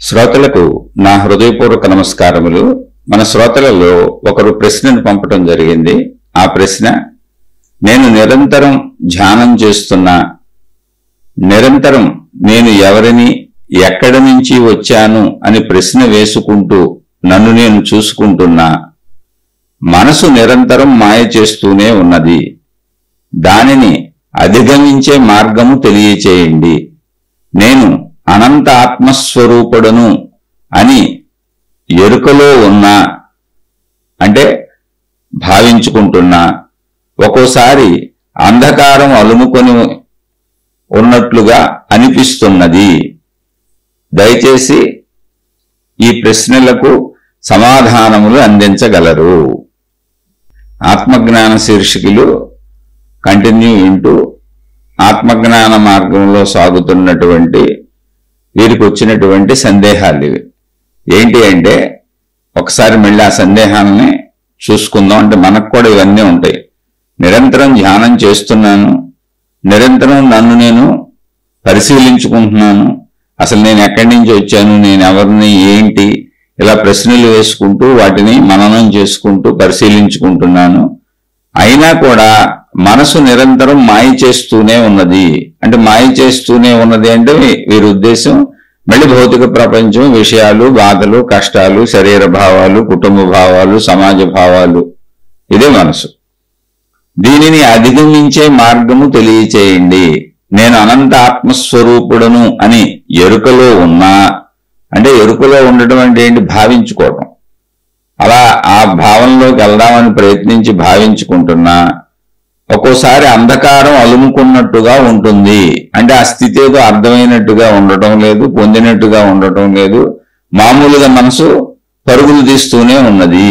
శ్రోతలకు నా హృదయపూర్వక నమస్కారములు. మన శ్రోతలలో ఒకరు ప్రశ్నను పంపటం జరిగింది. ఆ ప్రశ్న, నేను నిరంతరం ధ్యానం చేస్తున్నా, నిరంతరం నేను ఎవరిని, ఎక్కడి నుంచి వచ్చాను అని ప్రశ్న వేసుకుంటూ నన్ను నేను చూసుకుంటున్నా. మనసు నిరంతరం మాయ చేస్తూనే ఉన్నది. దానిని అధిగమించే మార్గము తెలియచేయండి. నేను అనంత ఆత్మస్వరూపుడను అని ఎరుకలో ఉన్నా, అంటే భావించుకుంటున్నా. ఒక్కోసారి అంధకారం అలుముకొని ఉన్నట్లుగా అనిపిస్తున్నది. దయచేసి ఈ ప్రశ్నలకు సమాధానములు అందించగలరు. ఆత్మజ్ఞాన శీర్షికలు కంటిన్యూ ఇంటూ ఆత్మజ్ఞాన మార్గంలో సాగుతున్నటువంటి వీరికి వచ్చినటువంటి సందేహాలు ఇవి. ఏంటి అంటే, ఒకసారి మళ్ళీ ఆ సందేహాలని చూసుకుందాం. అంటే మనకు కూడా ఇవన్నీ ఉంటాయి. నిరంతరం ధ్యానం చేస్తున్నాను, నిరంతరం నన్ను నేను పరిశీలించుకుంటున్నాను. అసలు నేను ఎక్కడి నుంచి వచ్చాను, నేను ఎవరిని, ఏంటి, ఇలా ప్రశ్నలు వేసుకుంటూ వాటిని మననం చేసుకుంటూ పరిశీలించుకుంటున్నాను. అయినా కూడా మనసు నిరంతరం మాయ చేస్తూనే ఉన్నది. అంటే మాయ చేస్తూనే ఉన్నది అంటే వీరి ఉద్దేశం మళ్ళీ భౌతిక ప్రపంచం, విషయాలు, బాధలు, కష్టాలు, శరీర భావాలు, కుటుంబ భావాలు, సమాజ భావాలు, ఇదే మనసు. దీనిని అధిగమించే మార్గము తెలియచేయండి. నేను అనంత ఆత్మస్వరూపుడను అని ఎరుకలో ఉన్నా, అంటే ఎరుకలో ఉండటం అంటే ఏంటి, భావించుకోవటం. అలా ఆ భావంలోకి వెళ్దామని ప్రయత్నించి భావించుకుంటున్నా. ఒక్కోసారి అంధకారం అలుముకున్నట్టుగా ఉంటుంది. అంటే ఆ స్థితి ఏదో అర్థమైనట్టుగా ఉండటం లేదు, పొందినట్టుగా ఉండటం లేదు. మామూలుగా మనసు పరుగులు తీస్తూనే ఉన్నది.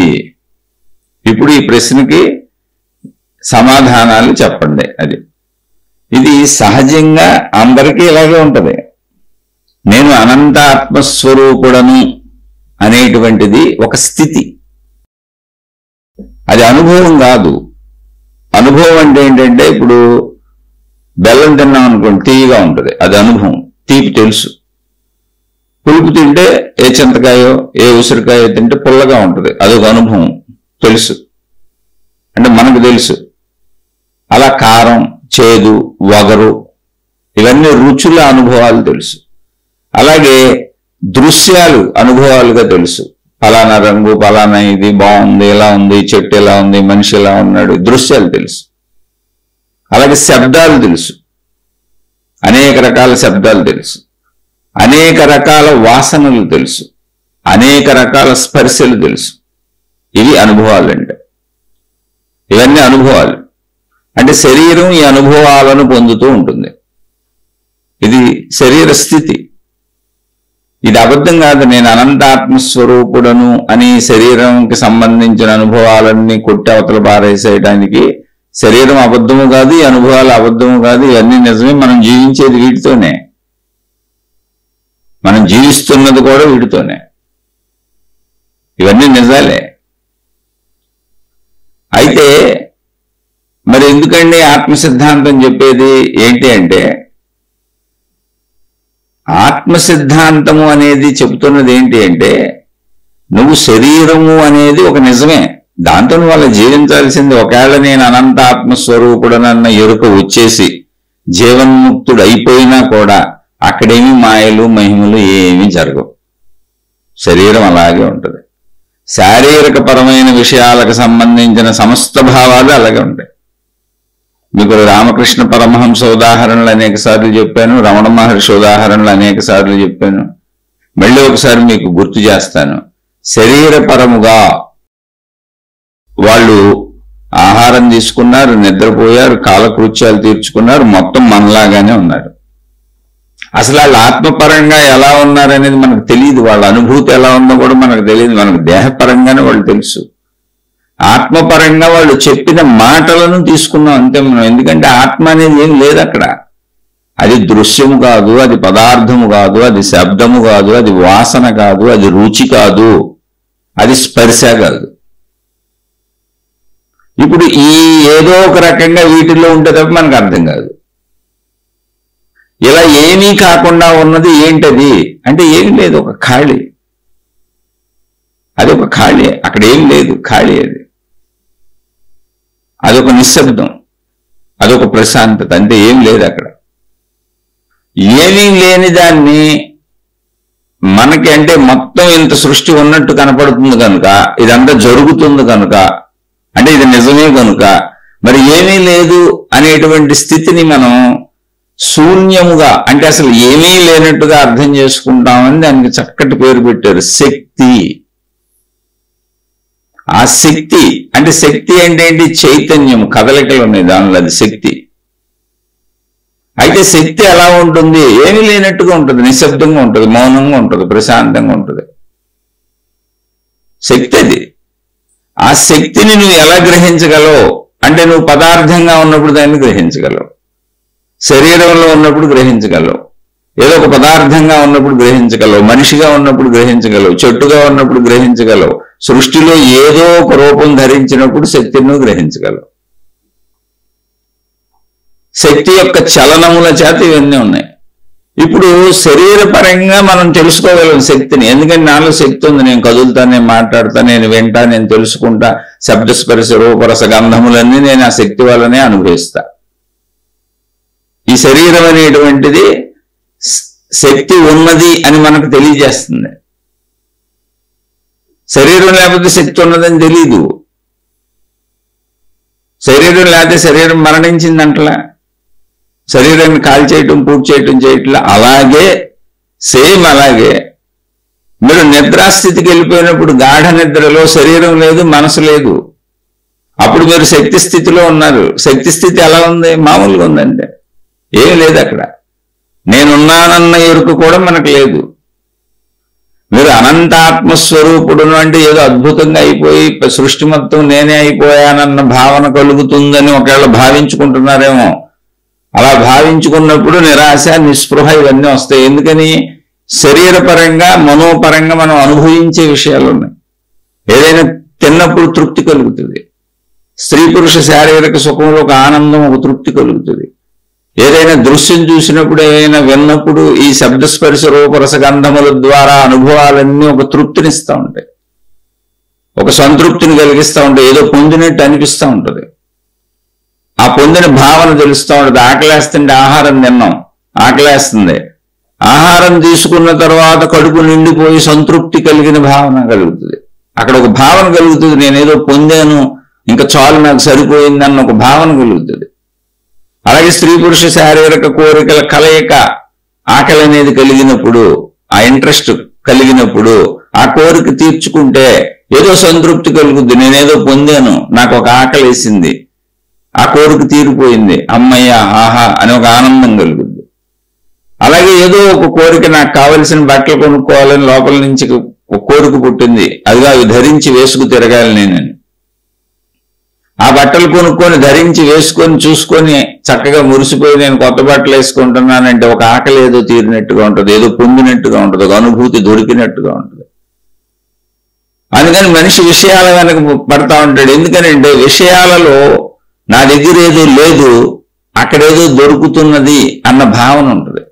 ఇప్పుడు ఈ ప్రశ్నకి సమాధానాలు చెప్పండి. ఇది సహజంగా అందరికీ ఇలాగే ఉంటది. నేను అనంత ఆత్మస్వరూపుడను అనేటువంటిది ఒక స్థితి, అది అనుభవం కాదు. అనుభవం అంటే ఏంటంటే, ఇప్పుడు బెల్లం తిన్నాం అనుకోండి, తీయగా ఉంటుంది, అది అనుభవం, తీపి తెలుసు. పులుపు తింటే, ఏ చింతకాయో ఏ ఉసిరికాయో తింటే పుల్లగా ఉంటుంది, అదొక అనుభవం, తెలుసు, అంటే మనకు తెలుసు. అలా కారం, చేదు, వగరు, ఇవన్నీ రుచుల అనుభవాలు తెలుసు. అలాగే దృశ్యాలు అనుభవాలుగా తెలుసు. ఫలానా రంగు, ఫలానా ఇది బాగుంది, ఇలా ఉంది, చెట్టు ఎలా ఉంది, మనిషి ఎలా ఉన్నాడు, దృశ్యాలు తెలుసు. అలాగే శబ్దాలు తెలుసు, అనేక రకాల శబ్దాలు తెలుసు, అనేక రకాల వాసనలు తెలుసు, అనేక రకాల స్పర్శలు తెలుసు. ఇవి అనుభవాలు. అంటే ఇవన్నీ అనుభవాలు. అంటే శరీరం ఈ అనుభవాలను పొందుతూ ఉంటుంది. ఇది శరీర స్థితి. ఇది అబద్ధం కాదు. నేను అనంత ఆత్మస్వరూపుడను అని శరీరంకి సంబంధించిన అనుభవాలన్నీ కొట్టి అవతల పారేసేయడానికి శరీరం అబద్ధము కాదు, ఈ అనుభవాలు అబద్ధము కాదు. ఇవన్నీ నిజమే. మనం జీవించేది వీటితోనే, మనం జీవిస్తున్నది కూడా వీటితోనే. ఇవన్నీ నిజాలే. అయితే మరి ఎందుకండి ఆత్మ సిద్ధాంతం చెప్పేది ఏంటి అంటే, ఆత్మ సిద్ధాంతము అనేది చెబుతున్నది ఏంటి అంటే, నువ్వు శరీరము అనేది ఒక నిజమే, దాంతో నువ్వు అలా జీవించాల్సింది. ఒకవేళ నేను అనంత ఆత్మస్వరూపుడనన్న ఎరుక వచ్చేసి జీవన్ముక్తుడు అయిపోయినా కూడా అక్కడేమి మాయలు మహిమలు ఏమీ జరగవు. శరీరం అలాగే ఉంటుంది. శారీరక పరమైన విషయాలకు సంబంధించిన సమస్త భావాలు అలాగే ఉంటాయి. మీకు రామకృష్ణ పరమహంస ఉదాహరణలు అనేక సార్లు చెప్పాను, రమణ మహర్షి ఉదాహరణలు అనేక సార్లు చెప్పాను. మళ్ళీ ఒకసారి మీకు గుర్తు చేస్తాను. శరీరపరముగా వాళ్ళు ఆహారం తీసుకున్నారు, నిద్రపోయారు, కాలకృత్యాలు తీర్చుకున్నారు, మొత్తం మనలాగానే ఉన్నారు. అసలు వాళ్ళు ఆత్మపరంగా ఎలా ఉన్నారనేది మనకు తెలియదు. వాళ్ళ అనుభూతి ఎలా ఉందో కూడా మనకు తెలియదు. మనకు దేహపరంగానే వాళ్ళు తెలుసు. ఆత్మపరంగా వాళ్ళు చెప్పిన మాటలను తీసుకున్నాం అంతే మనం. ఎందుకంటే ఆత్మ అనేది ఏం లేదు అక్కడ. అది దృశ్యము కాదు, అది పదార్థము కాదు, అది శబ్దము కాదు, అది వాసన కాదు, అది రుచి కాదు, అది స్పర్శ కాదు. ఇప్పుడు ఈ ఏదో ఒక రకంగా వీటిల్లో ఉంటే తప్ప మనకు అర్థం కాదు. ఇలా ఏమీ కాకుండా ఉన్నది ఏంటది అంటే ఏమీ లేదు, ఒక ఖాళీ. అది ఒక ఖాళీ, అక్కడ ఏం లేదు, ఖాళీ. అదొక నిశ్శబ్దం, అదొక ప్రశాంతత, అంటే ఏం లేదు అక్కడ. ఏమీ లేని దాన్ని మనకి అంటే మొత్తం ఇంత సృష్టి ఉన్నట్టు కనపడుతుంది కనుక, ఇదంతా జరుగుతుంది కనుక, అంటే ఇది నిజమే కనుక, మరి ఏమీ లేదు అనేటువంటి స్థితిని మనం శూన్యముగా, అంటే అసలు ఏమీ లేనట్టుగా అర్థం చేసుకుంటామని దానికి చక్కటి పేరు పెట్టారు, శక్తి. ఆ శక్తి అంటే, శక్తి అంటే ఏంటి? చైతన్యం, కదలికలు ఉన్నాయి దానిలో, అది శక్తి. అయితే శక్తి ఎలా ఉంటుంది? ఏమీ లేనట్టుగా ఉంటుంది, నిశ్శబ్దంగా ఉంటుంది, మౌనంగా ఉంటుంది, ప్రశాంతంగా ఉంటుంది. శక్తి అది. ఆ శక్తిని నువ్వు ఎలా గ్రహించగలవు అంటే, నువ్వు పదార్థంగా ఉన్నప్పుడు దాన్ని గ్రహించగలవు, శరీరంలో ఉన్నప్పుడు గ్రహించగలవు, ఏదో ఒక పదార్థంగా ఉన్నప్పుడు గ్రహించగలవు, మనిషిగా ఉన్నప్పుడు గ్రహించగలవు, చెట్టుగా ఉన్నప్పుడు గ్రహించగలవు, సృష్టిలో ఏదో ఒక రూపం ధరించినప్పుడు శక్తిని నువ్వు గ్రహించగలవు. శక్తి యొక్క చలనముల చేత ఇవన్నీ ఉన్నాయి. ఇప్పుడు శరీరపరంగా మనం తెలుసుకోగలం శక్తిని, ఎందుకంటే నాలో శక్తి ఉంది, నేను కదులుతా, నేను మాట్లాడతా, నేను వింటా, నేను తెలుసుకుంటా, శబ్దస్పర్శ రూపరస గంధములన్నీ నేను ఆ శక్తి వల్లనే అనుభవిస్తా. ఈ శరీరం అనేటువంటిది శక్తి ఉన్నది అని మనకు తెలియజేస్తుంది. శరీరం లేకపోతే శక్తి ఉన్నదని తెలీదు. శరీరం లేకపోతే శరీరం మరణించిందంటలా, శరీరాన్ని కాల్ చేయటం, పూర్తి చేయటం చేయట్లా. అలాగే సేమ్ అలాగే మీరు నిద్రాస్థితికి వెళ్ళిపోయినప్పుడు గాఢ నిద్రలో శరీరం లేదు, మనసు లేదు, అప్పుడు మీరు శక్తి స్థితిలో ఉన్నారు. శక్తి స్థితి ఎలా ఉంది? మామూలుగా ఉందంటే ఏమీ లేదు అక్కడ. నేనున్నానన్న ఎరుక కూడా మనకు లేదు. మీరు అనంతాత్మస్వరూపుడును అంటే ఏదో అద్భుతంగా అయిపోయి సృష్టి మొత్తం నేనే అయిపోయానన్న భావన కలుగుతుందని ఒకవేళ భావించుకుంటున్నారేమో. అలా భావించుకున్నప్పుడు నిరాశ, నిస్పృహ ఇవన్నీ వస్తాయి. ఎందుకని? శరీరపరంగా మనోపరంగా మనం అనుభవించే విషయాలు ఉన్నాయి. ఏదైనా తిన్నప్పుడు తృప్తి కలుగుతుంది, స్త్రీ పురుష శారీరక సుఖంలో ఒక ఆనందం, ఒక తృప్తి కలుగుతుంది. ఏదైనా దృశ్యం చూసినప్పుడు, ఏదైనా విన్నప్పుడు ఈ శబ్దస్పర్శ రూపరసగంధముల ద్వారా అనుభవాలన్నీ ఒక తృప్తినిస్తూ ఉంటాయి, ఒక సంతృప్తిని కలిగిస్తూ ఉంటాయి, ఏదో పొందినట్టు అనిపిస్తూ ఉంటుంది. ఆ పొందిన భావన తెలుస్తూ ఉంటుంది. ఆకలేస్తుంటే ఆహారం తిన్నాం, ఆకలేస్తుంది, ఆహారం తీసుకున్న తర్వాత కడుపు నిండిపోయి సంతృప్తి కలిగిన భావన కలుగుతుంది. అక్కడ ఒక భావన కలుగుతుంది, నేనేదో పొందాను, ఇంకా చాలు, నాకు సరిపోయిందన్న ఒక భావన కలుగుతుంది. అలాగే స్త్రీ పురుష శారీరక కోరికల కలయిక, ఆకలి అనేది కలిగినప్పుడు, ఆ ఇంట్రెస్ట్ కలిగినప్పుడు, ఆ కోరిక తీర్చుకుంటే ఏదో సంతృప్తి కలుగుద్ది. నేనేదో పొందాను, నాకు ఒక ఆకలి వేసింది, ఆ కోరిక తీరిపోయింది, అమ్మయ్య ఆహా అని ఒక ఆనందం కలుగుద్ది. అలాగే ఏదో ఒక కోరిక, నాకు కావలసిన బట్టలు కొనుక్కోవాలని లోపల నుంచి ఒక కోరిక పుట్టింది, అదిగా అవి ధరించి వేసుకు తిరగాలి నేనని. ఆ బట్టలు కొనుక్కొని ధరించి వేసుకొని చూసుకొని చక్కగా మురిసిపోయి నేను కొత్త బట్టలు వేసుకుంటున్నానంటే ఒక ఆకలి ఏదో తీరినట్టుగా ఉంటుంది, ఏదో పొందినట్టుగా ఉంటుంది, ఒక అనుభూతి దొరికినట్టుగా ఉంటుంది. అందుకని మనిషి విషయాల వెనక పడతా ఉంటాడు. ఎందుకనంటే విషయాలలో నా దగ్గర ఏదో లేదు, అక్కడేదో దొరుకుతున్నది అన్న భావన ఉంటుంది.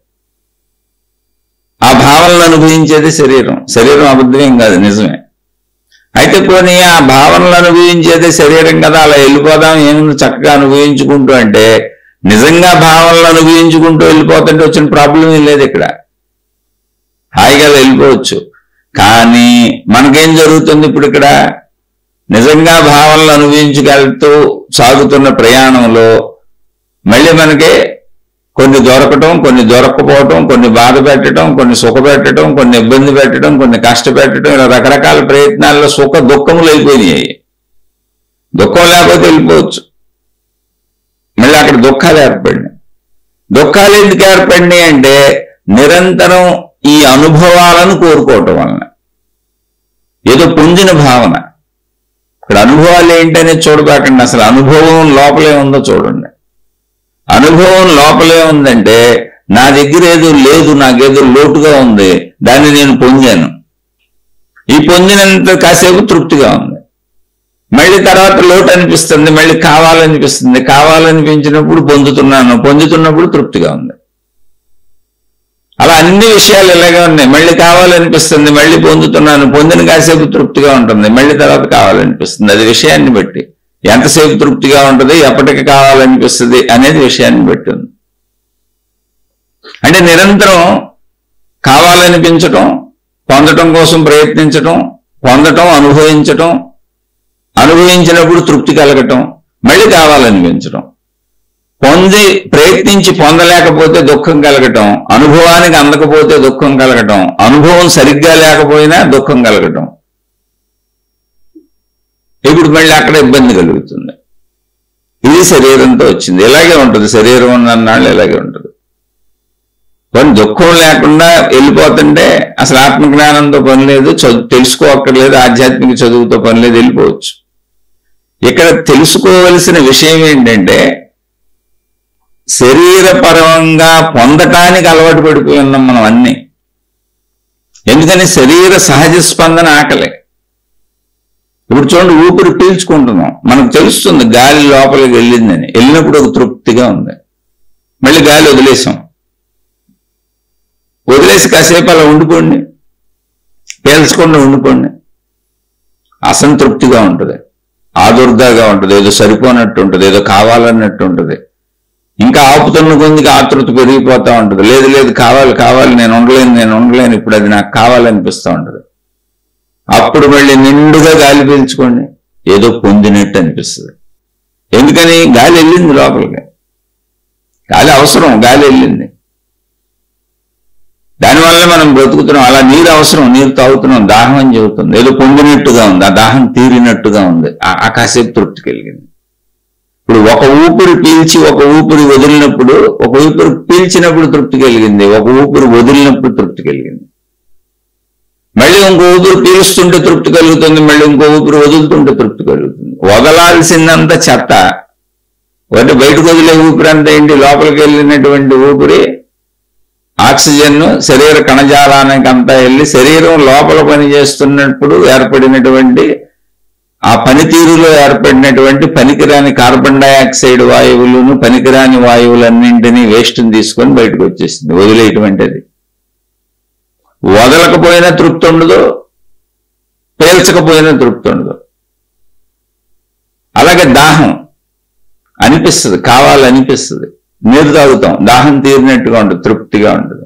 ఆ భావనలు అనుభవించేది శరీరం. శరీరం అబద్ధమేం కాదు, నిజమే. అయితే పోనీ ఆ భావనలు అనుభవించేదే శరీరం కదా, అలా వెళ్ళిపోదాం, ఏముంది చక్కగా అనుభవించుకుంటూ అంటే, నిజంగా భావనలు అనుభవించుకుంటూ వెళ్ళిపోతుంటే వచ్చిన ప్రాబ్లం ఏం లేదు ఇక్కడ, హాయిగా వెళ్ళిపోవచ్చు. కానీ మనకేం జరుగుతుంది ఇప్పుడు ఇక్కడ? నిజంగా భావనలు అనుభవించుకెళ్తూ సాగుతున్న ప్రయాణంలో మళ్ళీ మనకి కొన్ని దొరకటం, కొన్ని దొరక్కపోవటం, కొన్ని బాధ పెట్టడం, కొన్ని సుఖ పెట్టడం, కొన్ని ఇబ్బంది పెట్టడం, కొన్ని కష్టపెట్టడం, ఇలా రకరకాల ప్రయత్నాల్లో సుఖ దుఃఖములు అయిపోయినాయి. దుఃఖం లేకపోతే వెళ్ళిపోవచ్చు, మళ్ళీ అక్కడ దుఃఖాలు ఏర్పడినాయి. దుఃఖాలు ఎందుకు ఏర్పడినాయి అంటే నిరంతరం ఈ అనుభవాలను కోరుకోవటం వలన, ఏదో పొందిన భావన. ఇక్కడ అనుభవాలు ఏంటనేది చూడబాకండి, అసలు అనుభవం లోపలే ఉందో చూడండి. అనుభవం లోపలే ఉందంటే నా దగ్గర ఏదో లేదు, నాకేదో లోటుగా ఉంది, దాన్ని నేను పొందాను. ఈ పొందినంత కాసేపు తృప్తిగా ఉంది, మళ్ళీ తర్వాత లోటు అనిపిస్తుంది, మళ్ళీ కావాలనిపిస్తుంది, కావాలనిపించినప్పుడు పొందుతున్నాను, పొందుతున్నప్పుడు తృప్తిగా ఉంది. అన్ని విషయాలు ఇలాగే ఉన్నాయి. మళ్ళీ కావాలనిపిస్తుంది, మళ్ళీ పొందుతున్నాను, పొందిన కాసేపు తృప్తిగా ఉంటుంది, మళ్ళీ తర్వాత కావాలనిపిస్తుంది. అది విషయాన్ని బట్టి. ఎంతసేపు తృప్తిగా ఉంటుంది, ఎప్పటికి కావాలనిపిస్తుంది అనేది విషయాన్ని బట్టి ఉంది. అంటే నిరంతరం కావాలనిపించటం, పొందటం కోసం ప్రయత్నించటం, పొందటం, అనుభవించటం, అనుభవించినప్పుడు తృప్తి కలగటం, మళ్ళీ కావాలనిపించటం, పొంది ప్రయత్నించి పొందలేకపోతే దుఃఖం కలగటం, అనుభవానికి అందకపోతే దుఃఖం కలగటం, అనుభవం సరిగ్గా లేకపోయినా దుఃఖం కలగటం. ఇప్పుడు మళ్ళీ అక్కడ ఇబ్బంది కలుగుతుంది. ఇది శరీరంతో వచ్చింది. ఇలాగే ఉంటుంది. శరీరం ఉన్నన్నాళ్ళు ఇలాగే ఉంటుంది. కొన్ని దుఃఖం లేకుండా వెళ్ళిపోతుంటే అసలు ఆత్మజ్ఞానంతో పని లేదు, తెలుసుకోక్కర్లేదు, ఆధ్యాత్మిక చదువుతో పని లేదు, వెళ్ళిపోవచ్చు. ఇక్కడ తెలుసుకోవలసిన విషయం ఏంటంటే శరీరపరంగా పొందటానికి అలవాటు పడిపోయి ఉన్నాం మనం అన్నీ. ఎందుకని శరీర సహజ స్పందన ఆకలే. ఇప్పుడు చూడండి, ఊపిరి పీల్చుకుంటున్నాం, మనకు తెలుస్తుంది గాలి లోపలికి వెళ్ళిందని. వెళ్ళినప్పుడు ఒక తృప్తిగా ఉంది. మళ్ళీ గాలి వదిలేసాం, వదిలేసి కాసేపు అలా ఉండిపోండి, పీల్చకుండా ఉండిపోండి, అసంతృప్తిగా ఉంటుంది, ఆదుర్దాగా ఉంటుంది, ఏదో సరిపోనట్టు ఉంటుంది, ఏదో కావాలన్నట్టు ఉంటుంది. ఇంకా ఆపుతున్న కొద్దిగా ఆతృత పెరిగిపోతూ ఉంటుంది. లేదు లేదు, కావాలి కావాలి, నేను ఉండలేను, ఇప్పుడు అది నాకు కావాలనిపిస్తూ ఉంటుంది. అప్పుడు మళ్ళీ నిండుగా గాలి పీల్చుకోండి, ఏదో పొందినట్టు అనిపిస్తుంది. ఎందుకని? గాలి వెళ్ళింది లోపలికి. గాలి అవసరం, గాలి వెళ్ళింది, దానివల్ల మనం బ్రతుకుతున్నాం. అలా నీరు అవసరం, నీరు తాగుతున్నాం, దాహం అని చెబుతుంది, ఏదో పొందినట్టుగా ఉంది, ఆ దాహం తీరినట్టుగా ఉంది, ఆ కాసేపు తృప్తి కలిగింది. ఇప్పుడు ఒక ఊపిరి పీల్చి ఒక ఊపిరి వదిలినప్పుడు, ఒక ఊపిరి పీల్చినప్పుడు తృప్తి కలిగింది, ఒక ఊపిరి వదిలినప్పుడు తృప్తి కలిగింది. మళ్ళీ ఇంకో ఊపిరి పీలుస్తుంటే తృప్తి కలుగుతుంది, మళ్ళీ ఇంకో ఊపిరి వదులుతుంటే తృప్తి కలుగుతుంది. వదలాల్సిందంత చెత్త, అంటే బయటకు వదిలే ఊపిరి అంతా ఏంటి? లోపలికి వెళ్ళినటువంటి ఊపిరి ఆక్సిజన్ శరీర కణజాలానికి అంతా వెళ్ళి శరీరం లోపల పనిచేస్తున్నప్పుడు ఏర్పడినటువంటి ఆ పనితీరులో ఏర్పడినటువంటి పనికిరాని కార్బన్ డైఆక్సైడ్ వాయువులను, పనికిరాని వాయువులన్నింటినీ వేస్ట్ని తీసుకొని బయటకు వచ్చేస్తుంది. వదిలేటువంటిది. వదలకపోయినా తృప్తి ఉండదు, పేల్చకపోయినా తృప్తి ఉండదు. అలాగే దాహం అనిపిస్తుంది, కావాలనిపిస్తుంది, నీరు తాగుతాం, దాహం తీరినట్టుగా ఉంటుంది, తృప్తిగా ఉంటుంది.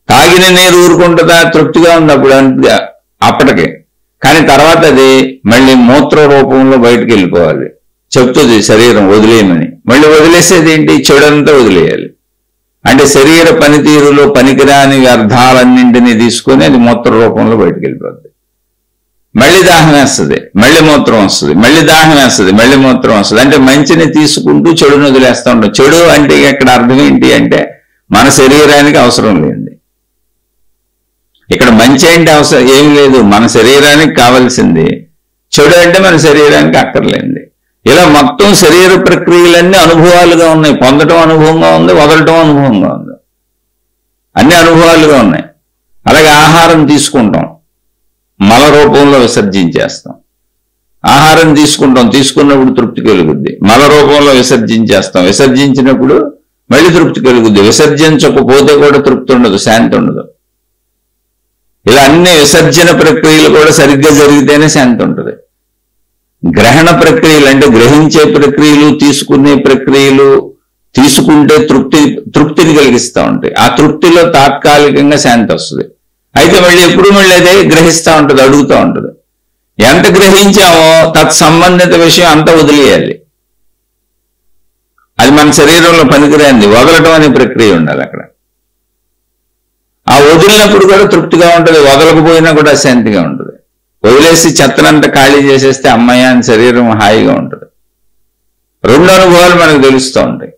తాగిన నీరు ఊరుకుంటుందా? తృప్తిగా ఉంది అప్పటికే. కానీ తర్వాత అది మళ్ళీ మూత్ర రూపంలో బయటకు వెళ్ళిపోవాలి. చెప్తుంది శరీరం వదిలేయమని. మళ్ళీ వదిలేసేది ఏంటి? చెడంతా వదిలేయాలి. అంటే శరీర పనితీరులో పనికిరాని వ్యర్థాలన్నింటినీ తీసుకొని అది మూత్ర రూపంలో బయటకు వెళ్ళిపోద్ది. మళ్ళీ దాహం వేస్తుంది, మళ్ళీ మూత్రం వస్తుంది, మళ్ళీ దాహం వేస్తుంది, మళ్ళీ మూత్రం వస్తుంది. అంటే మంచిని తీసుకుంటూ చెడును వదిలేస్తూ ఉంటాం. చెడు అంటే ఇక్కడ అర్థం ఏంటి అంటే మన శరీరానికి అవసరం లేనిది. ఇక్కడ మంచి అంటే అవసరం ఏం లేదు, మన శరీరానికి కావాల్సింది. చెడు అంటే మన శరీరానికి అక్కర్లేంది. ఇలా మొత్తం శరీర ప్రక్రియలన్నీ అనుభవాలుగా ఉన్నాయి. పొందటం అనుభవంగా ఉంది, వదలటం అనుభవంగా ఉంది, అన్ని అనుభవాలుగా ఉన్నాయి. అలాగే ఆహారం తీసుకుంటాం, మల రూపంలో విసర్జించేస్తాం. ఆహారం తీసుకుంటాం, తీసుకున్నప్పుడు తృప్తి కలుగుద్ది. మల రూపంలో విసర్జించేస్తాం, విసర్జించినప్పుడు మళ్ళీ తృప్తి కలుగుద్ది. విసర్జించకపోతే కూడా తృప్తి ఉండదు, శాంతి ఉండదు. ఇలా అన్ని విసర్జన ప్రక్రియలు కూడా సరిగ్గా జరిగితేనే శాంతి ఉంటుంది. గ్రహణ ప్రక్రియలు అంటే గ్రహించే ప్రక్రియలు, తీసుకునే ప్రక్రియలు తీసుకుంటే తృప్తిని కలిగిస్తూ ఉంటాయి. ఆ తృప్తిలో తాత్కాలికంగా శాంతి వస్తుంది. అయితే మళ్ళీ ఎప్పుడు మళ్ళీ అదే గ్రహిస్తూ ఉంటుంది, అడుగుతూ ఉంటుంది. ఎంత గ్రహించామో తత్సంబంధిత విషయం అంతా వదిలేయాలి. అది మన శరీరంలో పనికిరాంది. వదలటం అనే ప్రక్రియ ఉండాలి అక్కడ. ఆ వదిలినప్పుడు కూడా తృప్తిగా ఉంటుంది, వదలకపోయినా కూడా శాంతిగా ఉంటుంది. వదిలేసి చెత్తనంతా ఖాళీ చేసేస్తే అమ్మయ్య అని శరీరం హాయిగా ఉంటుంది. రెండు అనుభవాలు మనకు తెలుస్తూ ఉంటాయి.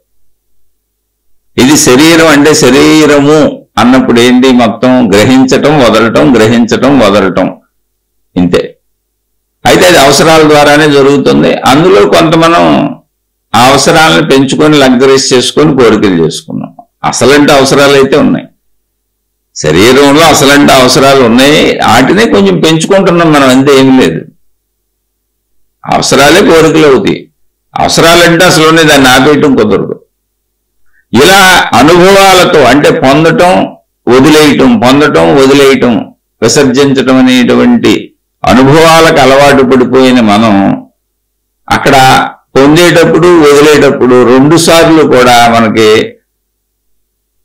ఇది శరీరం అంటే శరీరము అన్నప్పుడు ఏంటి? మొత్తం గ్రహించటం, వదలటం, గ్రహించటం, వదలటం, ఇంతే. అయితే అది అవసరాల ద్వారానే జరుగుతుంది. అందులో కొంత మనం ఆ అవసరాలను పెంచుకొని లగ్జరీస్ చేసుకొని కోరికలు చేసుకున్నాం. అసలంటే అవసరాలు అయితే ఉన్నాయి, శరీరంలో అసలంటే అవసరాలు ఉన్నాయి. వాటినే కొంచెం పెంచుకుంటున్నాం మనం, అంతే, ఏమి లేదు. అవసరాలే కోరికలు అవుతాయి. అవసరాలంటే అసలు దాన్ని ఆపేయటం కుదరదు. ఇలా అనుభవాలతో అంటే పొందటం, వదిలేయటం, పొందటం వదిలేయటం, విసర్జించటం అనేటువంటి అనుభవాలకు అలవాటు పడిపోయిన మనం అక్కడ పొందేటప్పుడు వదిలేటప్పుడు 2 సార్లు కూడా మనకి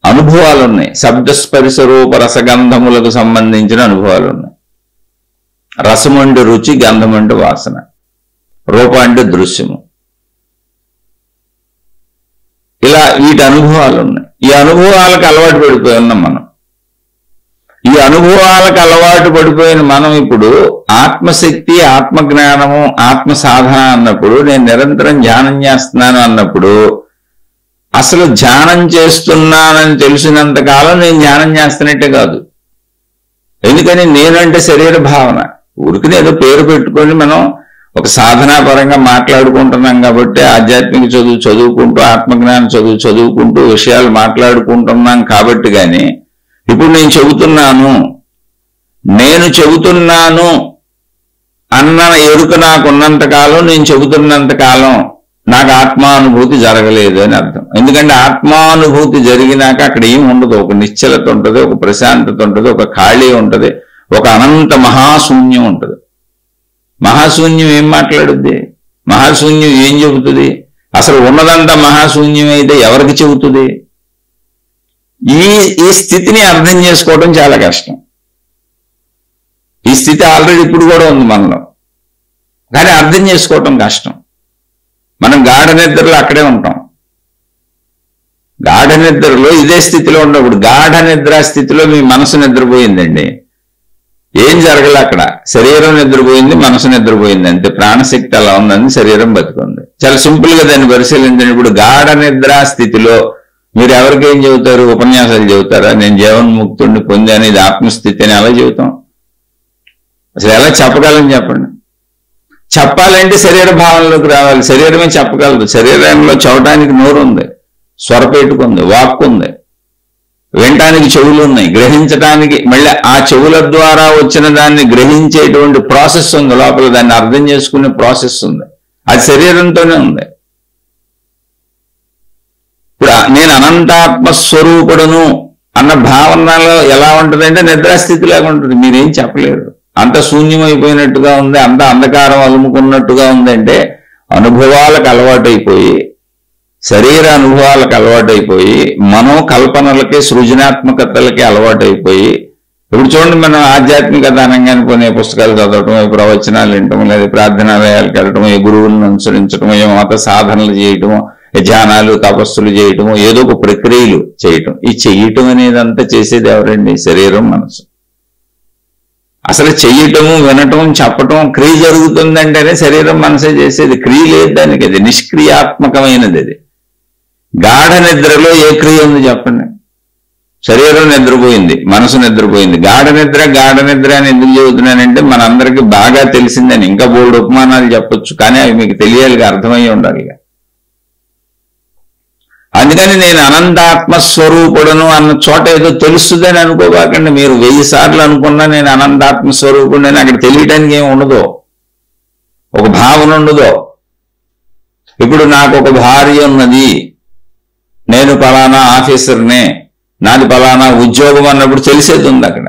అనుభవాలు ఉన్నాయి. శబ్దస్పర్శ రూప రసగంధములకు సంబంధించిన అనుభవాలు ఉన్నాయి. రసం అంటే రుచి, గంధం అంటే వాసన, రూపం అంటే దృశ్యము. ఇలా వీటి అనుభవాలు ఉన్నాయి. ఈ అనుభవాలకు అలవాటు పడిపోయి ఉన్నాం మనం. ఈ అనుభవాలకు అలవాటు పడిపోయిన మనం ఇప్పుడు ఆత్మశక్తి, ఆత్మజ్ఞానము, ఆత్మ సాధన అన్నప్పుడు, నేను నిరంతరం ధ్యానం చేస్తున్నాను అన్నప్పుడు, అసలు ధ్యానం చేస్తున్నానని తెలిసినంత కాలం నేను ధ్యానం చేస్తున్నట్టే కాదు. ఎందుకని నేనంటే శరీర భావన. ఊరికి ఏదో పేరు పెట్టుకొని మనం ఒక సాధనాపరంగా మాట్లాడుకుంటున్నాం కాబట్టి, ఆధ్యాత్మిక చదువు చదువుకుంటూ, ఆత్మజ్ఞానం చదువు చదువుకుంటూ విషయాలు మాట్లాడుకుంటున్నాం కాబట్టి, కానీ ఇప్పుడు నేను చెబుతున్నాను అన్న ఎరుక నాకున్నంత కాలం, నేను చెబుతున్నంత కాలం నాకు ఆత్మానుభూతి జరగలేదు అని అర్థం. ఎందుకంటే ఆత్మానుభూతి జరిగినాక అక్కడ ఏం ఉండదు. ఒక నిశ్చలత ఉంటుంది, ఒక ప్రశాంతత ఉంటుంది, ఒక ఖాళీ ఉంటుంది, ఒక అనంత మహాశూన్యం ఉంటుంది. మహాశూన్యం ఏం మాట్లాడుద్ది? మహాశూన్యం ఏం చెబుతుంది? అసలు ఉన్నదంతా మహాశూన్యం అయితే ఎవరికి చెబుతుంది? ఈ స్థితిని అర్థం చేసుకోవడం చాలా కష్టం. ఈ స్థితి ఆల్రెడీ ఇప్పుడు కూడా ఉంది మనలో, కానీ అర్థం చేసుకోవటం కష్టం. మనం గాఢ నిద్రలో అక్కడే ఉంటాం. గాఢ నిద్రలో ఇదే స్థితిలో ఉన్నప్పుడు, గాఢ నిద్ర స్థితిలో మీ మనసు నిద్రపోయిందండి. ఏం జరగలే అక్కడ. శరీరం నిద్రపోయింది, మనసు నిద్రపోయింది అంతే. ప్రాణశక్తి అలా ఉందని శరీరం బతుకుంది. చాలా సింపుల్ గా దాన్ని పరిశీలించండి. ఇప్పుడు గాఢ నిద్ర స్థితిలో మీరు ఎవరికేం చెబుతారు? ఉపన్యాసాలు చెబుతారా? నేను జీవన్ముక్తుడిని పొందాను, ఇది ఆత్మస్థితి అని ఎలా చెబుతాం? అసలు ఎలా చెప్పగలని చెప్పండి. చెప్పాలంటే శరీర భావనలోకి రావాలి. శరీరమే చెప్పగలదు. శరీరంలో చూడటానికి నోరు ఉంది, స్వరపేటుకుంది, వాక్కు ఉంది, వినటానికి చెవులు ఉన్నాయి, గ్రహించడానికి మళ్ళీ ఆ చెవుల ద్వారా వచ్చిన దాన్ని గ్రహించేటువంటి ప్రాసెస్ ఉంది లోపల, దాన్ని అర్థం చేసుకునే ప్రాసెస్ ఉంది. అది శరీరంతోనే ఉంది. ఇప్పుడు నేను అనంతాత్మస్వరూపుడును అన్న భావనలో ఎలా ఉంటుందంటే నిద్రాస్థితిలాగా ఉంటుంది. మీరేం చెప్పలేరు. అంత శూన్యమైపోయినట్టుగా ఉంది, అంత అంధకారం అలుముకున్నట్టుగా ఉందంటే అనుభవాలకు అలవాటైపోయి, శరీర అనుభవాలకు అలవాటైపోయి, మనోకల్పనలకి సృజనాత్మకతలకి అలవాటైపోయి, ఇప్పుడు చూడండి మనం ఆధ్యాత్మికత అనగానే కొన్ని పుస్తకాలు చదవటం, ప్రవచనాలు వినటం, లేదా ప్రార్థనాలయాలకు వెళ్ళటం, ఏ గురువులను అనుసరించడం, ఏ మత సాధనలు చేయటము, ధ్యానాలు తపస్సులు చేయటము, ఏదో ఒక ప్రక్రియలు చేయటం. ఈ చెయ్యటం అనేదంతా చేసేది ఎవరండి? శరీరం, మనసు. అసలు చెయ్యటము, వినటం, చెప్పటం, క్రియ జరుగుతుందంటేనే శరీరం, మనసే చేసేది. క్రియ లేదు దానికి, అది నిష్క్రియాత్మకమైనది. అది గాఢ నిద్రలో ఏ క్రియ ఉంది చెప్పండి? శరీరం నిద్రపోయింది, మనసు నిద్రపోయింది. గాఢ నిద్ర అని ఎందుకు చెబుతున్నానంటే మనందరికీ బాగా తెలిసిందని. ఇంకా బోల్డ్ ఉపమానాలు చెప్పొచ్చు, కానీ అవి మీకు తెలియాలిగా, అర్థమయ్యి ఉండాలి. అందుకని నేను అనంతాత్మస్వరూపుడును అన్న చోట ఏదో తెలుస్తుందని అనుకోబాకండి. మీరు 1000 సార్లు అనుకున్నా నేను అనంతాత్మస్వరూపుడు అని అక్కడ తెలియటానికి ఏమి ఉండదు, ఒక భావన ఉండదు. ఇప్పుడు నాకు ఒక భార్య ఉన్నది, నేను పలానా ఆఫీసర్నే, నాది పలానా ఉద్యోగం అన్నప్పుడు తెలిసేది ఉంది అక్కడ.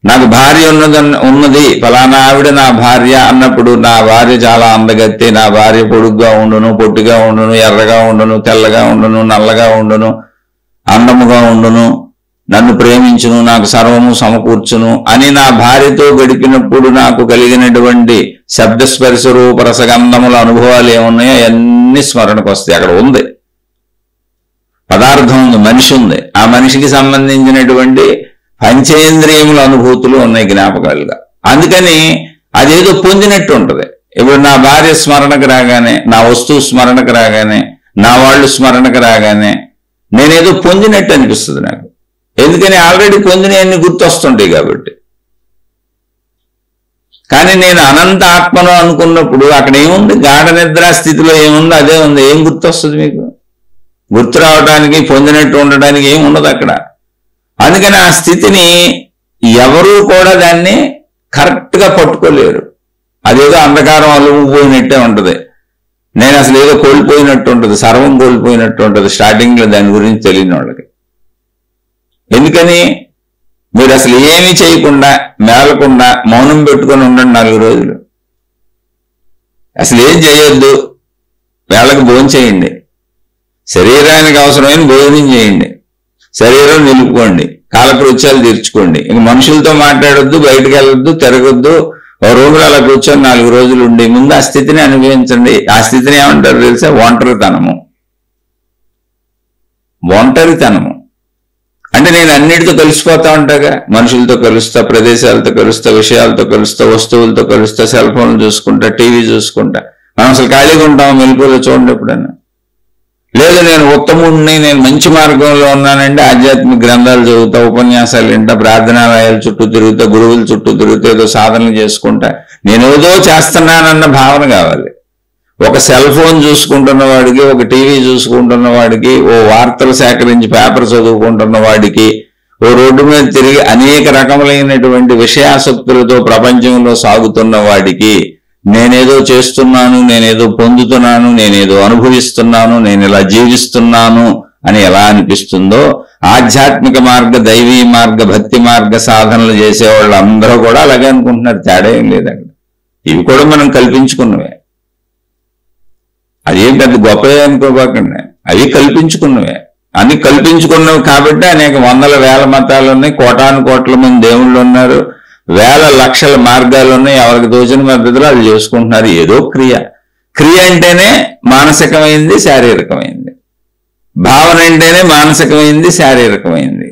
నాకు భార్య ఉన్నది, పలానా ఆవిడ నా భార్య అన్నప్పుడు నా భార్య చాలా అందగత్తే, నా భార్య పొడుగ్గా ఉండును, పొట్టిగా ఉండును, ఎర్రగా ఉండును, తెల్లగా ఉండును, నల్లగా ఉండును, అందముగా ఉండును, నన్ను ప్రేమించును, నాకు సర్వము సమకూర్చును అని నా భార్యతో గడిపినప్పుడు నాకు కలిగినటువంటి శబ్దస్పర్శ రూప రసగంధముల అనుభవాలు ఏమున్నాయో అన్ని స్మరణకు వస్తాయి. అక్కడ ఉంది పదార్థం, ఉంది, మనిషి ఉంది. ఆ మనిషికి సంబంధించినటువంటి పంచేంద్రియముల అనుభూతులు ఉన్నాయి జ్ఞాపకాలుగా. అందుకని అదేదో పొందినట్టు ఉంటుంది. ఇప్పుడు నా భార్య స్మరణకు రాగానే, నా వస్తువు స్మరణకు రాగానే, నా వాళ్ళు స్మరణకు రాగానే నేనేదో పొందినట్టు అనిపిస్తుంది నాకు. ఎందుకని ఆల్రెడీ పొందినవన్నీ గుర్తొస్తుంటాయి కాబట్టి. కానీ నేను అనంత ఆత్మను అనుకున్నప్పుడు అక్కడ ఏముంది? గాఢ నిద్రా స్థితిలో ఏముంది అదే ఉంది. ఏం గుర్తొస్తుంది మీకు? గుర్తు రావడానికి, పొందినట్టు ఉండడానికి ఏం ఉండదు అక్కడ. అందుకని ఆ స్థితిని ఎవరూ కూడా దాన్ని కరెక్ట్గా పట్టుకోలేరు. అదేదో అంధకారం అలుముపోయినట్టే ఉంటుంది. నేను అసలు ఏదో కోల్పోయినట్టు ఉంటుంది, సర్వం కోల్పోయినట్టు ఉంటుంది స్టార్టింగ్లో, దాని గురించి తెలియని వాళ్ళకి. ఎందుకని? మీరు అసలు ఏమీ చేయకుండా మేలకుండా మౌనం పెట్టుకొని ఉండండి 4 రోజులు. అసలు ఏం చేయొద్దు, వేళకు భోజనం చేయండి, శరీరానికి అవసరమైన భోజనం చేయండి, శరీరం నిలుపుకోండి, కాలకృత్యాలు తీర్చుకోండి. ఇంక మనుషులతో మాట్లాడొద్దు, బయటకు వెళ్ళొద్దు, తిరగొద్దు, ఓ రూమ్లో అలా కూర్చొని 4 రోజులు ఉండి ముందు ఆ స్థితిని అనుభవించండి. ఆ స్థితిని ఏమంటారు తెలుసా? ఒంటరితనము. ఒంటరితనము అంటే నేను అన్నిటితో కలిసిపోతా ఉంటాగా, మనుషులతో కలుస్తా, ప్రదేశాలతో కలుస్తా, విషయాలతో కలుస్తా, వస్తువులతో కలుస్తా, సెల్ ఫోన్లు చూసుకుంటా, టీవీ చూసుకుంటా. మనం అసలు ఖాళీగా ఉంటాం మెలుపులో చూడండి ఎప్పుడన్నా. లేదు నేను ఉత్తముడిని, నేను మంచి మార్గంలో ఉన్నానంటే ఆధ్యాత్మిక గ్రంథాలు చదువుతా, ఉపన్యాసాలు వింటా, ప్రార్థనాలయాల చుట్టూ తిరుగుతా, గురువుల చుట్టూ తిరుగుతా, ఏదో సాధనలు చేసుకుంటా, నేను ఏదో చేస్తున్నానన్న భావన కావాలి. ఒక సెల్ ఫోన్ చూసుకుంటున్న వాడికి, ఒక టీవీ చూసుకుంటున్న వాడికి, ఓ వార్తలు సేకరించి పేపర్ చదువుకుంటున్న వాడికి, ఓ రోడ్డు మీద తిరిగి అనేక రకములైనటువంటి విషయాసక్తులతో ప్రపంచంలో సాగుతున్న వాడికి నేనేదో చేస్తున్నాను, నేనేదో పొందుతున్నాను, నేనేదో అనుభవిస్తున్నాను, నేను ఇలా జీవిస్తున్నాను అని ఎలా అనిపిస్తుందో, ఆధ్యాత్మిక మార్గ, దైవీ మార్గ, భక్తి మార్గ సాధనలు చేసేవాళ్ళు అందరూ కూడా అలాగే అనుకుంటున్నారు. తేడా ఏం లేదు అక్కడ. ఇవి కూడా మనం కల్పించుకున్నవే, అదేం పెద్ద గొప్ప అనుకోబాకండి, అవి కల్పించుకున్నవే. అన్ని కల్పించుకున్నవి కాబట్టి అనేక వందల వేల మతాలు ఉన్నాయి, కోటాను కోట్ల మంది దేవుళ్ళు ఉన్నారు, వేల లక్షల మార్గాలు ఉన్నాయి, ఎవరికి తోచిన పద్ధతిలో అది చేసుకుంటున్నారు. ఏదో క్రియ. క్రియ అంటేనే మానసికమైంది, శారీరకమైంది. భావన అంటేనే మానసికమైంది, శారీరకమైంది.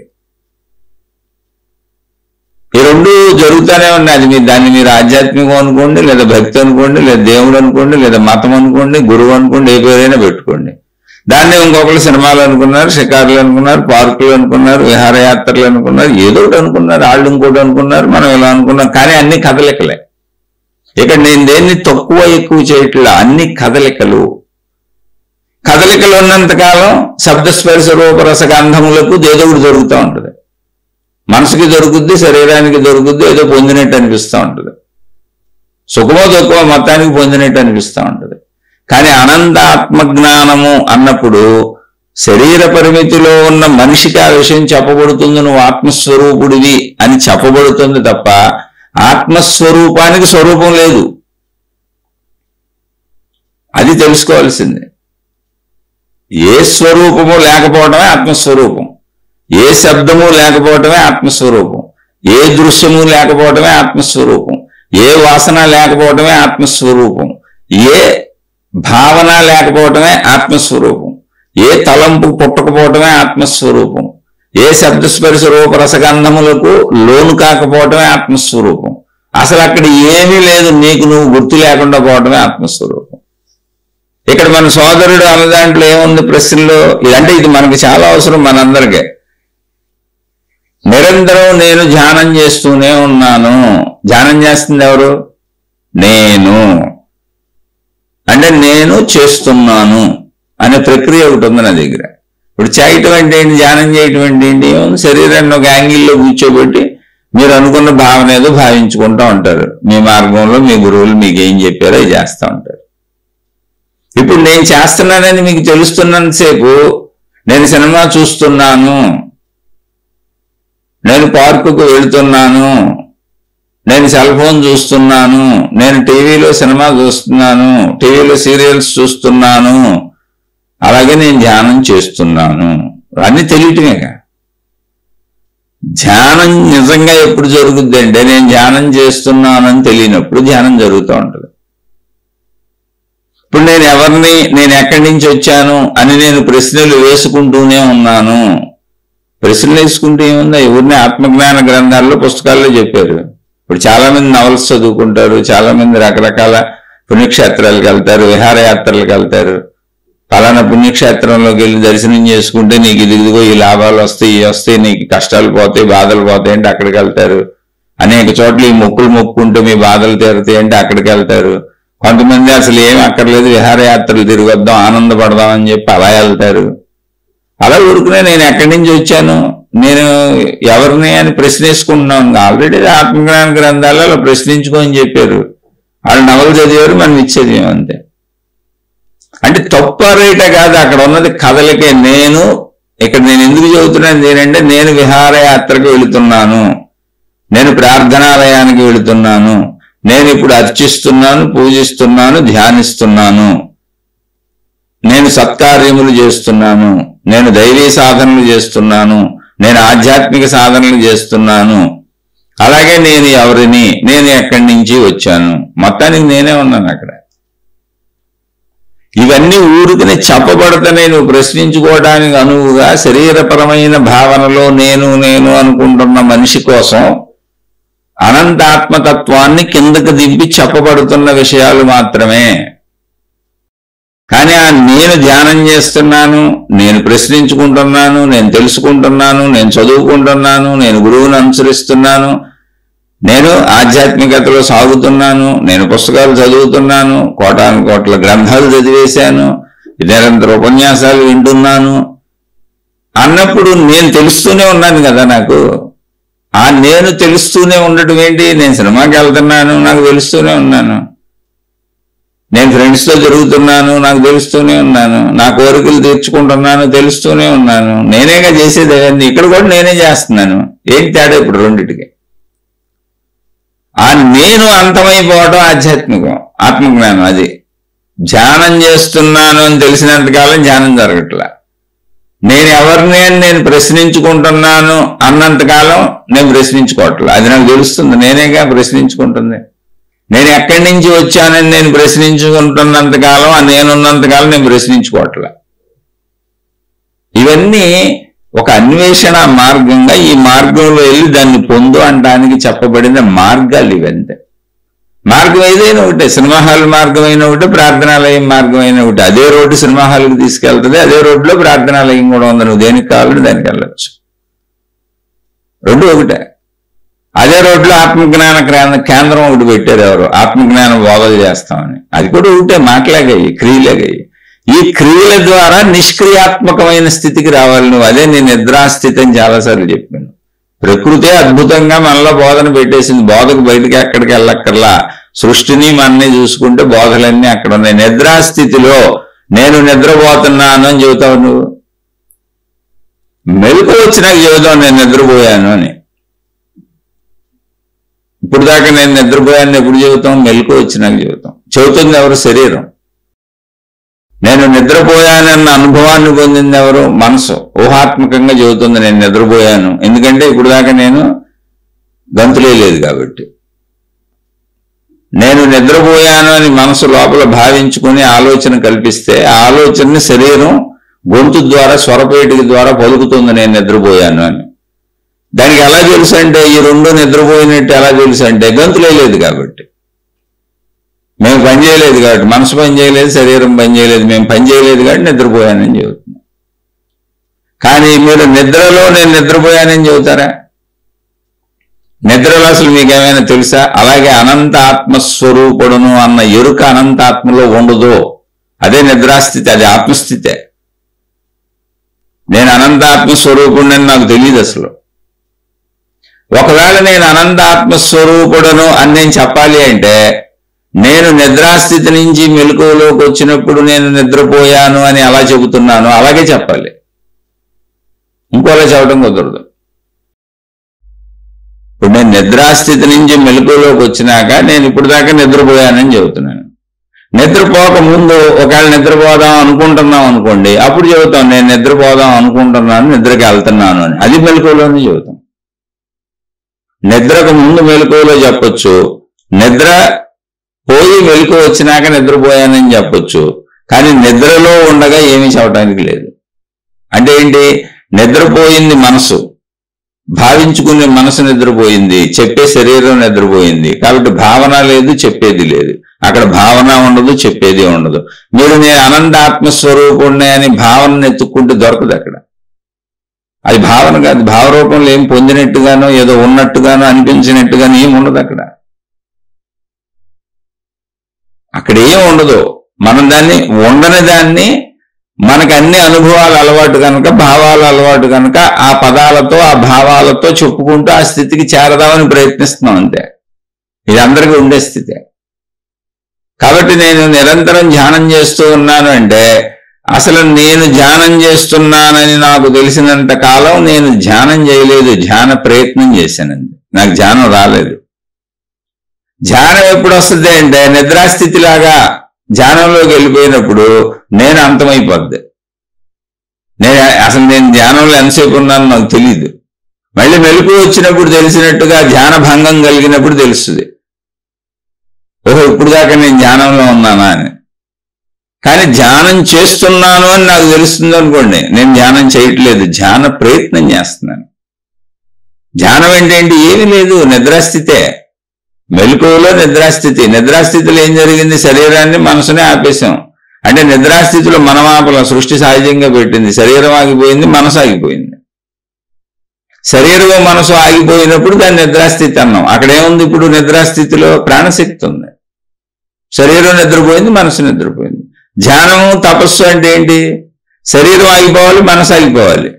ఈ రెండు జరుగుతూనే ఉన్నాయి. అది దాన్ని మీరు ఆధ్యాత్మికం అనుకోండి, లేదా భక్తి అనుకోండి, లేదా దేవుడు అనుకోండి, లేదా మతం అనుకోండి, గురువు అనుకోండి, ఏ పేరైనా పెట్టుకోండి. దాన్ని ఇంకొకరు సినిమాలు అనుకున్నారు, షికారులు అనుకున్నారు, పార్కులు అనుకున్నారు, విహారయాత్రలు అనుకున్నారు, ఏదో ఒకటి అనుకున్నారు, వాళ్ళు ఇంకోటి అనుకున్నారు, మనం ఇలా అనుకున్నాం. కానీ అన్ని కదలికలే. ఇక్కడ నేను దేన్ని తక్కువ ఎక్కువ చేయట్లా, అన్ని కదలికలు. కదలికలు ఉన్నంతకాలం శబ్దస్పర్శ రూపరస గంధములకు ఏదో ఒకటి దొరుకుతూ ఉంటుంది. మనసుకి దొరుకుద్ది, శరీరానికి దొరుకుద్ది, ఏదో పొందినట్టు అనిపిస్తూ ఉంటుంది. సుఖమో తక్కువ మొత్తానికి పొందినట్టు అనిపిస్తూ ఉంటుంది. కానీ అనంత ఆత్మజ్ఞానము అన్నప్పుడు శరీర పరిమితిలో ఉన్న మనిషికి ఆ విషయం చెప్పబడుతుంది, నువ్వు ఆత్మస్వరూపుడివి అని చెప్పబడుతుంది తప్ప ఆత్మస్వరూపానికి స్వరూపం లేదు. అది తెలుసుకోవాల్సిందే. ఏ స్వరూపము లేకపోవడమే ఆత్మస్వరూపం, ఏ శబ్దము లేకపోవటమే ఆత్మస్వరూపం, ఏ దృశ్యము లేకపోవటమే ఆత్మస్వరూపం, ఏ వాసన లేకపోవటమే ఆత్మస్వరూపం, ఏ భావన లేకపోవటమే ఆత్మస్వరూపం, ఏ తలంపు పుట్టకపోవటమే ఆత్మస్వరూపం, ఏ శబ్దస్పర్శ రూప రసగంధములకు లోను కాకపోవటమే ఆత్మస్వరూపం. అసలు అక్కడ ఏమీ లేదు, నీకు నువ్వు గుర్తు లేకుండా పోవటమే ఆత్మస్వరూపం. ఇక్కడ మన సోదరుడు అన్న దాంట్లో ఏముంది ప్రశ్నలో? అంటే ఇది మనకు చాలా అవసరం మనందరికీ. నిరంతరం నేను ధ్యానం చేస్తూనే ఉన్నాను. ధ్యానం చేస్తుంది ఎవరు? నేను. అంటే నేను చేస్తున్నాను అనే ప్రక్రియ ఒకటి ఉంది నా దగ్గర. ఇప్పుడు చేయటం అంటే ఏంటి, ధ్యానం చేయటం అంటే ఏంటి? శరీరాన్ని ఒక యాంగిల్లో కూర్చోబెట్టి మీరు అనుకున్న భావన ఏదో భావించుకుంటూ ఉంటారు. మీ మార్గంలో మీ గురువులు మీకు ఏం చెప్పారో అది చేస్తూ ఉంటారు. ఇప్పుడు నేను చేస్తున్నానని మీకు తెలుస్తున్నంతసేపు నేను సినిమా చూస్తున్నాను, నేను పార్కుకు వెళుతున్నాను, నేను సెల్ ఫోన్ చూస్తున్నాను, నేను టీవీలో సినిమా చూస్తున్నాను, టీవీలో సీరియల్స్ చూస్తున్నాను, అలాగే నేను ధ్యానం చేస్తున్నాను అన్నీ తెలియటమేగా. ధ్యానం నిజంగా ఎప్పుడు జరుగుద్ది అంటే నేను ధ్యానం చేస్తున్నానని తెలియనప్పుడు ధ్యానం జరుగుతూ ఉంటుంది. ఇప్పుడు నేను ఎవరిని, నేను ఎక్కడి నుంచి వచ్చాను అని నేను ప్రశ్నలు వేసుకుంటూనే ఉన్నాను. ప్రశ్నలు వేసుకుంటూ ఏముందా? ఎవరిని ఆత్మజ్ఞాన గ్రంథాల్లో పుస్తకాల్లో చెప్పారు. ఇప్పుడు చాలా మంది నవల్స్ చదువుకుంటారు, చాలా మంది రకరకాల పుణ్యక్షేత్రాలకు వెళ్తారు, విహారయాత్రలకు వెళ్తారు. పలానా పుణ్యక్షేత్రంలోకి వెళ్ళి దర్శనం చేసుకుంటే నీకు ఇదిగో ఈ లాభాలు వస్తాయి, ఇవి వస్తాయి, నీకు కష్టాలు పోతాయి, బాధలు పోతాయి అంటే అక్కడికి వెళ్తారు. అనేక చోట్ల ఈ మొక్కులు మొక్కుంటూ మీ బాధలు తీరుతాయి అంటే అక్కడికి వెళ్తారు. కొంతమంది అసలు ఏమి అక్కర్లేదు, విహారయాత్రలు తిరిగొద్దాం, ఆనందపడదాం అని చెప్పి అలా వెళ్తారు. అలా ఊరుకునే నేను ఎక్కడి నుంచి వచ్చాను, నేను ఎవరిని అని ప్రశ్నించుకుంటున్నాను. ఆల్రెడీ ఆత్మజ్ఞాన గ్రంథాలు అలా ప్రశ్నించుకోని చెప్పారు. వాళ్ళు నవలు చదివారు, మనం ఇచ్చేది అంతే. అంటే తప్పు రైట కాదు, అక్కడ ఉన్నది కదలికే. నేను ఇక్కడ నేను ఎందుకు చెబుతున్నాను ఏంటంటే, నేను విహారయాత్రకు వెళుతున్నాను, నేను ప్రార్థనాలయానికి వెళుతున్నాను, నేను ఇప్పుడు అర్చిస్తున్నాను, పూజిస్తున్నాను, ధ్యానిస్తున్నాను, నేను సత్కార్యములు చేస్తున్నాను, నేను దైవీ సాధనలు చేస్తున్నాను, నేను ఆధ్యాత్మిక సాధనలు చేస్తున్నాను, అలాగే నేను ఎవరిని, నేను ఎక్కడి నుంచి వచ్చాను, మొత్తానికి నేనే ఉన్నాను అక్కడ. ఇవన్నీ ఊరికనే చెప్పబడతానే నువ్వు ప్రశ్నించుకోవడానికి అనువుగా శరీరపరమైన భావనలో నేను నేను అనుకుంటున్న మనిషి కోసం అనంతాత్మతత్వాన్ని కిందకు దింపి చెప్పబడుతున్న విషయాలు మాత్రమే. కానీ నేను ధ్యానం చేస్తున్నాను, నేను ప్రశ్నించుకుంటున్నాను, నేను తెలుసుకుంటున్నాను, నేను చదువుకుంటున్నాను, నేను గురువును అనుసరిస్తున్నాను, నేను ఆధ్యాత్మికతలో సాగుతున్నాను, నేను పుస్తకాలు చదువుతున్నాను, కోటాను కోట్ల గ్రంథాలు చదివేశాను, నిరంతర ఉపన్యాసాలు వింటున్నాను అన్నప్పుడు నేను తెలుస్తూనే ఉన్నాను కదా. నాకు ఆ నేను తెలుస్తూనే ఉండటం ఏంటి? నేను సినిమాకి వెళ్తున్నాను, నాకు తెలుస్తూనే ఉన్నాను, నేను ఫ్రెండ్స్తో జరుగుతున్నాను, నాకు తెలుస్తూనే ఉన్నాను, నా కోరికలు తీర్చుకుంటున్నాను, తెలుస్తూనే ఉన్నాను. నేనేగా చేసేది అవన్నీ, ఇక్కడ కూడా నేనే చేస్తున్నాను. ఏంటి తేడా ఇప్పుడు రెండిటికి? ఆ నేను అంతమైపోవడం ఆధ్యాత్మికం, ఆత్మజ్ఞానం. అది ధ్యానం చేస్తున్నాను అని తెలిసినంతకాలం ధ్యానం జరగట్లా. నేను ఎవరిని అని నేను ప్రశ్నించుకుంటున్నాను అన్నంతకాలం నేను ప్రశ్నించుకోవట్లా. అది నాకు తెలుస్తుంది, నేనేగా ప్రశ్నించుకుంటుంది. నేను ఎక్కడి నుంచి వచ్చానని నేను ప్రశ్నించుకుంటున్నంతకాలం, ఆ నేనున్నంతకాలం నేను ప్రశ్నించుకోవట్లా. ఇవన్నీ ఒక అన్వేషణ మార్గంగా ఈ మార్గంలో వెళ్ళి దాన్ని పొందు అనడానికి చెప్పబడిన మార్గాలు ఇవంతే. మార్గం ఏదైనా ఒకటే, సినిమా హాల్ మార్గమైన ఒకటి, ప్రార్థనాలయం మార్గమైన ఒకటి. అదే రోడ్డు సినిమా హాల్కి తీసుకెళ్తుంది, అదే రోడ్లో ప్రార్థనాలయం కూడా ఉంది. నువ్వు దేనికి కావాలంటే దానికి వెళ్ళొచ్చు, రెండు ఒకటే. అదే రోడ్లో ఆత్మజ్ఞాన కేంద్రం ఒకటి పెట్టారు ఎవరు, ఆత్మజ్ఞానం బోధలు చేస్తామని. అది కూడా ఒకటే, మాటలాగాయి, క్రియలాగాయి. ఈ క్రియల ద్వారా నిష్క్రియాత్మకమైన స్థితికి రావాలి నువ్వు. అదే నేను నిద్రాస్థితి అని చాలాసార్లు చెప్పాను. ప్రకృతే అద్భుతంగా మనలో బోధన పెట్టేసింది. బోధకు బయటకి ఎక్కడికి వెళ్ళక్కర్లా, సృష్టిని మనని చూసుకుంటే బోధలన్నీ అక్కడ ఉన్నాయి. నిద్రాస్థితిలో నేను నిద్రపోతున్నాను అని చెబుతావు నువ్వు. మెలకు వచ్చినాక చెబుతావు నేను నిద్రపోయాను అని. ఇప్పుడు దాకా నేను నిద్రపోయాను ఎప్పుడు చెబుతాం? మెలకు వచ్చినాక చెబుతాం. చెబుతుంది ఎవరు? శరీరం. నేను నిద్రపోయానన్న అనుభవాన్ని పొందింది ఎవరు? మనసు. ఊహాత్మకంగా చెబుతుంది నేను నిద్రపోయాను, ఎందుకంటే ఇప్పుడు దాకా నేను గంతులేదు కాబట్టి. నేను నిద్రపోయాను అని మనసు లోపల భావించుకుని ఆలోచన కల్పిస్తే ఆ ఆలోచనని శరీరం గొంతు ద్వారా, స్వరపేటిక ద్వారా పలుకుతుంది నేను నిద్రపోయాను అని. దానికి ఎలా తెలుసు అంటే, ఈ రెండు నిద్రపోయినట్టు ఎలా తెలుసు అంటే, గంతులేదు కాబట్టి. మేము పని చేయలేదు కాబట్టి, మనసు పని చేయలేదు, శరీరం పని చేయలేదు, మేము పని చేయలేదు కాబట్టి నిద్రపోయానని చెబుతున్నాం. కానీ మీరు నిద్రలో నేను నిద్రపోయానని చెబుతారా? నిద్రలో అసలు మీకేమైనా తెలుసా? అలాగే అనంత ఆత్మస్వరూపుడును అన్న ఎరుక అనంతాత్మలో ఉండదు. అదే నిద్రాస్థితి, అది ఆత్మస్థితే. నేను అనంతాత్మస్వరూపుడని నాకు తెలియదు అసలు. ఒకవేళ నేను అనంతాత్మస్వరూపుడను అని నేను చెప్పాలి అంటే, నేను నిద్రాస్థితి నుంచి మెలకువలోకి వచ్చినప్పుడు నేను నిద్రపోయాను అని ఎలా చెబుతున్నాను అలాగే చెప్పాలి, ఇంకోలా చెప్పడం కుదరదు. ఇప్పుడు నేను నిద్రాస్థితి నుంచి మెలకువలోకి వచ్చినాక నేను ఇప్పుడు దాకా నిద్రపోయానని చెబుతున్నాను. నిద్రపోక ముందు ఒకవేళ నిద్రపోదాం అనుకుంటున్నాం అనుకోండి, అప్పుడు చెబుతాం నేను నిద్రపోదాం అనుకుంటున్నాను, నిద్రకి వెళ్తున్నాను అని. అది మెలకువలోనే చెబుతాం. నిద్రకు ముందు మెలకువలో చెప్పొచ్చు, నిద్ర పోయి మెలకు వచ్చినాక నిద్రపోయానని చెప్పొచ్చు. కానీ నిద్రలో ఉండగా ఏమీ చెప్పడానికి లేదు. అంటే ఏంటి? నిద్రపోయింది మనసు, భావించుకునే మనసు నిద్రపోయింది, చెప్పే శరీరం నిద్రపోయింది. కాబట్టి భావన లేదు, చెప్పేది లేదు. అక్కడ భావన ఉండదు, చెప్పేది ఉండదు. మీరు నేను అనంత ఆత్మస్వరూపుణ్ణి అని భావనను ఎత్తుక్కుంటే దొరకదు అక్కడ. అది భావన కాదు. భావరూపంలో ఏం పొందినట్టుగానో ఏదో ఉన్నట్టుగానో అనిపించినట్టుగానో ఏం ఉండదు అక్కడ. అక్కడ ఏం ఉండదు. మనం దాన్ని ఉండని దాన్ని, మనకు అన్ని అనుభవాలు అలవాటు కనుక, భావాలు అలవాటు కనుక ఆ పదాలతో ఆ భావాలతో చెప్పుకుంటూ ఆ స్థితికి చేరదామని ప్రయత్నిస్తున్నాం అంతే. ఇది అందరికీ ఉండే స్థితే. కాబట్టి నేను నిరంతరం ధ్యానం చేస్తూ ఉన్నాను అంటే అసలు నేను ధ్యానం చేస్తున్నానని నాకు తెలిసినంత కాలం నేను ధ్యానం చేయలేదు, ధ్యాన ప్రయత్నం చేశానండి. నాకు ధ్యానం రాలేదు. ధ్యానం ఎప్పుడు వస్తుంది అంటే నిద్రాస్థితిలాగా ధ్యానంలోకి వెళ్ళిపోయినప్పుడు నేను అంతమైపోద్ది. నేను ధ్యానంలో ఎంతసేపు ఉన్నానో నాకు తెలియదు. మళ్ళీ మెలకు వచ్చినప్పుడు తెలిసినట్టుగా ధ్యాన భంగం కలిగినప్పుడు తెలుస్తుంది, ఓహో ఇప్పుడు దాకా నేను ధ్యానంలో ఉన్నానా అని. కానీ ధ్యానం చేస్తున్నాను అని నాకు తెలుస్తుంది అనుకోండి, నేను ధ్యానం చేయట్లేదు, ధ్యాన ప్రయత్నం చేస్తున్నాను. ధ్యానం ఏంటంటే ఏమీ లేదు, నిద్రాస్థితే. మెలకువలో నిద్రాస్థితి. నిద్రాస్థితిలో ఏం జరిగింది? శరీరాన్ని మనసునే ఆపేశాం. అంటే నిద్రాస్థితిలో మనం ఆపల, సృష్టి సహజంగా పెట్టింది. శరీరం ఆగిపోయింది, మనసు ఆగిపోయింది. శరీరం మనసు ఆగిపోయినప్పుడు దాన్ని నిద్రాస్థితి అన్నాం. అక్కడేముంది ఇప్పుడు? నిద్రాస్థితిలో ప్రాణశక్తి ఉంది. శరీరం నిద్రపోయింది, మనసు నిద్రపోయింది. ధ్యానము తపస్సు అంటే ఏంటి? శరీరం ఆగిపోవాలి, మనసు ఆగిపోవాలి.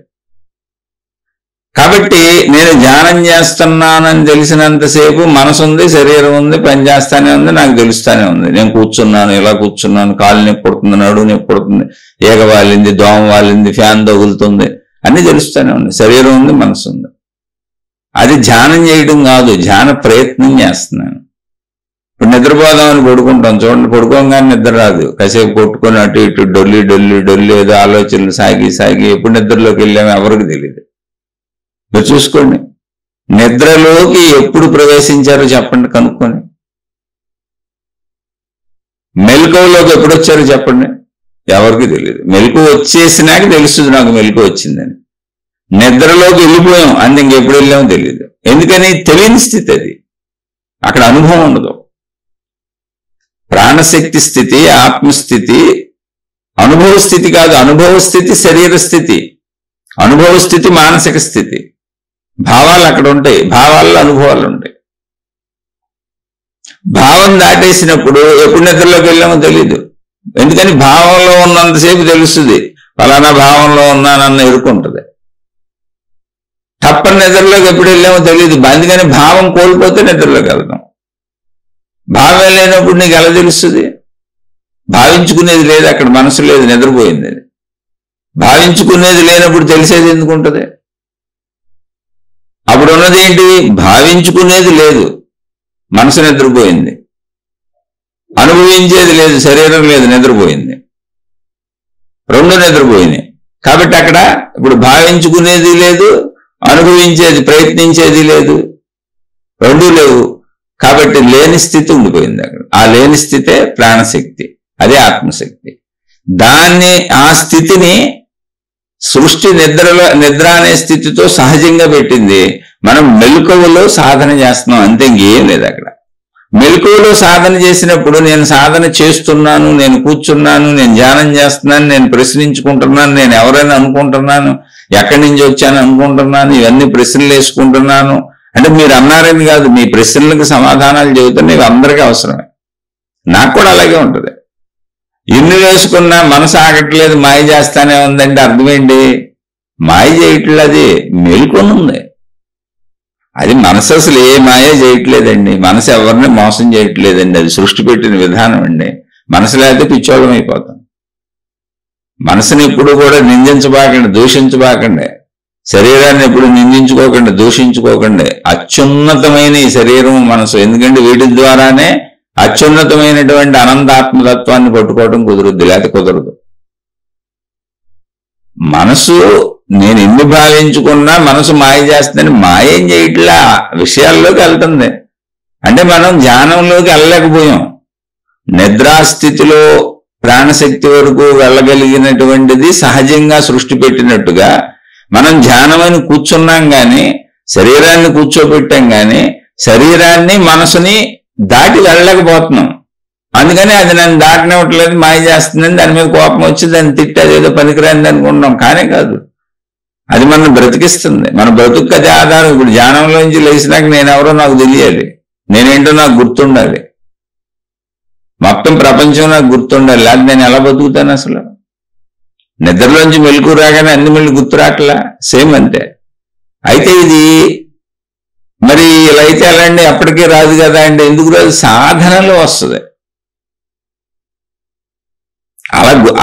కాబట్టి నేను ధ్యానం చేస్తున్నానని తెలిసినంతసేపు మనసు ఉంది, శరీరం ఉంది, పని చేస్తానే ఉంది, నాకు తెలుస్తానే ఉంది. నేను కూర్చున్నాను, ఇలా కూర్చున్నాను, కాలు నొప్పి పుడుతుంది, నడుము నొప్పి పుడుతుంది, ఏగ వాలింది, దోమ వాలింది, ఫ్యాన్ తగులుతుంది, అన్ని తెలుస్తానే ఉంది. శరీరం ఉంది, మనసు ఉంది. అది ధ్యానం చేయడం కాదు, ధ్యాన ప్రయత్నం చేస్తున్నాను. ఇప్పుడు నిద్రపోదామని పడుకుంటాం చూడండి, పడుకోగానే నిద్ర రాదు. కాసేపు కొట్టుకొని అటు ఇటు డొల్లి డొల్లి డొల్లి ఏదో ఆలోచనలు సాగి సాగి ఎప్పుడు నిద్రలోకి వెళ్ళామో ఎవరికి తెలియదు. మీరు చూసుకోండి, నిద్రలోకి ఎప్పుడు ప్రవేశించారో చెప్పండి, కనుక్కొని. మెలకువలోకి ఎప్పుడు వచ్చారో చెప్పండి, ఎవరికి తెలియదు. మెలకు వచ్చేసినాక తెలుస్తుంది నాకు మెలకు వచ్చిందని. నిద్రలోకి వెళ్ళిపోయాం అంత, ఇంకెప్పుడు వెళ్ళామో తెలియదు. ఎందుకని? తెలియని స్థితి అది. అక్కడ అనుభవం ఉండదు. ప్రాణశక్తి స్థితి, ఆత్మస్థితి అనుభవ స్థితి కాదు. అనుభవ స్థితి శరీర స్థితి, అనుభవ స్థితి మానసిక స్థితి. భావాలు అక్కడ ఉంటాయి, భావాల్లో అనుభవాలు ఉంటాయి. భావం దాటేసినప్పుడు ఎప్పుడు నిద్రలోకి వెళ్ళామో తెలీదు. ఎందుకని? భావంలో ఉన్నంతసేపు తెలుస్తుంది, ఫలానా భావంలో ఉన్నానన్న ఎరుకుంటుంది. తప్పని నిద్రలోకి ఎప్పుడు వెళ్ళామో తెలియదు. అందుకని భావం కోల్పోతే నిద్రలోకి వెళ్తాం. భావం లేనప్పుడు నీకు ఎలా తెలుస్తుంది? భావించుకునేది లేదు, అక్కడ మనసు లేదు, నిద్రపోయింది. భావించుకునేది లేనప్పుడు తెలిసేది ఎందుకు ఉంటుంది? అప్పుడు ఉన్నది ఏంటి? భావించుకునేది లేదు, మనసు నిద్రపోయింది. అనుభవించేది లేదు, శరీరం లేదు, నిద్రపోయింది. రెండు నిద్రపోయినాయి. కాబట్టి అక్కడ ఇప్పుడు భావించుకునేది లేదు, అనుభవించేది ప్రయత్నించేది లేదు, రెండూ లేవు. కాబట్టి లేని స్థితి ఉండిపోయింది అక్కడ. ఆ లేని స్థితే ప్రాణశక్తి, అదే ఆత్మశక్తి. ఆ స్థితిని సృష్టి నిద్ర అనే స్థితితో సహజంగా పెట్టింది. మనం మెలకువలో సాధన చేస్తున్నాం అంతే, ఇంకేం లేదు అక్కడ. మెలకువలో సాధన చేసినప్పుడు నేను సాధన చేస్తున్నాను, నేను కూర్చున్నాను, నేను ధ్యానం చేస్తున్నాను, నేను ప్రశ్నించుకుంటున్నాను, నేను ఎవరైనా అనుకుంటున్నాను, ఎక్కడి నుంచి వచ్చాను అనుకుంటున్నాను, ఇవన్నీ ప్రశ్నలు వేసుకుంటున్నాను అంటే మీరు అన్నారని కాదు, మీ ప్రశ్నలకు సమాధానాలు చెబుతున్నా ఇవి అందరికీ అవసరమే. నాకు కూడా అలాగే ఉంటుంది. ఇన్ని వేసుకున్నా మనసు ఆగట్లేదు, మాయ చేస్తానే ఉందంటే అర్థం ఏంటి? మాయ చేయట్లేదు, అది మేల్కొని ఉంది. అది మనసు అసలు ఏ మాయ చేయట్లేదండి. మనసు ఎవరిని మోసం చేయట్లేదండి, అది సృష్టి పెట్టిన విధానం అండి. మనసు లేకపోతే పిచ్చోళం అయిపోతాం. మనసుని ఎప్పుడు కూడా నిందించబాకండి, దూషించబాకండి. శరీరాన్ని ఎప్పుడు నిందించుకోకండి, దూషించుకోకండి. అత్యున్నతమైన ఈ శరీరం మనసు, ఎందుకంటే వీటి ద్వారానే అత్యున్నతమైనటువంటి అనంతాత్మతత్వాన్ని పట్టుకోవడం కుదురుద్ది, లేకపోతే కుదరదు. మనసు నేను ఎన్ని భావించుకున్నా మనసు మాయ చేస్తుందని, మాయ ఏం చేయట్లా, విషయాల్లోకి వెళ్తుంది. అంటే మనం ధ్యానంలోకి వెళ్ళలేకపోయాం. నిద్రాస్థితిలో ప్రాణశక్తి వరకు వెళ్ళగలిగినటువంటిది సహజంగా సృష్టి పెట్టినట్టుగా మనం ధ్యానమని కూర్చున్నాం కానీ, శరీరాన్ని కూర్చోబెట్టాం కానీ, శరీరాన్ని మనసుని దాటి వెళ్ళలేకపోతున్నాం. అందుకని అది నన్ను దాటనివ్వట్లేదు, మాయ చేస్తుందని దాని మీద కోపం వచ్చి దాన్ని తిట్టి అదేదో పనికిరాంది అనుకుంటున్నాం. కానీ కాదు, అది మనం బ్రతికిస్తుంది. మన బ్రతుకు అదే ఆధారం. ఇప్పుడు ధ్యానంలోంచి లేచినాక నేనెవరో నాకు తెలియాలి, నేనేంటో నాకు గుర్తుండాలి, మొత్తం ప్రపంచం నాకు గుర్తుండాలి. లేకపోతే నేను ఎలా బతుకుతాను? అసలు నిద్రలోంచి మెలకు రాగానే అన్ని మెల్లి గుర్తురాట్లా, సేమ్ అంతే. అయితే ఇది మరి ఇలా అయితే ఎలా అండి? అప్పటికే రాదు కదా అంటే ఎందుకు రాదు? సాధనలో వస్తుంది.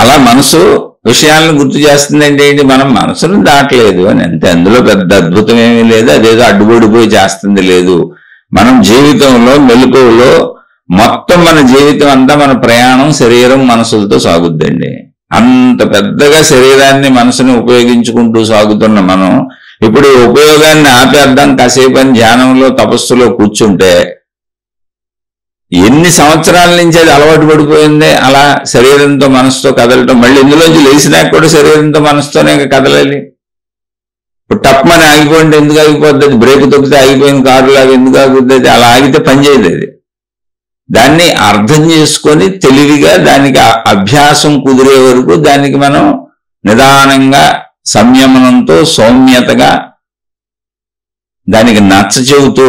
అలా మనసు విషయాలను గుర్తు చేస్తుందంటే ఏంటి, మనం మనసును దాటలేదు అని అంతే. అందులో పెద్ద అద్భుతం ఏమీ లేదు, అదేదో అడ్డుపడిపోయి చేస్తుంది లేదు. మనం జీవితంలో మెలకువలో మొత్తం మన జీవితం అంతా మన ప్రయాణం శరీరం మనసులతో సాగుద్దండి. అంత పెద్దగా శరీరాన్ని మనసుని ఉపయోగించుకుంటూ సాగుతున్న మనం ఇప్పుడు ఉపయోగాన్ని ఆపేద్దాం కాసేపు అని ధ్యానంలో తపస్సులో కూర్చుంటే ఎన్ని సంవత్సరాల నుంచి అది అలవాటు పడిపోయిందే అలా శరీరంతో మనసుతో కదలటం. మళ్ళీ ఇందులోంచి లేచినాక కూడా శరీరంతో మనసుతోనే కదలాలి. ఇప్పుడు టప్మని ఆగిపోయింటే ఎందుకు ఆగిపోద్ది? అది బ్రేక్ తొక్కితే ఆగిపోయిన కారు లాగా ఎందుకు ఆగిపోద్ది? అలా ఆగితే పని చేయదు అది. దాన్ని అర్థం చేసుకొని తెలివిగా దానికి అభ్యాసం కుదిరే వరకు దానికి మనం నిదానంగా సంయమనంతో సౌమ్యతగా దానికి నచ్చ చెబుతూ,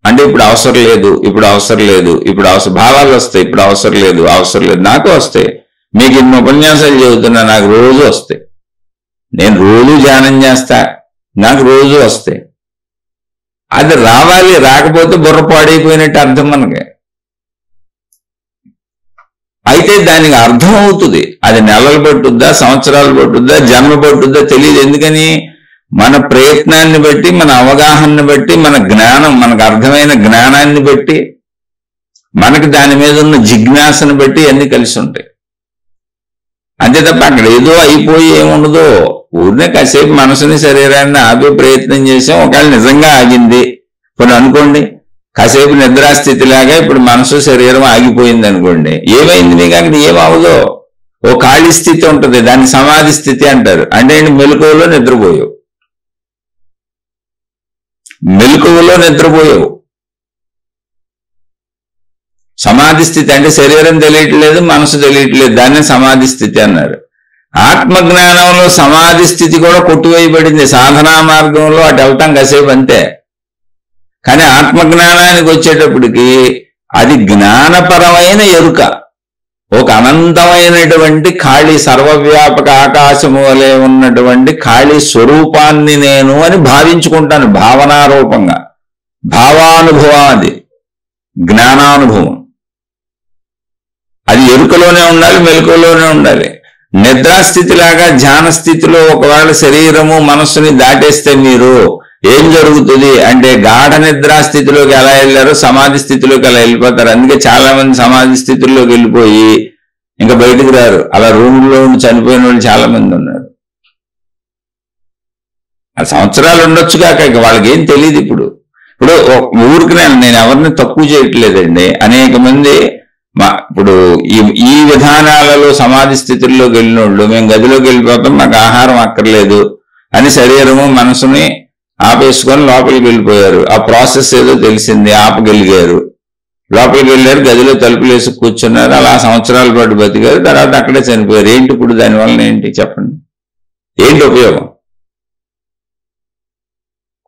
అంటే ఇప్పుడు అవసరం లేదు, ఇప్పుడు అవసరం లేదు, ఇప్పుడు అవసరం, భావాలు వస్తాయి, ఇప్పుడు అవసరం లేదు, అవసరం లేదు. నాకు వస్తాయి, మీకు ఇన్ని ఉపన్యాసాలు చెబుతున్నా, నాకు రోజు వస్తాయి. నేను రోజు ధ్యానం చేస్తా, నాకు రోజు వస్తాయి. అది రావాలి, రాకపోతే బుర్ర పాడైపోయినట్టు అర్థం మనకి. అయితే దానికి అర్థం అవుతుంది. అది నెలలు పట్టుద్దా, సంవత్సరాలు పట్టుద్దా, జన్మ పట్టుద్దా తెలియదు. ఎందుకని? మన ప్రయత్నాన్ని బట్టి, మన అవగాహనని బట్టి, మన జ్ఞానం, మనకు అర్థమైన జ్ఞానాన్ని బట్టి, మనకి దాని మీద ఉన్న జిజ్ఞాసను బట్టి అన్ని కలిసి ఉంటాయి. అంతే తప్ప అక్కడ ఏదో అయిపోయి ఏముండదో. ఊరినే కాసేపు మనసుని శరీరాన్ని ఆపే ప్రయత్నం చేసాం, ఒకవేళ నిజంగా ఆగింది ఇప్పుడు అనుకోండి, కాసేపు నిద్రాస్థితిలాగా ఇప్పుడు మనసు శరీరం ఆగిపోయింది అనుకోండి, ఏమైంది మీకు? అక్కడ ఏమవదో, ఓ ఖాళీ స్థితి ఉంటుంది, దాన్ని సమాధి స్థితి అంటారు. అంటే మెలకువలో నిద్రపోయావు, మెలకువలో నిద్రపోయావు. సమాధి స్థితి అంటే శరీరం తెలియట్లేదు, మనసు తెలియట్లేదు, దాన్ని సమాధి స్థితి అన్నారు. ఆత్మజ్ఞానంలో సమాధి స్థితి కూడా కొట్టువేయబడింది. సాధనా మార్గంలో అటు వెళ్తాం కాసేపు అంతే. కానీ ఆత్మజ్ఞానానికి వచ్చేటప్పటికి అది జ్ఞానపరమైన ఎరుక, ఒక అనంతమైనటువంటి ఖాళీ సర్వవ్యాపక ఆకాశము వలె ఉన్నటువంటి ఖాళీ స్వరూపాన్ని నేను అని భావించుకుంటాను. భావనారూపంగా, భావానుభవం, అది జ్ఞానానుభవం. అది ఎరుకలోనే ఉండాలి, మెలకువలోనే ఉండాలి. నిద్రాస్థితిలాగా ధ్యాన స్థితిలో ఒకవేళ శరీరము మనస్సుని దాటేస్తే మీరు ఏం జరుగుతుంది అంటే, గాఢ నిద్రాస్థితిలోకి ఎలా వెళ్ళారో సమాధి స్థితిలోకి అలా వెళ్ళిపోతారు. అందుకే చాలా మంది సమాధి స్థితిలోకి వెళ్ళిపోయి ఇంకా బయటకు రారు. అలా రూమ్లో ఉండి చనిపోయిన వాళ్ళు చాలా మంది ఉన్నారు. ఆ సంవత్సరాలు ఉండొచ్చు కాక ఇక వాళ్ళకి ఏం తెలియదు. ఇప్పుడు ఊరికి నేను ఎవరిని తక్కువ చేయట్లేదండి. అనేక మంది ఇప్పుడు ఈ విధానాలలో సమాధి స్థితుల్లోకి వెళ్ళిన వాళ్ళు, మేము గదిలోకి వెళ్ళిపోతాం, మాకు ఆహారం అక్కర్లేదు అని శరీరము మనసుని ఆపేసుకొని లోపలికి వెళ్ళిపోయారు. ఆ ప్రాసెస్ ఏదో తెలిసింది, ఆపగలిగారు, లోపలికి వెళ్ళారు, గదిలో తలుపులు వేసి కూర్చున్నారు, అలా సంవత్సరాల పాటు బతికారు, తర్వాత అక్కడే చనిపోయారు. ఏంటి ఇప్పుడు దానివల్ల ఏంటి చెప్పండి? ఏంటి ఉపయోగం?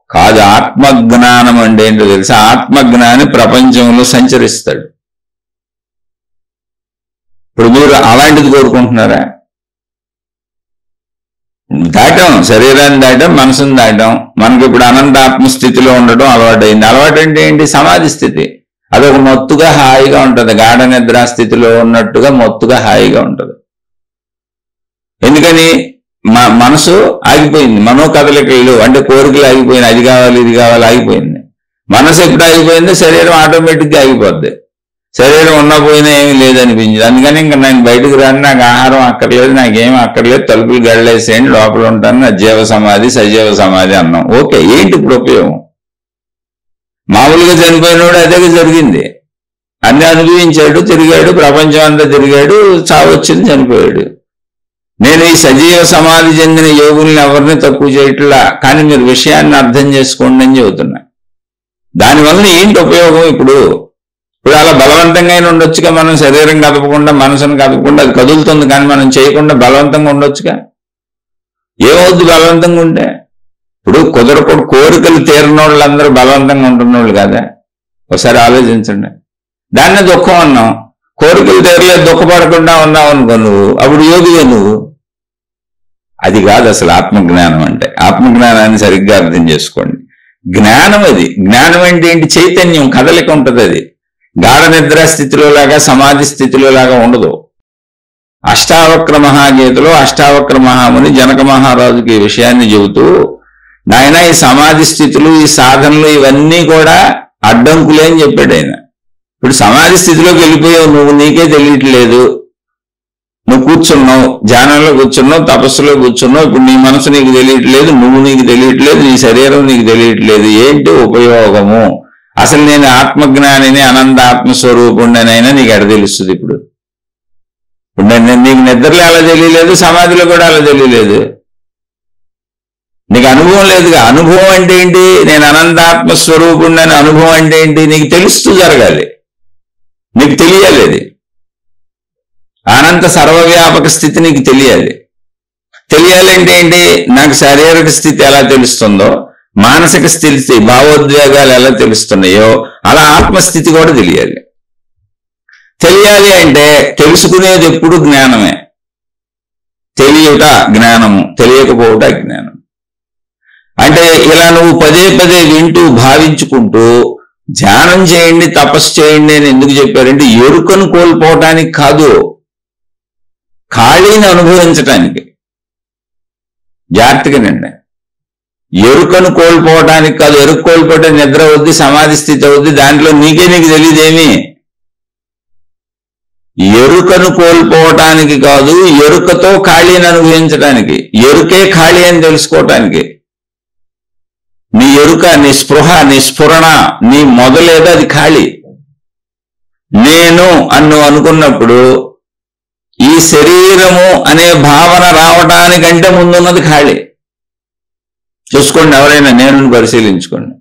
కాదు, ఆత్మజ్ఞానం అంటే ఏంటో తెలుసా? ఆత్మజ్ఞాని ప్రపంచంలో సంచరిస్తాడు. ఇప్పుడు మీరు అలాంటిది కోరుకుంటున్నారా? దాటాం, శరీరాన్ని దాటాం, మనసుని దాటాం. మనకి ఇప్పుడు అనంత ఆత్మస్థితిలో ఉండడం అలవాటైంది. అలవాటు అంటే ఏంటి? సమాధి స్థితి. అదొక మొత్తుగా హాయిగా ఉంటుంది, గాఢ నిద్రా స్థితిలో ఉన్నట్టుగా మొత్తుగా హాయిగా ఉంటుంది. ఎందుకని? మనసు ఆగిపోయింది, మనో కదలికలు అంటే కోరికలు ఆగిపోయింది, అది కావాలి ఇది కావాలి ఆగిపోయింది. మనసు ఎప్పుడు ఆగిపోయిందో శరీరం ఆటోమేటిక్గా ఆగిపోద్ది. శరీరం ఉన్నా పోయినా ఏమీ లేదనిపించింది. అందుకని ఇంకా నేను బయటకు రాను, నాకు ఆహారం అక్కర్లేదు, నాకేమీ అక్కర్లేదు, తలుపులు గళ్ళేసేయండి, లోపల ఉంటాను, అజీవ సమాధి సజీవ సమాధి అన్నాం. ఓకే, ఏంటి ఇప్పుడు ఉపయోగం? మామూలుగా చనిపోయినోడు అదే జరిగింది, అన్ని అనుభవించాడు, తిరిగాడు, ప్రపంచం అంతా తిరిగాడు, చావు వచ్చింది, చనిపోయాడు. నేను ఈ సజీవ సమాధి చెందిన యోగుల్ని ఎవరిని తక్కువ చేయట్లా, కానీ మీరు విషయాన్ని అర్థం చేసుకోండి అని చెబుతున్నా. దానివల్ల ఏంటి ఉపయోగం? ఇప్పుడు అలా బలవంతంగా ఉండొచ్చుగా, మనం శరీరం కదపకుండా మనసును కదపకుండా, అది కదులుతుంది కానీ మనం చేయకుండా బలవంతంగా ఉండొచ్చుగా. ఏమవుద్ది బలవంతంగా ఉంటే? ఇప్పుడు కుదరకుండా కోరికలు తీరిన వాళ్ళందరూ బలవంతంగా ఉంటున్నోళ్ళు కదా, ఒకసారి ఆలోచించండి. దాన్నే దుఃఖం అన్నాం. కోరికలు తీరలేదు, దుఃఖపడకుండా ఉన్నావు అనుకో నువ్వు, అప్పుడు యోగిగా నువ్వు. అది కాదు అసలు ఆత్మజ్ఞానం అంటే. ఆత్మజ్ఞానాన్ని సరిగ్గా అర్థం చేసుకోండి. జ్ఞానం అది. జ్ఞానం అంటే ఏంటి? చైతన్యం, కదలిక ఉంటుంది. అది గాఢ నిద్రా స్థితిలో లాగా సమాధి స్థితిలో లాగా ఉండదు. అష్టావక్ర మహాగీతలో అష్టావక్ర మహాముని జనక మహారాజుకి ఈ విషయాన్ని చెబుతూ, నాయన ఈ సమాధి స్థితులు, ఈ సాధనలు ఇవన్నీ కూడా అడ్డంకులే అని చెప్పాడు ఆయన. ఇప్పుడు సమాధి స్థితిలోకి వెళ్ళిపోయావు, నువ్వు నీకే తెలియట్లేదు. నువ్వు కూర్చున్నావు, ధ్యానంలో కూర్చున్నావు, తపస్సులో కూర్చున్నావు. ఇప్పుడు నీ మనసు నీకు తెలియట్లేదు, నువ్వు నీకు తెలియట్లేదు, నీ శరీరం నీకు తెలియట్లేదు. ఏంటి ఉపయోగము? అసలు నేను ఆత్మజ్ఞానిని, అనంత ఆత్మస్వరూపుణ్ణనైనా నీకు ఎడ తెలుస్తుంది? ఇప్పుడు నీకు నిద్రలో అలా తెలియలేదు, సమాధిలో కూడా అలా తెలియలేదు. నీకు అనుభవం లేదుగా. అనుభవం అంటే ఏంటి? నేను అనంతాత్మస్వరూపుణ్ణని అనుభవం అంటే ఏంటి? నీకు తెలుస్తూ జరగాలి, నీకు తెలియాలి. అది అనంత సర్వవ్యాపక స్థితి నీకు తెలియాలి. తెలియాలంటే ఏంటి? నాకు శారీరక స్థితి ఎలా తెలుస్తుందో, మానసిక స్థితి, భావోద్వేగాలు ఎలా తెలుస్తున్నాయో అలా ఆత్మస్థితి కూడా తెలియాలి. తెలియాలి అంటే తెలుసుకునేది ఎప్పుడు జ్ఞానమే. తెలియట జ్ఞానము, తెలియకపోవట జ్ఞానం. అంటే ఇలా నువ్వు పదే పదే వింటూ భావించుకుంటూ ధ్యానం చేయండి, తపస్సు చేయండి అని ఎందుకు చెప్పారంటే ఎరుకను కోల్పోవటానికి కాదు, ఖాళీని అనుభవించటానికి. జాగ్రత్తగానండి, ఎరుకను కోల్పోవటానికి కాదు. ఎరుక కోల్పోవటం నిద్ర అవుద్ది, సమాధి స్థితి అవుద్ది, దాంట్లో నీకు తెలియదేమి. ఎరుకను కోల్పోవటానికి కాదు, ఎరుకతో ఖాళీని అనుభవించడానికి. ఎరుకే ఖాళీ అని తెలుసుకోవటానికి. నీ ఎరుక, నీ స్పృహ, నీ స్ఫురణ, నీ మొదలేదో అది ఖాళీ. నేను అన్ను అనుకున్నప్పుడు ఈ శరీరము అనే భావన రావటానికంటే ముందున్నది ఖాళీ. చూసుకోండి, ఎవరైనా నేను పరిశీలించుకోండి.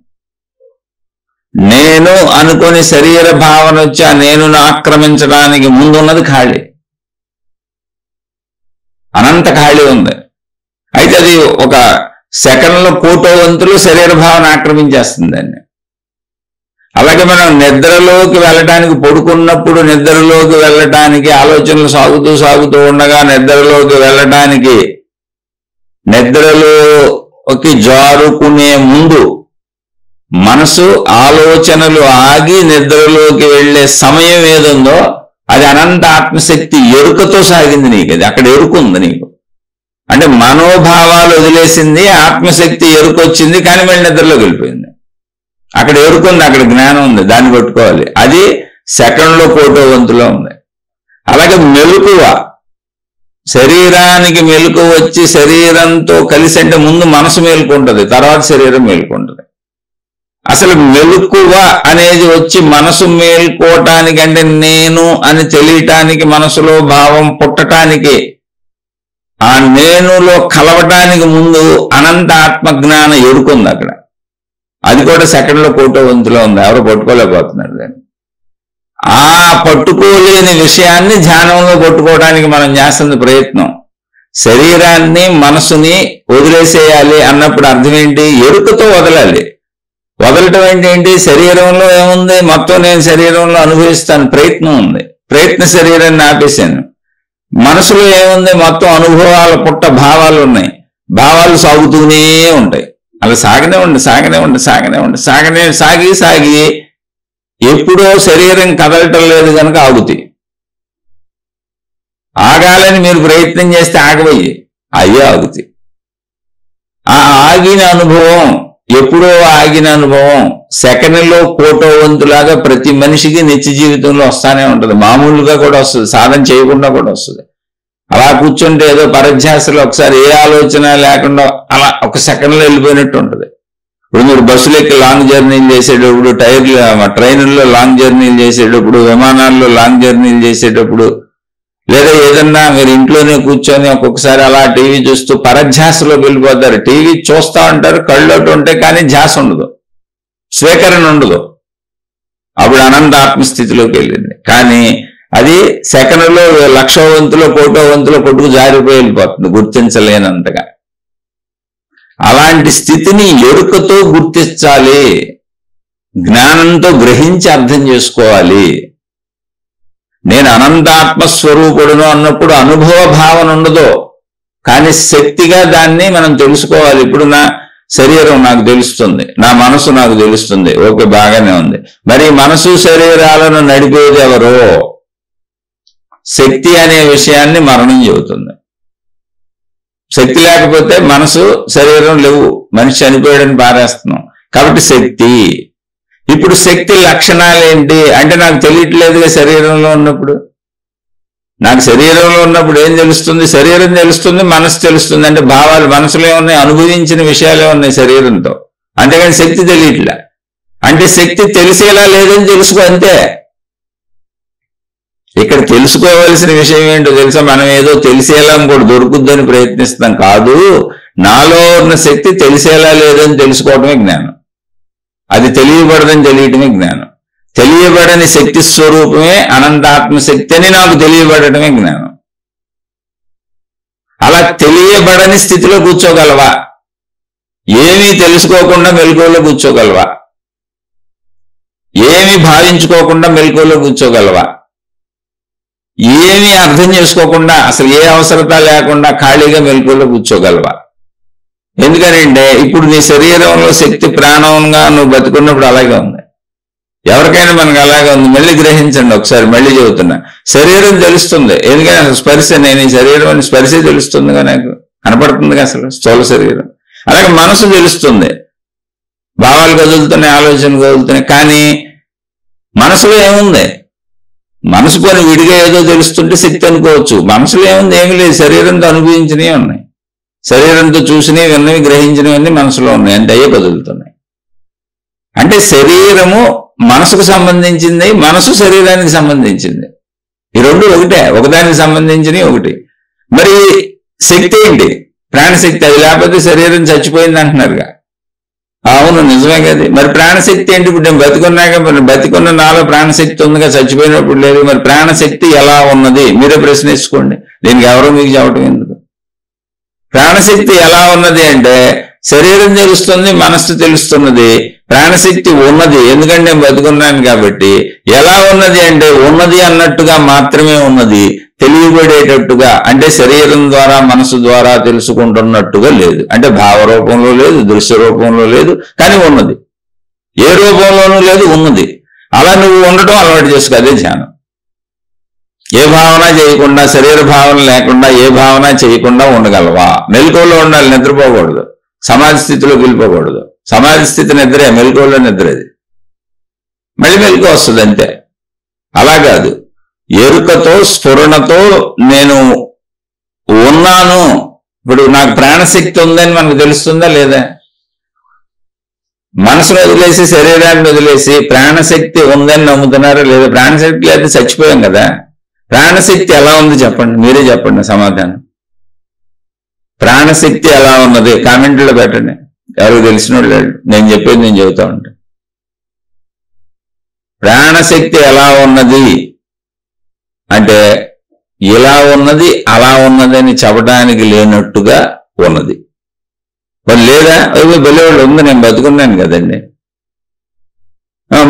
నేను అనుకుని శరీర భావన వచ్చి ఆ నేనును ఆక్రమించడానికి ముందున్నది ఖాళీ. అనంత ఖాళీ ఉంది. అయితే అది ఒక సెకండ్లో కోటో వంతులు శరీర భావన ఆక్రమించేస్తుంది దాన్ని. అలాగే మనం నిద్రలోకి వెళ్ళటానికి, పడుకున్నప్పుడు నిద్రలోకి వెళ్ళటానికి, ఆలోచనలు సాగుతూ ఉండగా నిద్రలోకి వెళ్ళటానికి, నిద్రలోకి జారుకునే ముందు మనసు ఆలోచనలు ఆగి నిద్రలోకి వెళ్లే సమయం ఏదుందో అది అనంత ఆత్మశక్తి ఎరుకతో సాగింది. నీకు అది అక్కడ ఎరుకుంది. నీకు అంటే మనోభావాలు వదిలేసింది, ఆత్మశక్తి ఎరుకొచ్చింది, కానీ మళ్ళీ నిద్రలోకి వెళ్ళిపోయింది. అక్కడ ఎరుకుంది, అక్కడ జ్ఞానం ఉంది, దాన్ని పట్టుకోవాలి. అది సెకండ్లో కోటో వంతులో ఉంది. అలాగే మెలకువ, శరీరానికి మెలకువ వచ్చి శరీరంతో కలిసి, అంటే ముందు మనసు మేలుకుంటుంది, తర్వాత శరీరం మేలుకుంటుంది. అసలు మెలకువ అనేది వచ్చి మనసు మేల్కోవటానికి, అంటే నేను అని తెలియటానికి, మనసులో భావం పుట్టటానికి, ఆ నేనులో కలవటానికి ముందు అనంత ఆత్మజ్ఞాన ఎరుకుంది అక్కడ. అది కూడా సెకండ్లో కోటో వంతులో ఉంది. ఎవరు పట్టుకోలేకపోతున్నారు దాన్ని. ఆ పట్టుకోలేని విషయాన్ని ధ్యానంలో పట్టుకోవడానికి మనం చేస్తుంది ప్రయత్నం. శరీరాన్ని, మనసుని వదిలేసేయాలి అన్నప్పుడు అర్థం ఏంటి? ఎరుకతో వదలాలి. వదలటం ఏంటి? శరీరంలో ఏముంది? మొత్తం నేను శరీరంలో అనుభవిస్తాను ప్రయత్నం ఉంది, ప్రయత్న శరీరాన్ని ఆపేశాను. మనసులో ఏముంది? మొత్తం అనుభవాల పుట్ట భావాలు ఉన్నాయి, భావాలు సాగుతూనే ఉంటాయి. అలా సాగి ఎప్పుడో శరీరం కదలటం లేదు కనుక ఆగుతాయి. ఆగాలని మీరు ప్రయత్నం చేస్తే ఆగబోయి అయ్యే ఆగుతాయి. ఆ ఆగిన అనుభవం, ఎప్పుడో ఆగిన అనుభవం సెకండ్లో కోటో వంతులాగా ప్రతి మనిషికి నిత్య జీవితంలో వస్తానే ఉంటుంది. మామూలుగా కూడా వస్తుంది, సాధన చేయకుండా కూడా వస్తుంది. అలా కూర్చుంటే ఏదో పరధ్యాసలో ఒకసారి ఏ ఆలోచన లేకుండా అలా ఒక సెకండ్లో వెళ్ళిపోయినట్టు ఉంటుంది. ఇప్పుడు మీరు బస్సులు ఎక్కి లాంగ్ జర్నీలు చేసేటప్పుడు, ట్రైన్లో లాంగ్ జర్నీలు చేసేటప్పుడు, విమానాల్లో లాంగ్ జర్నీలు చేసేటప్పుడు, లేదా ఏదన్నా మీరు ఇంట్లోనే కూర్చొని ఒక్కొక్కసారి అలా టీవీ చూస్తూ పరధ్యాసలో వెళ్ళిపోతారు. టీవీ చూస్తూ ఉంటారు, కళ్ళోటి ఉంటాయి, కానీ ధ్యాస ఉండదు, స్వీకరణ ఉండదు. అప్పుడు అనంత ఆత్మస్థితిలోకి వెళ్ళింది. కానీ అది సెకండ్లో 1,00,000 వంతులో కోటో వంతులో కొట్టుకు జారిపోయి వెళ్ళిపోతుంది, గుర్తించలేనంతగా. అలాంటి స్థితిని ఎరుకతో గుర్తించాలి, జ్ఞానంతో గ్రహించి అర్థం చేసుకోవాలి. నేను అనంతాత్మస్వరూపుడును అన్నప్పుడు అనుభవ భావన ఉండదు, కానీ శక్తిగా దాన్ని మనం తెలుసుకోవాలి. ఇప్పుడు నా శరీరం నాకు తెలుస్తుంది, నా మనసు నాకు తెలుస్తుంది, ఓకే, బాగానే ఉంది. మరి మనసు శరీరాలను నడిపేది ఎవరో? శక్తి అనే విషయాన్ని మరణం చెబుతుంది. శక్తి లేకపోతే మనసు శరీరం లేవు, మనిషి చనిపోయాడని పారేస్తున్నాం. కాబట్టి శక్తి. ఇప్పుడు శక్తి లక్షణాలు ఏంటి అంటే నాకు తెలియట్లేదుగా. శరీరంలో ఉన్నప్పుడు నాకు శరీరంలో ఉన్నప్పుడు ఏం తెలుస్తుంది? శరీరం తెలుస్తుంది, మనసు తెలుస్తుంది. అంటే భావాలు మనసులో ఉన్నాయి, అనుభవించిన విషయాలే ఉన్నాయి శరీరంతో. అంతేగాని శక్తి తెలియట్లే. అంటే శక్తి తెలిసేలా లేదని తెలుసుకో అంతే. ఇక్కడ తెలుసుకోవలసిన విషయం ఏంటో తెలుసా? మనం ఏదో తెలిసేలా ఇంకోటి దొరుకుద్దని ప్రయత్నిస్తాం కాదు. నాలో ఉన్న శక్తి తెలిసేలా లేదని తెలుసుకోవటమే జ్ఞానం. అది తెలియబడదని తెలియటమే జ్ఞానం. తెలియబడని శక్తి స్వరూపమే అనంతాత్మశక్తి అని నాకు తెలియబడటమే జ్ఞానం. అలా తెలియబడని స్థితిలో కూర్చోగలవా? ఏమీ తెలుసుకోకుండా మెలకువలో కూర్చోగలవా? ఏమీ భావించుకోకుండా మెలకువలో కూర్చోగలవా? ఏమీ అర్థం చేసుకోకుండా అసలు ఏ అవసరత లేకుండా ఖాళీగా మెలకువలో కూర్చోగలవా? ఎందుకనంటే ఇప్పుడు నీ శరీరంలో శక్తి ప్రాణంగా నువ్వు బతుకున్నప్పుడు అలాగే ఉంది. ఎవరికైనా మనకు అలాగే ఉంది. మళ్ళీ గ్రహించండి ఒకసారి, మళ్ళీ చెబుతున్నా. శరీరం తెలుస్తుంది, ఎందుకని అసలు స్పర్శ, నేను ఈ శరీరం అని స్పర్శ తెలుస్తుందిగా, నాకు కనపడుతుందిగా అసలు స్థూల శరీరం. అలాగే మనసు తెలుస్తుంది, భావాలు కదులుతున్నాయి, ఆలోచనలు కదులుతున్నాయి. కానీ మనసులో ఏముంది? మనసు కొని విడిగా ఏదో తెలుస్తుంటే శక్తి అనుకోవచ్చు. మనసులో ఏముంది? ఏమీ లేదు. శరీరంతో అనుభవించినవి ఉన్నాయి, శరీరంతో చూసినవి, విన్నవి, గ్రహించినవన్నీ మనసులో ఉన్నాయి, అంటే అయ్యే కదులుతున్నాయి. అంటే శరీరము మనసుకు సంబంధించింది, మనసు శరీరానికి సంబంధించింది. ఈ రెండు ఒకటే, ఒకదానికి సంబంధించినవి ఒకటి. మరి శక్తి ఏంటి? ప్రాణశక్తి. అది లేకపోతే శరీరం చచ్చిపోయింది అంటున్నారుగా. అవును, నిజమే కదా. మరి ప్రాణశక్తి ఏంటి? ఇప్పుడు నేను బతికున్నాక, మరి బతికున్న నాలో ప్రాణశక్తి ఉందిగా, చచ్చిపోయినప్పుడు లేదు. మరి ప్రాణశక్తి ఎలా ఉన్నది? మీరే ప్రశ్నించుకోండి. దీనికి ఎవరో మీకు చెప్పడం ఎందుకు? ప్రాణశక్తి ఎలా ఉన్నది అంటే శరీరం తెలుస్తుంది, మనస్సు తెలుస్తున్నది, ప్రాణశక్తి ఉన్నది. ఎందుకంటే నేను బతుకున్నాను కాబట్టి. ఎలా ఉన్నది అంటే ఉన్నది అన్నట్టుగా మాత్రమే ఉన్నది, తెలియబడేటట్టుగా అంటే శరీరం ద్వారా మనసు ద్వారా తెలుసుకుంటున్నట్టుగా లేదు. అంటే భావరూపంలో లేదు, దృశ్య రూపంలో లేదు, కానీ ఉన్నది. ఏ రూపంలోనూ లేదు, ఉన్నది. అలా నువ్వు ఉండటం అలవాటు చేసుకో, అదే ధ్యానం. ఏ భావన చేయకుండా, శరీర భావన లేకుండా ఏ భావన చేయకుండా ఉండగలవా? మెలకువలో ఉండాలి, నిద్రపోకూడదు, సమాధి స్థితిలో వెళ్ళిపోకూడదు. సమాధి స్థితి నిద్రే, మెలకువలో నిద్రది. మళ్ళీ మెలకువ వస్తుంది అంతే. అలా కాదు, ఎరుకతో స్ఫురణతో నేను ఉన్నాను. ఇప్పుడు నాకు ప్రాణశక్తి ఉందని మనకు తెలుస్తుందా లేదా? మనసును వదిలేసి శరీరాన్ని వదిలేసి ప్రాణశక్తి ఉందని నమ్ముతున్నారా లేదా? ప్రాణశక్తి అయితే చచ్చిపోయాం కదా. ప్రాణశక్తి ఎలా ఉంది చెప్పండి, మీరే చెప్పండి సమాధానం. ప్రాణశక్తి ఎలా ఉన్నది కామెంట్లో పెట్టండి. ఎవరికి తెలిసిన వాళ్ళు, నేను చెప్పేది నేను చెబుతా ఉంటాను. ప్రాణశక్తి ఎలా ఉన్నది అంటే ఇలా ఉన్నది, అలా ఉన్నది అని చెప్పడానికి లేనట్టుగా ఉన్నది. మరి లేదా? బలివాళ్ళు ఉంది, నేను బతుకున్నాను కదండి.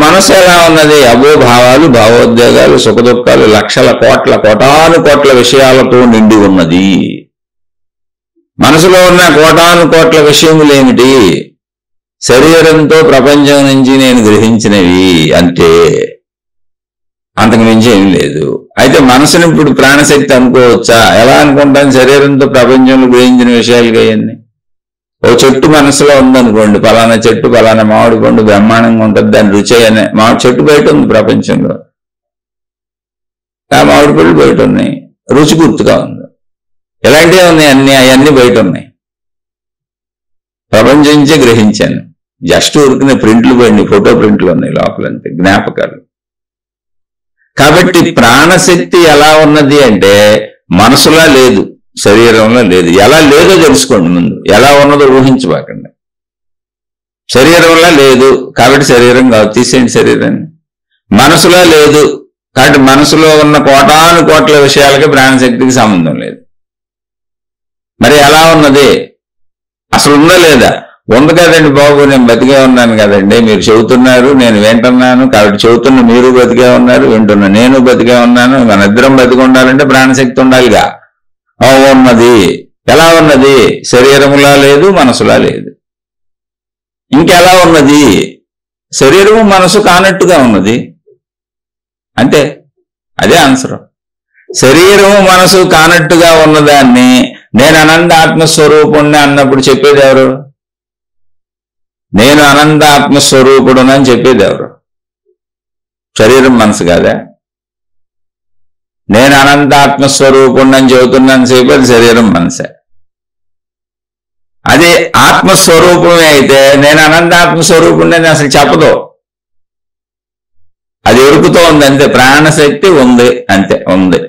మనసు ఎలా ఉన్నది? అబో భావాలు, భావోద్వేగాలు, సుఖదుఖాలు, లక్షల కోటాను కోట్ల విషయాలతో నిండి ఉన్నది. మనసులో ఉన్న కోటాను కోట్ల విషయములు ఏమిటి? శరీరంతో ప్రపంచం నుంచి నేను గ్రహించినవి అంతే, అంతకు మించి ఏం లేదు. అయితే మనసుని ఇప్పుడు ప్రాణశక్తి అనుకోవచ్చా? ఎలా అనుకుంటాను? శరీరంతో ప్రపంచంలో గ్రహించిన విషయాలుగా అయ్యండి. ఓ చెట్టు మనసులో ఉందనుకోండి, పలానా చెట్టు, పలానా మామిడి పండు బ్రహ్మాండంగా ఉంటుంది, దాని రుచి అనే మామిడి చెట్టు బయట ఉంది ప్రపంచంలో, ఆ మామిడి పళ్ళు బయట ఉన్నాయి, రుచి గుర్తుగా ఉంది. ఎలాంటివి ఉన్నాయి? అవన్నీ బయట ఉన్నాయి, ప్రపంచం నుంచే గ్రహించాను. జస్ట్ ఊరికిన ప్రింట్లు పడి, ఫోటో ప్రింట్లు ఉన్నాయి లోపలంతే, జ్ఞాపకాలు. కాబట్టి ప్రాణశక్తి ఎలా ఉన్నది అంటే మనసులా లేదు, శరీరంలో లేదు. ఎలా లేదో తెలుసుకోండి ముందు, ఎలా ఉన్నదో ఊహించబాకండి. శరీరంలో లేదు కాబట్టి శరీరం కాదు, తీసేయండి శరీరాన్ని. మనసులా లేదు కాబట్టి మనసులో ఉన్న కోటాను కోట్ల విషయాలకి ప్రాణశక్తికి సంబంధం లేదు. మరి ఎలా ఉన్నది? అసలు ఉందా లేదా? ఉంది కదండి బాబు, నేను బతికే ఉన్నాను కదండి, మీరు చెబుతున్నారు, నేను వింటున్నాను కాబట్టి చెబుతున్న మీరు బతికే ఉన్నారు, వింటున్నా నేను బతికే ఉన్నాను. మన ఇద్దరం బతికి ఉండాలంటే ప్రాణశక్తి ఉండాలిగా. ఉన్నది. ఎలా ఉన్నది? శరీరములా లేదు, మనసులా లేదు. ఇంకెలా ఉన్నది? శరీరము మనసు కానట్టుగా ఉన్నది అంతే. అదే ఆన్సర్. శరీరం మనసు కానట్టుగా ఉన్నదాన్ని నేను అనంత ఆత్మస్వరూపుణ్ణి అన్నప్పుడు చెప్పేది ఎవరు? నేను అనంత ఆత్మస్వరూపుడునని చెప్పేది ఎవరు? శరీరం మనసు కాదా? నేను అనంత ఆత్మస్వరూపుణ్ణని చెబుతున్నాను సేపు అది శరీరం మనసే. అది ఆత్మస్వరూపమే అయితే నేను అనంత ఆత్మస్వరూపుణ్ణి అసలు చెప్పదు. అది ఎరుకుతో ఉంది అంతే. ప్రాణశక్తి ఉంది అంతే. ఉంది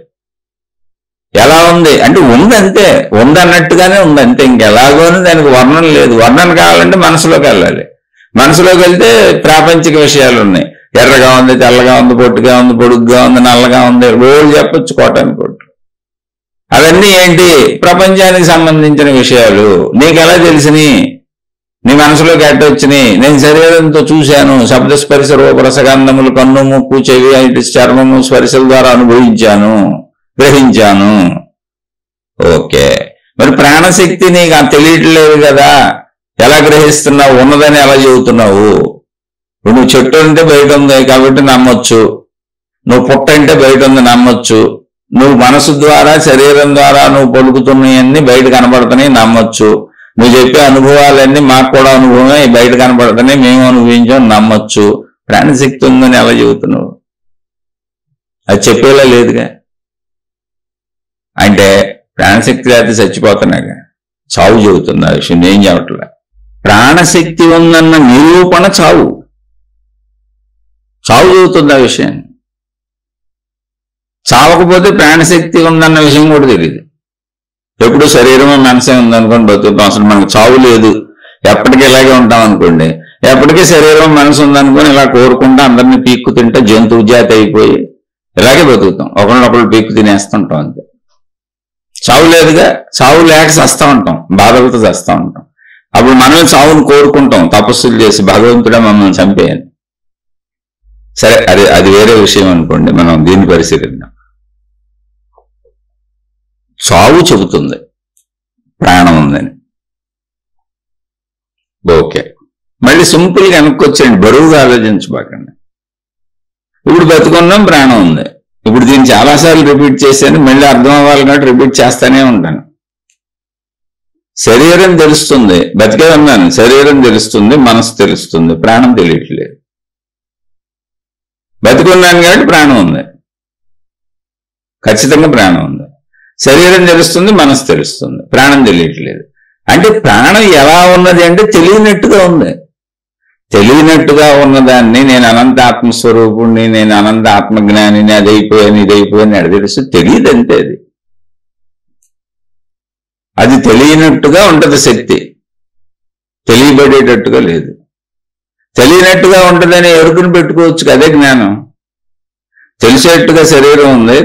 ఎలా ఉంది అంటే ఉంది అంతే. ఉంది అన్నట్టుగానే ఉంది అంతే. ఇంకెలాగోని దానికి వర్ణన లేదు. వర్ణన కావాలంటే మనసులోకి వెళ్ళాలి. మనసులోకి వెళ్తే ప్రాపంచిక విషయాలు ఉన్నాయి. ఎర్రగా ఉంది, తెల్లగా ఉంది, పొట్టుగా ఉంది, పొడుగ్గా ఉంది, నల్లగా ఉంది, రోజు చెప్పొచ్చు కోటాను కోట్లు. అవన్నీ ఏంటి? ప్రపంచానికి సంబంధించిన విషయాలు. నీకు ఎలా తెలిసినాయి? నీ మనసులోకి ఎట్టొచ్చినాయి? నేను శరీరంతో చూశాను. శబ్దస్పర్శ రూపరసగంధములు కన్ను ముక్కు చెవి ఐటి చర్మము స్పర్శల ద్వారా అనుభవించాను, గ్రహించాను. ఓకే, మరి ప్రాణశక్తి నీకు తెలియట్లేదు కదా. ఎలా గ్రహిస్తున్నావు? ఉన్నదని ఎలా చెబుతున్నావు? నువ్వు చెట్టు అంటే బయట ఉంది కాబట్టి నమ్మొచ్చు, నువ్వు పుట్ట అంటే బయట ఉంది నమ్మొచ్చు, నువ్వు మనసు ద్వారా శరీరం ద్వారా నువ్వు పలుకుతున్నాయన్నీ బయట కనబడుతున్నాయి నమ్మొచ్చు, నువ్వు చెప్పే అనుభవాలన్నీ మాకు కూడా అనుభవమే బయట కనబడుతున్నాయి మేము అనుభవించాం నమ్మొచ్చు. ప్రాణశక్తి ఉందని ఎలా చెబుతున్నావు? అది చెప్పేలా లేదుగా. అంటే ప్రాణశక్తి లేకపోతే చచ్చిపోతున్నాగా. చావు చెబుతుంది ఆ విషయం, నేను చెప్పట్లే. ప్రాణశక్తి ఉందన్న నిరూపణ చావు. చావు చెబుతుంది ఆ విషయాన్ని. చావకపోతే ప్రాణశక్తి ఉందన్న విషయం కూడా తెలియదు. ఎప్పుడు శరీరమే మనసే ఉందనుకోండి బతుకుతాం. అసలు మనకు చావు లేదు, ఎప్పటికీ ఇలాగే ఉంటాం అనుకోండి. ఎప్పటికీ శరీరం మనసు ఉందనుకొని ఇలా కోరుకుంటా అందరినీ పీక్కు తింటే జంతువు జాతి అయిపోయి ఇలాగే బతుకుతాం. ఒకరినొకరు పీక్కు తినేస్తుంటాం అంతే. చావు లేదుగా. చావు లేక చస్తా ఉంటాం, బాధలతో చస్తా ఉంటాం. అప్పుడు మనమే చావును కోరుకుంటాం తపస్సులు చేసి, భగవంతుడే మమ్మల్ని చంపేయని. సరే, అది వేరే విషయం అనుకోండి. మనం దీన్ని పరిశీలిద్దాం. చావు చెబుతుంది ప్రాణం ఉందని. ఓకే, మళ్ళీ సింపుల్గా వెనక్కి వచ్చేయండి, బరువుగా ఆలోచించబాకండి. ఇప్పుడు బతుకున్నాం, ప్రాణం ఉంది. ఇప్పుడు దీన్ని చాలాసార్లు రిపీట్ చేశాను, మళ్ళీ అర్థం అవ్వాలి కాబట్టి రిపీట్ చేస్తానే ఉంటాను. శరీరం తెలుస్తుంది, బతికే ఉన్నాను. శరీరం తెలుస్తుంది, మనసు తెలుస్తుంది, ప్రాణం తెలియట్లేదు. బతికున్నాను కాబట్టి ప్రాణం ఉంది, ఖచ్చితంగా ప్రాణం ఉంది. శరీరం తెలుస్తుంది, మనసు తెలుస్తుంది, ప్రాణం తెలియట్లేదు. అంటే ప్రాణం ఎలా ఉన్నది అంటే తెలియనట్టుగా ఉంది. తెలియనట్టుగా ఉన్నదాన్ని నేను అనంత ఆత్మస్వరూపుణ్ణి, నేను అనంత ఆత్మజ్ఞానిని, అదైపోయాను ఇదైపోయాను అది తెలుసు తెలియదంతే. అది తెలియనట్టుగా ఉంటది శక్తి, తెలియబడేటట్టుగా లేదు. తెలియనట్టుగా ఉంటుందని ఎరుకుని పెట్టుకోవచ్చు, అదే జ్ఞానం. తెలిసేట్టుగా శరీరం ఉంది,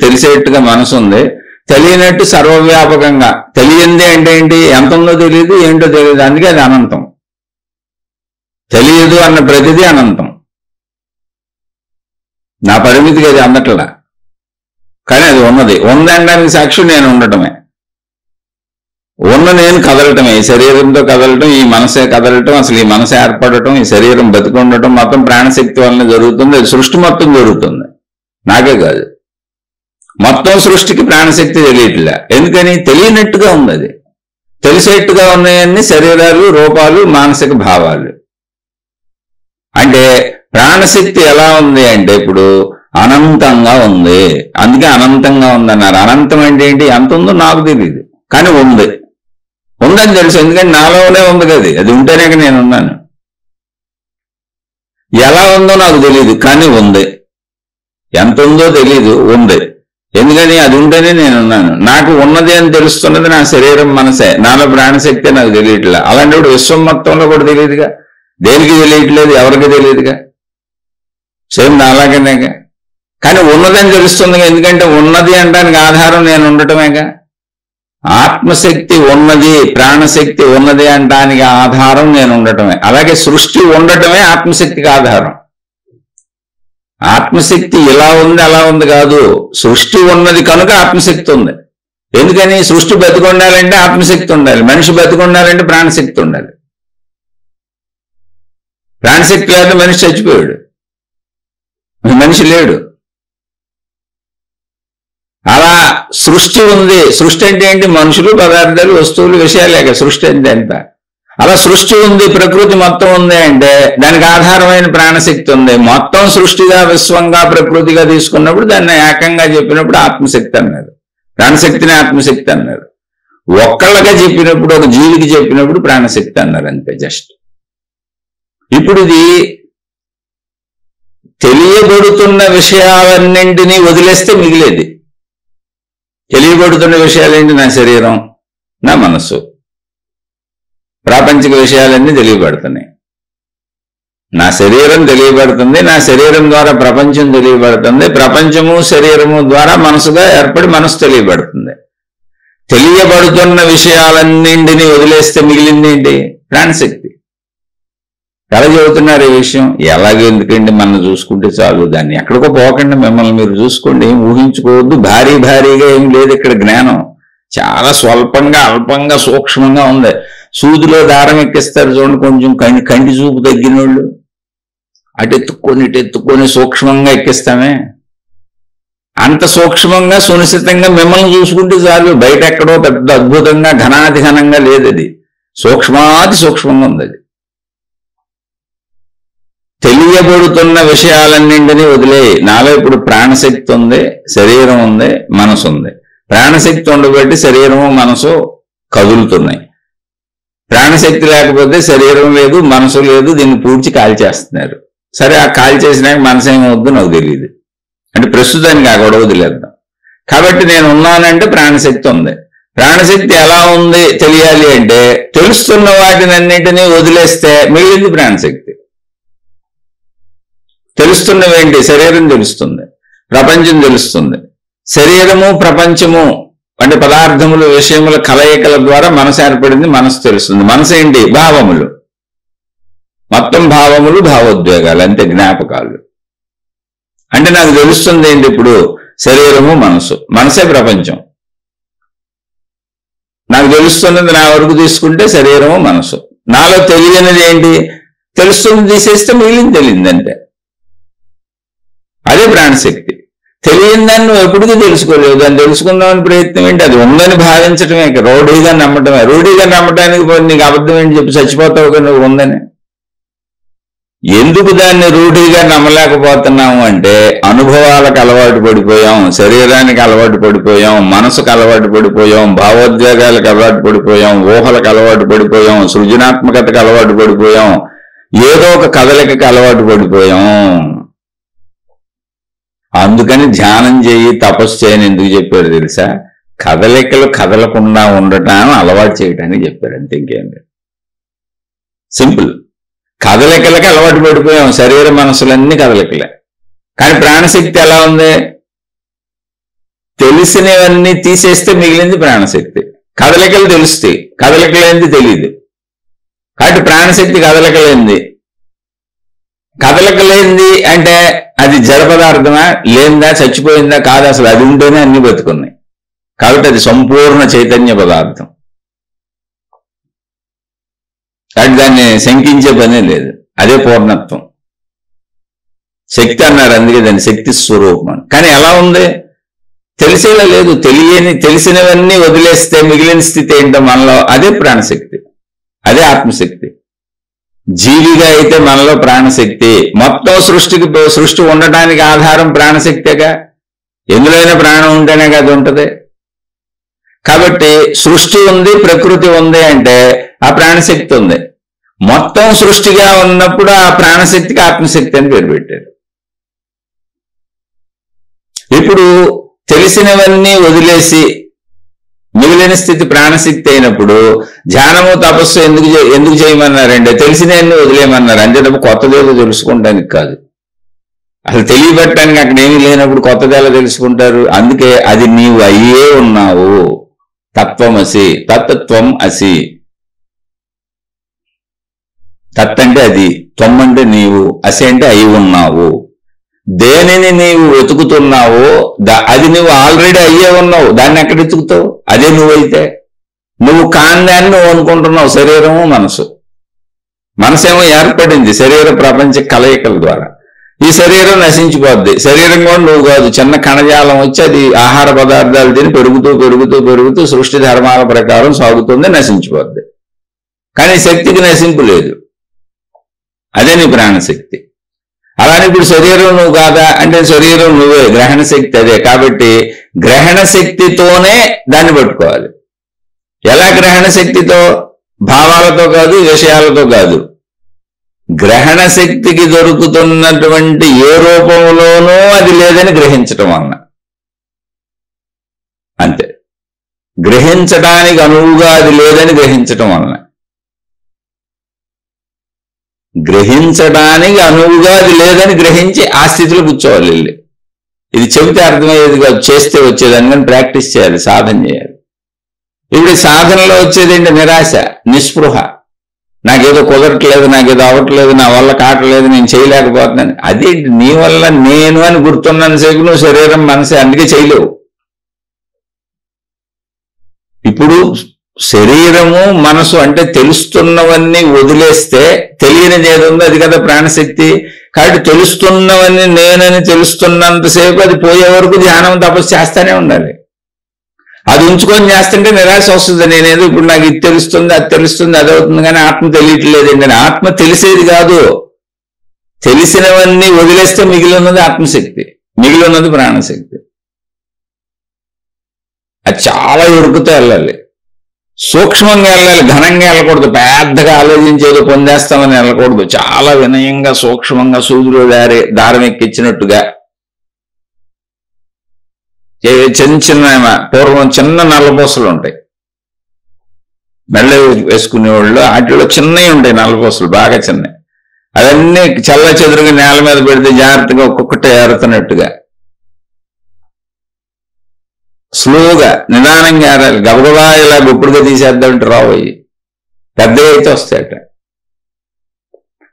తెలిసేట్టుగా మనసు ఉంది, తెలియనట్టు సర్వవ్యాపకంగా. తెలియంది అంటే ఏంటి? ఎంత ఉందో తెలియదు, ఏంటో తెలియదు, అందుకే అది అనంతం. తెలియదు అన్న ప్రతిదీ అనంతం. నా పరిమితికి అది అందట్లా, కానీ అది ఉన్నది. ఉందనడానికి సాక్షి నేను ఉండటమే. ఉన్న నేను కదలటమే, ఈ శరీరంతో కదలటం, ఈ మనసే కదలటం, అసలు ఈ మనసు ఏర్పడటం, ఈ శరీరం బతికుండటం మొత్తం ప్రాణశక్తి వలన జరుగుతుంది. అది సృష్టి మొత్తం జరుగుతుంది, నాకే కాదు. మొత్తం సృష్టికి ప్రాణశక్తి తెలియట్లే. ఎందుకని? తెలియనట్టుగా ఉంది. అది తెలిసేట్టుగా ఉన్నాయన్ని శరీరాలు, రూపాలు, మానసిక భావాలు. అంటే ప్రాణశక్తి ఎలా ఉంది అంటే ఇప్పుడు అనంతంగా ఉంది. అందుకే అనంతంగా ఉందన్నారు. అనంతం అంటే ఏంటి? ఎంత ఉందో నాకు తెలియదు, కానీ ఉంది. ఉందని తెలుసు, ఎందుకంటే నాలోనే ఉంది కదా. అది ఉంటేనే నేను ఉన్నాను. ఎలా ఉందో నాకు తెలియదు, కానీ ఉంది. ఎంత ఉందో తెలియదు, ఉంది. ఎందుకని? అది ఉంటేనే నేనున్నాను. నాకు ఉన్నది అని తెలుస్తున్నది నా శరీరం, మనసే. నాలో ప్రాణశక్తి నాకు తెలియట్లే. అలాంటి విశ్వం మొత్తంలో కూడా తెలియదుగా. దేనికి తెలియట్లేదు, ఎవరికి తెలియదుగా. సేమ్ నాలాగనేగా. కానీ ఉన్నదని తెలుస్తుందిగా, ఎందుకంటే ఉన్నది అనడానికి ఆధారం నేను ఉండటమేగా. ఆత్మశక్తి ఉన్నది, ప్రాణశక్తి ఉన్నది అనడానికి ఆధారం నేను ఉండటమే. అలాగే సృష్టి ఉండటమే ఆత్మశక్తికి ఆధారం. ఆత్మశక్తి ఇలా ఉంది అలా ఉంది కాదు, సృష్టి ఉన్నది కనుక ఆత్మశక్తి ఉంది. ఎందుకని? సృష్టి బతికొండాలంటే ఆత్మశక్తి ఉండాలి, మనిషి బతికొండాలంటే ప్రాణశక్తి ఉండాలి. ప్రాణశక్తి లేకపోతే మనిషి చచ్చిపోయాడు, మనిషి లేడు. సృష్టి ఉంది. సృష్టి అంటే ఏంటి? మనుషులు, పదార్థాలు, వస్తువులు, విషయాలేక సృష్టి అంటే ఎంత. అలా సృష్టి ఉంది, ప్రకృతి మొత్తం ఉంది అంటే దానికి ఆధారమైన ప్రాణశక్తి ఉంది. మొత్తం సృష్టిగా, విశ్వంగా, ప్రకృతిగా తీసుకున్నప్పుడు దాన్ని ఏకంగా చెప్పినప్పుడు ఆత్మశక్తి అన్నారు. ప్రాణశక్తిని ఆత్మశక్తి అన్నారు. ఒక్కళ్ళగా చెప్పినప్పుడు, ఒక జీవికి చెప్పినప్పుడు ప్రాణశక్తి అన్నారు, అంతే. జస్ట్ ఇప్పుడు ఇది తెలియబడుతున్న విషయాలన్నింటినీ వదిలేస్తే మిగిలేది. తెలియబడుతున్న విషయాలేంటి? నా శరీరం, నా మనస్సు, ప్రాపంచిక విషయాలన్నీ తెలియబడుతున్నాయి. నా శరీరం తెలియబడుతుంది, నా శరీరం ద్వారా ప్రపంచం తెలియబడుతుంది, ప్రపంచము శరీరము ద్వారా మనసుగా ఏర్పడి మనసు తెలియబడుతుంది. తెలియబడుతున్న విషయాలన్నింటినీ వదిలేస్తే మిగిలింది ఏంటి? ప్రాణశక్తి. ఎలా చెబుతున్నారు ఈ విషయం? ఎలాగో ఎందుకండి, మనం చూసుకుంటే చాలు, దాన్ని ఎక్కడికో పోకండి, మిమ్మల్ని మీరు చూసుకోండి, ఏం ఊహించుకోవద్దు. భారీగా ఏం లేదు ఇక్కడ. జ్ఞానం చాలా స్వల్పంగా, అల్పంగా, సూక్ష్మంగా ఉంది. సూదిలో దారం ఎక్కిస్తారు చూడండి, కొంచెం కంటి చూపు తగ్గిన వాళ్ళు అటు ఎత్తుక్కొని సూక్ష్మంగా ఎక్కిస్తామే. అంత సూక్ష్మంగా, సునిశ్చితంగా మిమ్మల్ని చూసుకుంటే చాలు. బయట ఎక్కడో పెద్ద అద్భుతంగా ఘనాతిఘనంగా లేదు, అది సూక్ష్మాతి సూక్ష్మంగా ఉంది. అది తెలియబడుతున్న విషయాలన్నింటినీ వదిలేయి. నాలో ఇప్పుడు ప్రాణశక్తి ఉంది, శరీరం ఉంది, మనసు ఉంది. ప్రాణశక్తి ఉండబట్టి శరీరము మనసు కదులుతున్నాయి. ప్రాణశక్తి లేకపోతే శరీరం లేదు, మనసు లేదు. దీన్ని పూడ్చి కాల్చేస్తున్నారు. సరే, ఆ కాల్చేసినాక మనసు ఏమవుద్దో నాకు తెలియదు. అంటే ప్రస్తుతానికి ఆ గొడవ వదిలేద్దాం. కాబట్టి నేను ఉన్నానంటే ప్రాణశక్తి ఉంది. ప్రాణశక్తి ఎలా ఉంది తెలియాలి అంటే తెలుస్తున్న వాటినన్నింటినీ వదిలేస్తే మిగిలింది ప్రాణశక్తి. తెలుస్తున్నవేంటి? శరీరం తెలుస్తుంది, ప్రపంచం తెలుస్తుంది. శరీరము, ప్రపంచము అంటే పదార్థములు, విషయముల కలయికల ద్వారా మనసు ఏర్పడింది, మనసు తెలుస్తుంది. మనసు ఏంటి? భావములు, మొత్తం భావములు, భావోద్వేగాలు, అంతే, జ్ఞాపకాలు. అంటే నాకు తెలుస్తుంది ఏంటి? ఇప్పుడు శరీరము, మనసు. మనసే ప్రపంచం. నాకు తెలుస్తున్నది నా వరకు తీసుకుంటే శరీరము, మనసు. నాలో తెలియనిది ఏంటి? తెలుస్తుంది తీసేస్తే మిగిలింది తెలియదు, అంతే. అదే ప్రాణశక్తి. తెలియని దాన్ని నువ్వు ఎప్పటికీ తెలుసుకోలేవు. దాన్ని తెలుసుకుందామని ప్రయత్నం ఏంటి? అది ఉందని భావించటమే, రౌడీగా నమ్మటమే. రౌడీగా నమ్మటానికి నీకు అబద్ధం ఏంటి చెప్పి చచ్చిపోతావు నువ్వు ఉందని. ఎందుకు దాన్ని రూఢీగా నమ్మలేకపోతున్నాము అంటే అనుభవాలకు అలవాటు పడిపోయాం, శరీరానికి అలవాటు పడిపోయాం, మనసుకు అలవాటు పడిపోయాం, భావోద్వేగాలకు అలవాటు పడిపోయాం, ఊహలకు అలవాటు పడిపోయాం, సృజనాత్మకతకు అలవాటు పడిపోయాం, ఏదో ఒక కదలికకి అలవాటు పడిపోయాం. అందుకని ధ్యానం చేయి, తపస్సు చేయని ఎందుకు చెప్పారు తెలుసా? కదలికలు కదలకుండా ఉండటాన్ని అలవాటు చేయడానికి చెప్పారు, అంతే, ఇంకేం లేదు. సింపుల్. కదలికలకి అలవాటు పడిపోయాం, శరీర మనసులన్నీ కదలికలే. కానీ ప్రాణశక్తి ఎలా ఉంది? తెలిసినవన్నీ తీసేస్తే మిగిలింది ప్రాణశక్తి. కదలికలు తెలుస్తాయి, కదలికలేంది తెలియదు. కాబట్టి ప్రాణశక్తి కదలికలేంది. కదలికలేంది అంటే అది జడ పదార్థమా, లేందా, చచ్చిపోయిందా? కాదు, అసలు అది ఉంటేనే అన్ని బతుకున్నాయి. కాబట్టి అది సంపూర్ణ చైతన్య పదార్థం. కాబట్టి దాన్ని శంకించే పనే లేదు, అదే పూర్ణత్వం. శక్తి అన్నారు, అందుకే దాన్ని శక్తి స్వరూపం అని. కానీ ఎలా ఉంది? తెలిసేలా లేదు. తెలిసినవన్నీ వదిలేస్తే మిగిలిన స్థితి ఏంటో మనలో, అదే ప్రాణశక్తి, అదే ఆత్మశక్తి. జీవిగా అయితే మనలో ప్రాణశక్తి. మొత్తం సృష్టి ఉండటానికి ఆధారం ప్రాణశక్తిగా. ఎందులోనైనా ప్రాణం ఉంటేనే కదా ఉంటది. కాబట్టి సృష్టి ఉంది, ప్రకృతి ఉంది అంటే ఆ ప్రాణశక్తి ఉంది. మొత్తం సృష్టిగా ఉన్నప్పుడు ఆ ప్రాణశక్తికి ఆత్మశక్తి అని పేరు పెట్టారు. ఇప్పుడు తెలిసినవన్నీ వదిలేసి మిగిలిన స్థితి ప్రాణశక్తి అయినప్పుడు ధ్యానము, తపస్సు ఎందుకు చేయమన్నారంటే తెలిసినవన్నీ వదిలేయమన్నారు. అంతే తప్ప కొత్తదేదో తెలుసుకుంటానికి కాదు. అసలు తెలియబట్టడానికి అక్కడ ఏమీ లేనప్పుడు కొత్తదేలా తెలుసుకుంటారు? అందుకే అది నీవు అయ్యే ఉన్నావు. తత్వమసి, తత్వం అసి. తత్ అంటే అది, త్వం అంటే నీవు, అసి అంటే అయి ఉన్నావు. దేనిని నీవు వెతుకుతున్నావో అది నువ్వు ఆల్రెడీ అయ్యే ఉన్నావు. దాన్ని ఎక్కడ వెతుకుతావు? అదే నువ్వైతే. నువ్వు కాందాన్ని నువ్వు అనుకుంటున్నావు. శరీరము, మనసు. మనసేమో ఏర్పడింది శరీర ప్రపంచ కలయికల ద్వారా. ఈ శరీరం నశించిపోద్ది. శరీరం కూడా నువ్వు కాదు, చిన్న కణజాలం వచ్చి అది ఆహార పదార్థాలు తిని పెరుగుతూ పెరుగుతూ పెరుగుతూ సృష్టి ధర్మాల ప్రకారం సాగుతుంది, నశించిపోద్ది. కానీ శక్తికి నశింపు లేదు. అదే నీ ప్రాణశక్తి. అలానే ఇప్పుడు శరీరం నువ్వు కాదా అంటే శరీరం నువ్వే, గ్రహణ శక్తి అదే. కాబట్టి గ్రహణ శక్తితోనే దాన్ని పట్టుకోవాలి. ఎలా గ్రహణ శక్తితో? భావాలతో కాదు, విషయాలతో కాదు. గ్రహణ శక్తికి దొరుకుతున్నటువంటి ఏ రూపంలోనూ అది లేదని గ్రహించటం వలన అంతే. గ్రహించడానికి అనువుగా అది లేదని గ్రహించటం వలన, గ్రహించడానికి అనువుగా అది లేదని గ్రహించి ఆ స్థితిలో కూర్చోవాలి వెళ్ళి. ఇది చెబితే అర్థమయ్యేది కాదు, చేస్తే వచ్చేదాన్ని. కానీ ప్రాక్టీస్ చేయాలి, సాధన చేయాలి. ఇప్పుడు సాధనలో వచ్చేది ఏంటి? నిరాశ, నిస్పృహ. నాకేదో కుదరట్లేదు, నాకేదో అవ్వట్లేదు, నా వల్ల కావట్లేదు, నేను చేయలేకపోతున్నాను. అదేంటి? నీ వల్ల నేను అని గుర్తున్నంత సేపు నువ్వు శరీరం మనసే, అందుకే చేయలేవు. ఇప్పుడు శరీరము మనసు అంటే తెలుస్తున్నవన్నీ వదిలేస్తే తెలియనిది ఏది ఉందో అది కదా ప్రాణశక్తి. కాబట్టి తెలుస్తున్నవన్నీ నేనని తెలుస్తున్నంతసేపు అది పోయే వరకు ధ్యానం తపస్సు చేస్తానే ఉండాలి. అది ఉంచుకొని చేస్తుంటే నిరాశ వస్తుంది. నేనేదో ఇప్పుడు నాకు ఇది తెలుస్తుంది, అది తెలుస్తుంది, అది అవుతుంది, కానీ ఆత్మ తెలియట్లేదండి. ఆత్మ తెలిసేది కాదు. తెలిసినవన్నీ వదిలేస్తే మిగిలి ఉన్నది ఆత్మశక్తి, మిగిలి ఉన్నది ప్రాణశక్తి. అది చాలా ఎరుకుతో వెళ్ళాలి, సూక్ష్మంగా వెళ్ళాలి, ఘనంగా వెళ్ళకూడదు. పెద్దగా ఆలోచించేదో పొందేస్తామని వెళ్ళకూడదు. చాలా వినయంగా సూక్ష్మంగా సూదులో దారం ఎక్కించినట్టుగా. చిన్న చిన్న పూర్వం చిన్న నల్లపూసలు ఉంటాయి మెళ్ళ వేసుకునేవాళ్ళు, వాటిలో చిన్నవి ఉంటాయి నల్లపూసలు, బాగా చిన్నవి. అవన్నీ చల్ల చెదురుగా నేల మీద పెడితే జాగ్రత్తగా ఒక్కొక్కటి ఏరుతున్నట్టుగా స్లోగా నిదానంగా ఏరాలి. గబగబా ఇలా గుప్పుడుగా తీసేద్దామంటే రావయ్యి, పెద్దగా అయితే వస్తాయట.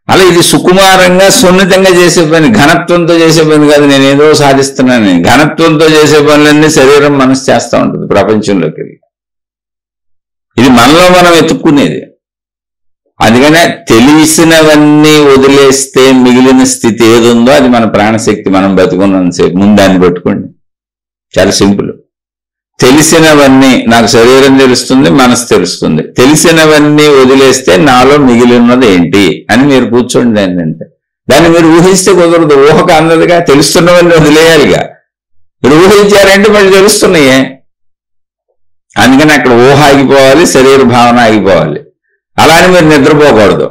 అలా ఇది సుకుమారంగా సున్నితంగా చేసే పని, ఘనత్వంతో చేసే పని కాదు. నేనేదో సాధిస్తున్నాను. ఘనత్వంతో చేసే పనులన్నీ శరీరం మనసు చేస్తూ ఉంటుంది ప్రపంచంలోకి వెళ్ళి. ఇది మనలో మనం ఎత్తుక్కునేది. అందుకనే తెలిసినవన్నీ వదిలేస్తే మిగిలిన స్థితి ఏది ఉందో అది మన ప్రాణశక్తి. మనం బతుకున్నంతసేపు ముందు దాన్ని పెట్టుకోండి. చాలా సింపుల్. తెలిసినవన్నీ, నాకు శరీరం తెలుస్తుంది, మనసు తెలుస్తుంది, తెలిసినవన్నీ వదిలేస్తే నాలో మిగిలి ఉన్నది ఏంటి అని మీరు కూర్చోండి. ఏంటంటే దాన్ని మీరు ఊహిస్తే కుదరదు, ఊహకు అందదుగా. తెలుస్తున్నవన్నీ వదిలేయాలిగా. మీరు ఊహించారంటే మళ్ళీ తెలుస్తున్నాయే. అందుకని అక్కడ ఊహ ఆగిపోవాలి, శరీర భావన ఆగిపోవాలి. అలానే మీరు నిద్రపోకూడదు.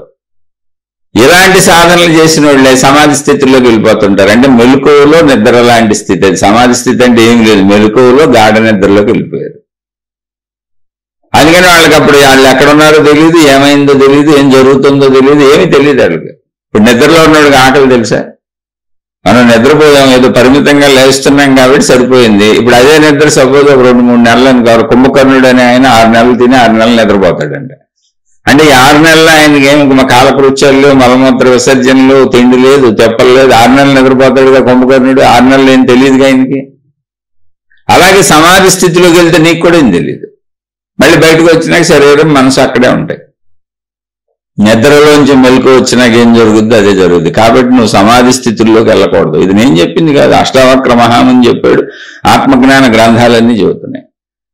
ఇలాంటి సాధనలు చేసిన వాళ్ళే సమాధి స్థితిలోకి వెళ్ళిపోతుంటారు. అంటే మెలకువలో నిద్ర లాంటి స్థితి. అది సమాధి స్థితి అంటే ఏం లేదు, మెలకువలో గాఢ నిద్రలోకి వెళ్ళిపోయారు. అందుకని వాళ్ళకి అప్పుడు వాళ్ళు ఎక్కడ ఉన్నారో తెలియదు, ఏమైందో తెలియదు, ఏం జరుగుతుందో తెలియదు, ఏమీ తెలియదు వాళ్ళకి. ఇప్పుడు నిద్రలో ఉన్నవాడికి ఆకలి తెలుసా? మనం నిద్రపోయాం, ఏదో పరిమితంగా లేస్తున్నాం కాబట్టి సరిపోయింది. ఇప్పుడు అదే నిద్ర సపోజ్ ఒక 2-3 నెలలు అనుకోరు. కుంభకర్ణుడు అని ఆయన 6 నెలలు తిని 6 నెలలు నిద్రపోతాడంట. అంటే ఈ 6 నెలలు ఆయనకి ఏమి కాలకృత్యాలు, మలమూత్ర విసర్జనలు, తిండి లేదు, తెప్పలు లేదు, 6 నెలలు నిద్రపోతాడుగా కుంభకర్ణుడు. 6 నెలలు ఏం తెలియదుగా ఆయనకి. అలాగే సమాధి స్థితిలోకి వెళ్తే నీకు కూడా ఏం తెలియదు. మళ్ళీ బయటకు వచ్చినాక శరీరం మనసు అక్కడే ఉంటాయి. నిద్రలోంచి మెలకు వచ్చినాక ఏం జరుగుద్దో అదే జరుగుద్ది. కాబట్టి నువ్వు సమాధి స్థితుల్లోకి వెళ్ళకూడదు. ఇది నేను చెప్పింది కాదు, అష్టావక్ర మహాముని చెప్పాడు. ఆత్మజ్ఞాన గ్రంథాలన్నీ చెబుతున్నాయి.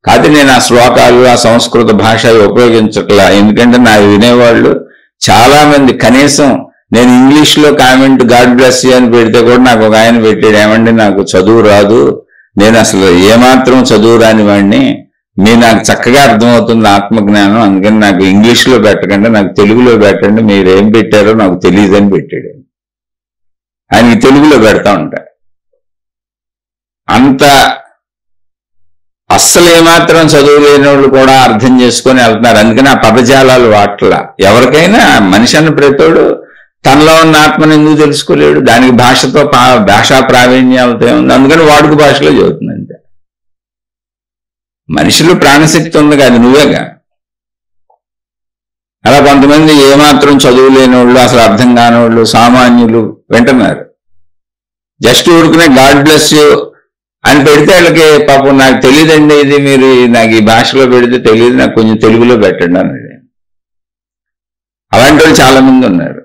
కాదు నేను ఆ శ్లోకాలు, ఆ సంస్కృత భాష ఉపయోగించట్లా. ఎందుకంటే నా వినేవాళ్ళు చాలా మంది, కనీసం నేను ఇంగ్లీష్లో కామెంట్ గాడ్ బ్లెస్ యూ అని పెడితే కూడా నాకు ఒక ఆయన పెట్టాడు, ఏమండి నాకు చదువు రాదు, నేను అసలు ఏమాత్రం చదువు రాని వాడిని, నాకు చక్కగా అర్థమవుతుంది ఆత్మజ్ఞానం, అందుకని నాకు ఇంగ్లీష్లో పెట్టకండి, నాకు తెలుగులో పెట్టండి, మీరు ఏం పెట్టారో నాకు తెలియదు అని పెట్టాడు. ఆయనకి తెలుగులో పెడతా ఉంటా. అంత అస్సలు ఏమాత్రం చదువు లేని వాళ్ళు కూడా అర్థం చేసుకొని వెళ్తున్నారు. అందుకని ఆ పదజాలాలు వాట్లా. ఎవరికైనా మనిషి అన్న ప్రతోడు తనలో ఉన్న ఆత్మను ఎందుకు తెలుసుకోలేడు? దానికి భాషతో భాషా ప్రావీణ్యాలతో ఉంది. అందుకని వాడుక భాషలో చదువుతుంది అంతే. మనిషిలో ప్రాణశక్తి ఉంది కాదు, నువ్వేగా. అలా కొంతమంది ఏమాత్రం చదువు లేని వాళ్ళు, అసలు అర్థం కాని వాళ్ళు, సామాన్యులు వింటున్నారు. జస్ట్ ఊరుకునే గాడ్ బ్లెస్ యూ అని పెడితే వాళ్ళకి పాపం నాకు తెలియదండి, ఇది మీరు నాకు ఈ భాషలో పెడితే తెలియదు, నాకు కొంచెం తెలుగులో పెట్టండి అన్నాడు. అలాంటి వాళ్ళు చాలా మంది ఉన్నారు.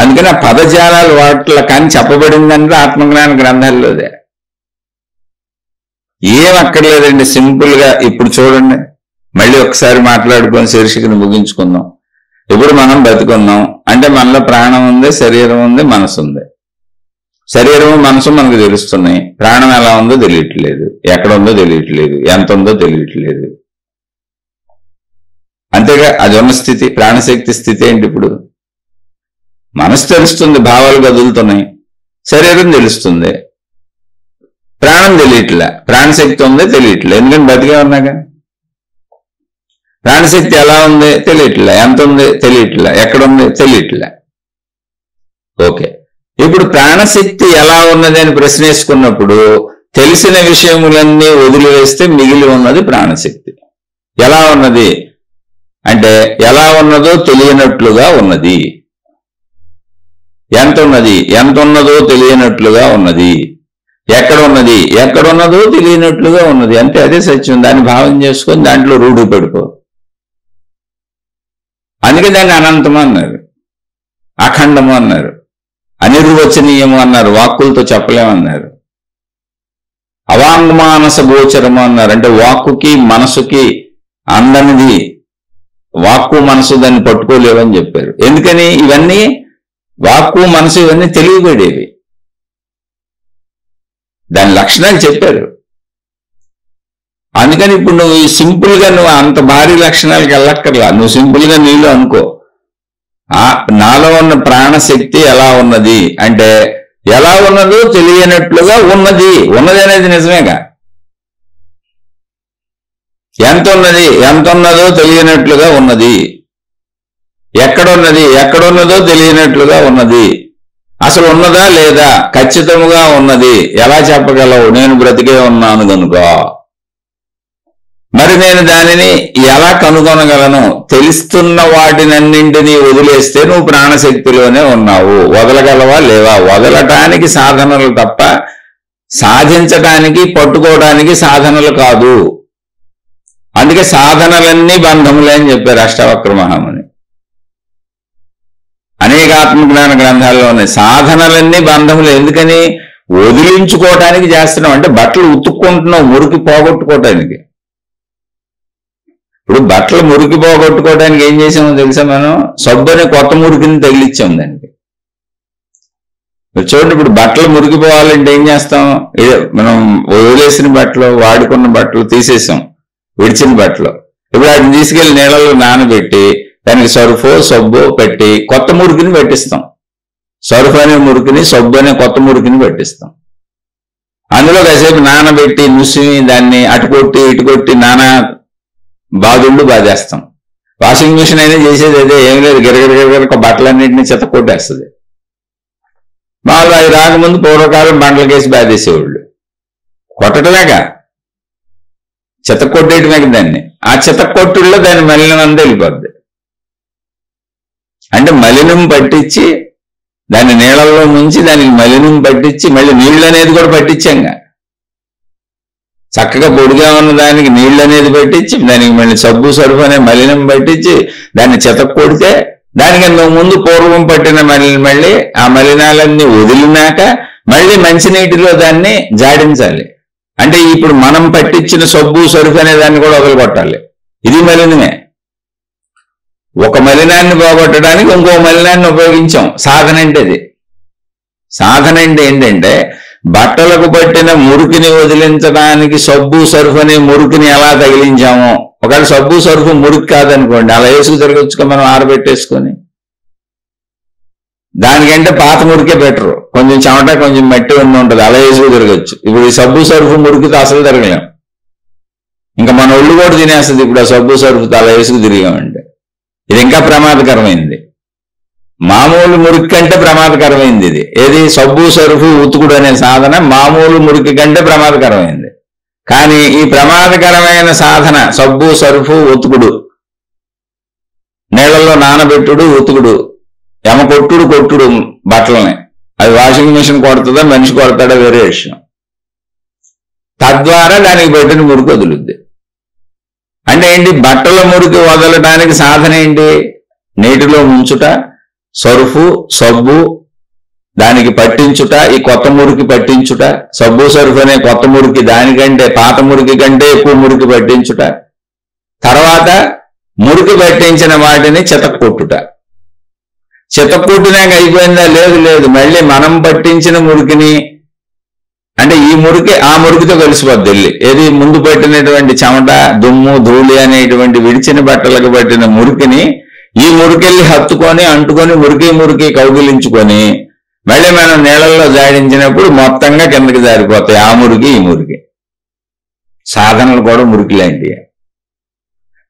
అందుకని ఆ పదజాలాలు వాటిలో కానీ చెప్పబడిందంటే ఆత్మజ్ఞాన గ్రంథాల్లోదే. ఏం అక్కర్లేదండి, సింపుల్ గా ఇప్పుడు చూడండి, మళ్ళీ ఒకసారి మాట్లాడుకొని శీర్షికను ముగించుకుందాం. ఇప్పుడు మనం బతికున్నాం అంటే మనలో ప్రాణం ఉంది, శరీరం ఉంది, మనసు ఉంది. శరీరము మనసు మనకు తెలుస్తున్నాయి, ప్రాణం ఎలా ఉందో తెలియట్లేదు, ఎక్కడ ఉందో తెలియట్లేదు, ఎంత ఉందో తెలియట్లేదు. అంతేగా అది ఉన్న స్థితి, ప్రాణశక్తి స్థితి ఏంటి? ఇప్పుడు మనసు తెలుస్తుంది, భావాలు కదులుతున్నాయి, శరీరం తెలుస్తుంది, ప్రాణం తెలియట్లే, ప్రాణశక్తి ఉందే తెలియట్లే. ఎందుకంటే బతికే ఉన్నాగా. ప్రాణశక్తి ఎలా ఉంది తెలియట్లే, ఎంత ఉంది తెలియట్లే, ఎక్కడుంది తెలియట్లే. ఓకే, ఇప్పుడు ప్రాణశక్తి ఎలా ఉన్నది అని ప్రశ్నేసుకున్నప్పుడు తెలిసిన విషయములన్నీ వదిలివేస్తే మిగిలి ఉన్నది ప్రాణశక్తి. ఎలా ఉన్నది అంటే ఎలా ఉన్నదో తెలియనట్లుగా ఉన్నది. ఎంత ఉన్నది, ఎంత ఉన్నదో తెలియనట్లుగా ఉన్నది. ఎక్కడున్నది, ఎక్కడున్నదో తెలియనట్లుగా ఉన్నది. అంటే అదే సత్యం. దాన్ని భావం చేసుకొని దాంట్లో రూఢి పడిపో. అందుకే దాన్ని అనంతము అన్నారు, అఖండము అన్నారు, అనిర్వచనీయము అన్నారు, వాక్కులతో చెప్పలేమన్నారు, అవాంగ్మానస గోచరము అన్నారు. అంటే వాక్కుకి మనసుకి అందనిది, వాక్కు మనసు దాన్ని పట్టుకోలేవని చెప్పారు. ఎందుకని? ఇవన్నీ వాక్కు మనసు ఇవన్నీ తెలియబడేవి, దాని లక్షణాలు చెప్పారు. అందుకని ఇప్పుడు నువ్వు సింపుల్ గా నువ్వు అంత భారీ లక్షణాలకు వెళ్ళక్కర్లా, నువ్వు సింపుల్ గా నీలో అనుకో, నాలో ఉన్న ప్రాణశక్తి ఎలా ఉన్నది అంటే ఎలా ఉన్నదో తెలియనట్లుగా ఉన్నది. ఉన్నది అనేది నిజమేగా. ఎంత ఉన్నది, ఎంత ఉన్నదో తెలియనట్లుగా ఉన్నది. ఎక్కడున్నది, ఎక్కడున్నదో తెలియనట్లుగా ఉన్నది. అసలు ఉన్నదా లేదా ఖచ్చితంగా ఉన్నది. ఎలా చెప్పగలవు? నేను బ్రతికే ఉన్నాను కనుక. మరి నేను దానిని ఎలా కనుగొనగలను? తెలుస్తున్న వాటినన్నింటినీ వదిలేస్తే నువ్వు ప్రాణశక్తిలోనే ఉన్నావు. వదలగలవా లేవా? వదలటానికి సాధనలు తప్ప సాధించటానికి పట్టుకోవడానికి సాధనలు కాదు. అందుకే సాధనలన్నీ బంధములే అని చెప్పారు అష్టావక్ర మహాముని. అనేక ఆత్మజ్ఞాన గ్రంథాల్లో ఉన్నాయి. సాధనలన్నీ బంధములు. ఎందుకని? వదిలించుకోవటానికి చేస్తున్నాం. అంటే బట్టలు ఉతుక్కుంటున్నాం మురికి పోగొట్టుకోవటానికి. ఇప్పుడు బట్టలు మురికి పోగొట్టుకోవడానికి ఏం చేసామో తెలుసా? మనం సబ్బుని కొత్త మురికిని తగిలిచ్చాం దానికి. చూడండి, ఇప్పుడు బట్టలు మురికిపోవాలంటే ఏం చేస్తాం? మనం వదిలేసిన బట్టలు, వాడుకున్న బట్టలు తీసేసాం, విడిచిన బట్టలు. ఇప్పుడు వాటిని తీసుకెళ్లి నీళ్ళలో నానబెట్టి దానికి సర్ఫో సబ్బు పెట్టి కొత్త మురికిని పెట్టిస్తాం. సర్ఫ్ అనే మురికిని, సబ్బు అనే కొత్త మురికిని పెట్టిస్తాం. అందులో కాసేపు నానబెట్టి నుసిమి దాన్ని అటుకొట్టి ఇటుకొట్టి నానా బాధుళ్ళు బాధేస్తాం. వాషింగ్ మిషన్ అయినా చేసేది అదే, ఏం లేదు, గిరగిరగిరగ బట్టలన్నింటినీ చెత్త కొట్టేస్తుంది. మామూలు అది రాకముందు పూర్వకాలం బండ్లకేసి బాధేసేవాళ్ళు. కొట్టటమేగా, చెత్త కొట్టేయటమే దాన్ని. ఆ చెత్త కొట్టుల్లో దాని మలినం అంతా వెళ్ళిపోద్ది. అంటే మలినం పట్టించి దాన్ని నీళ్ళల్లో ముంచి దానికి మలినం పట్టించి మళ్ళీ నీళ్ళు అనేది కూడా పట్టించాంగా. చక్కగా పొడిగా ఉన్న దానికి నీళ్ళు అనేది పట్టించి దానికి మళ్ళీ సబ్బు సరుపు అనే మలినం పట్టించి దాన్ని చెత్త కొడితే దానికి ముందు పూర్వం పట్టిన మళ్ళీ ఆ మలినాలన్నీ వదిలినాక మళ్ళీ మంచినీటిలో దాన్ని జాడించాలి. అంటే ఇప్పుడు మనం పట్టించిన సబ్బు సరుపు అనే దాన్ని కూడా వదిలికొట్టాలి. ఇది మలినమే. ఒక మలినాన్ని పోగొట్టడానికి ఇంకో మలినాన్ని ఉపయోగించాం. సాధన అంటే అది. సాధన అంటే ఏంటంటే బట్టలకు పట్టిన మురికిని వదిలించడానికి సబ్బు సరుపు అనే మురికిని ఎలా తగిలించామో, ఒకవేళ సబ్బు సరుపు మురికి కాదనుకోండి, అలా వేసుకు తిరగొచ్చుకో, మనం ఆరబెట్టేసుకొని. దానికంటే పాత మురికే బెటరు. కొంచెం చెమట కొంచెం మట్టి ఉంటుంది, అలా వేసుకు తిరగచ్చు. ఇప్పుడు ఈ సబ్బు సరుపు మురికితో అసలు తిరగలేం. ఇంకా మన ఒళ్ళు కూడా తినేస్తుంది ఇప్పుడు ఆ సబ్బు సరుపుతో అలా వేసుకు తిరిగామంటే. ఇది ఇంకా ప్రమాదకరమైంది. మామూలు మురికి కంటే ప్రమాదకరమైంది ఇది. ఏది? సబ్బు సరుపు ఉతుకుడు అనే సాధన మామూలు మురికి కంటే ప్రమాదకరమైంది. కానీ ఈ ప్రమాదకరమైన సాధన సబ్బు సరుపు ఉతుకుడు, నీళ్లలో నానబెట్టుడు ఉతుకుడు, కొట్టుడు బట్టలని, అది వాషింగ్ మిషన్ కొడుతుందా మనిషి కొడతాడా వేరే విషయం. తద్వారా దానికి పెట్టిన మురికి వదులుద్ది. అంటే ఏంటి? బట్టల మురికి వదలడానికి సాధన ఏంటి? నీటిలో ముంచుట, సరుఫు, సబ్బు, దానికి పట్టించుట, ఈ కొత్త మురికి పట్టించుట, సబ్బు సరుఫు అనే కొత్త మురికి దానికంటే పాత మురికి కంటే ఎక్కువ మురికి పట్టించుట, తర్వాత మురికి పట్టించిన వాటిని చితక్కొట్టుట. చితక్కొట్టినాక అయిపోయిందా? లేదు, మళ్ళీ మనం పట్టించిన మురికిని, అంటే ఈ మురికి ఆ మురికితో కలిసిపోద్ది వెళ్ళి. ఏది ముందు పట్టినటువంటి చెమట, దుమ్ము, ధూళి అనేటువంటి విడిచిన బట్టలకు పట్టిన మురికిని ఈ మురికెళ్ళి హత్తుకొని అంటుకొని మురికి కౌగిలించుకొని మళ్ళీ మనం నీళ్ళల్లో జాడించినప్పుడు మొత్తంగా కిందకి జారిపోతాయి ఆ మురికి ఈ మురికి. సాధనలు కూడా మురికి లాంటివి.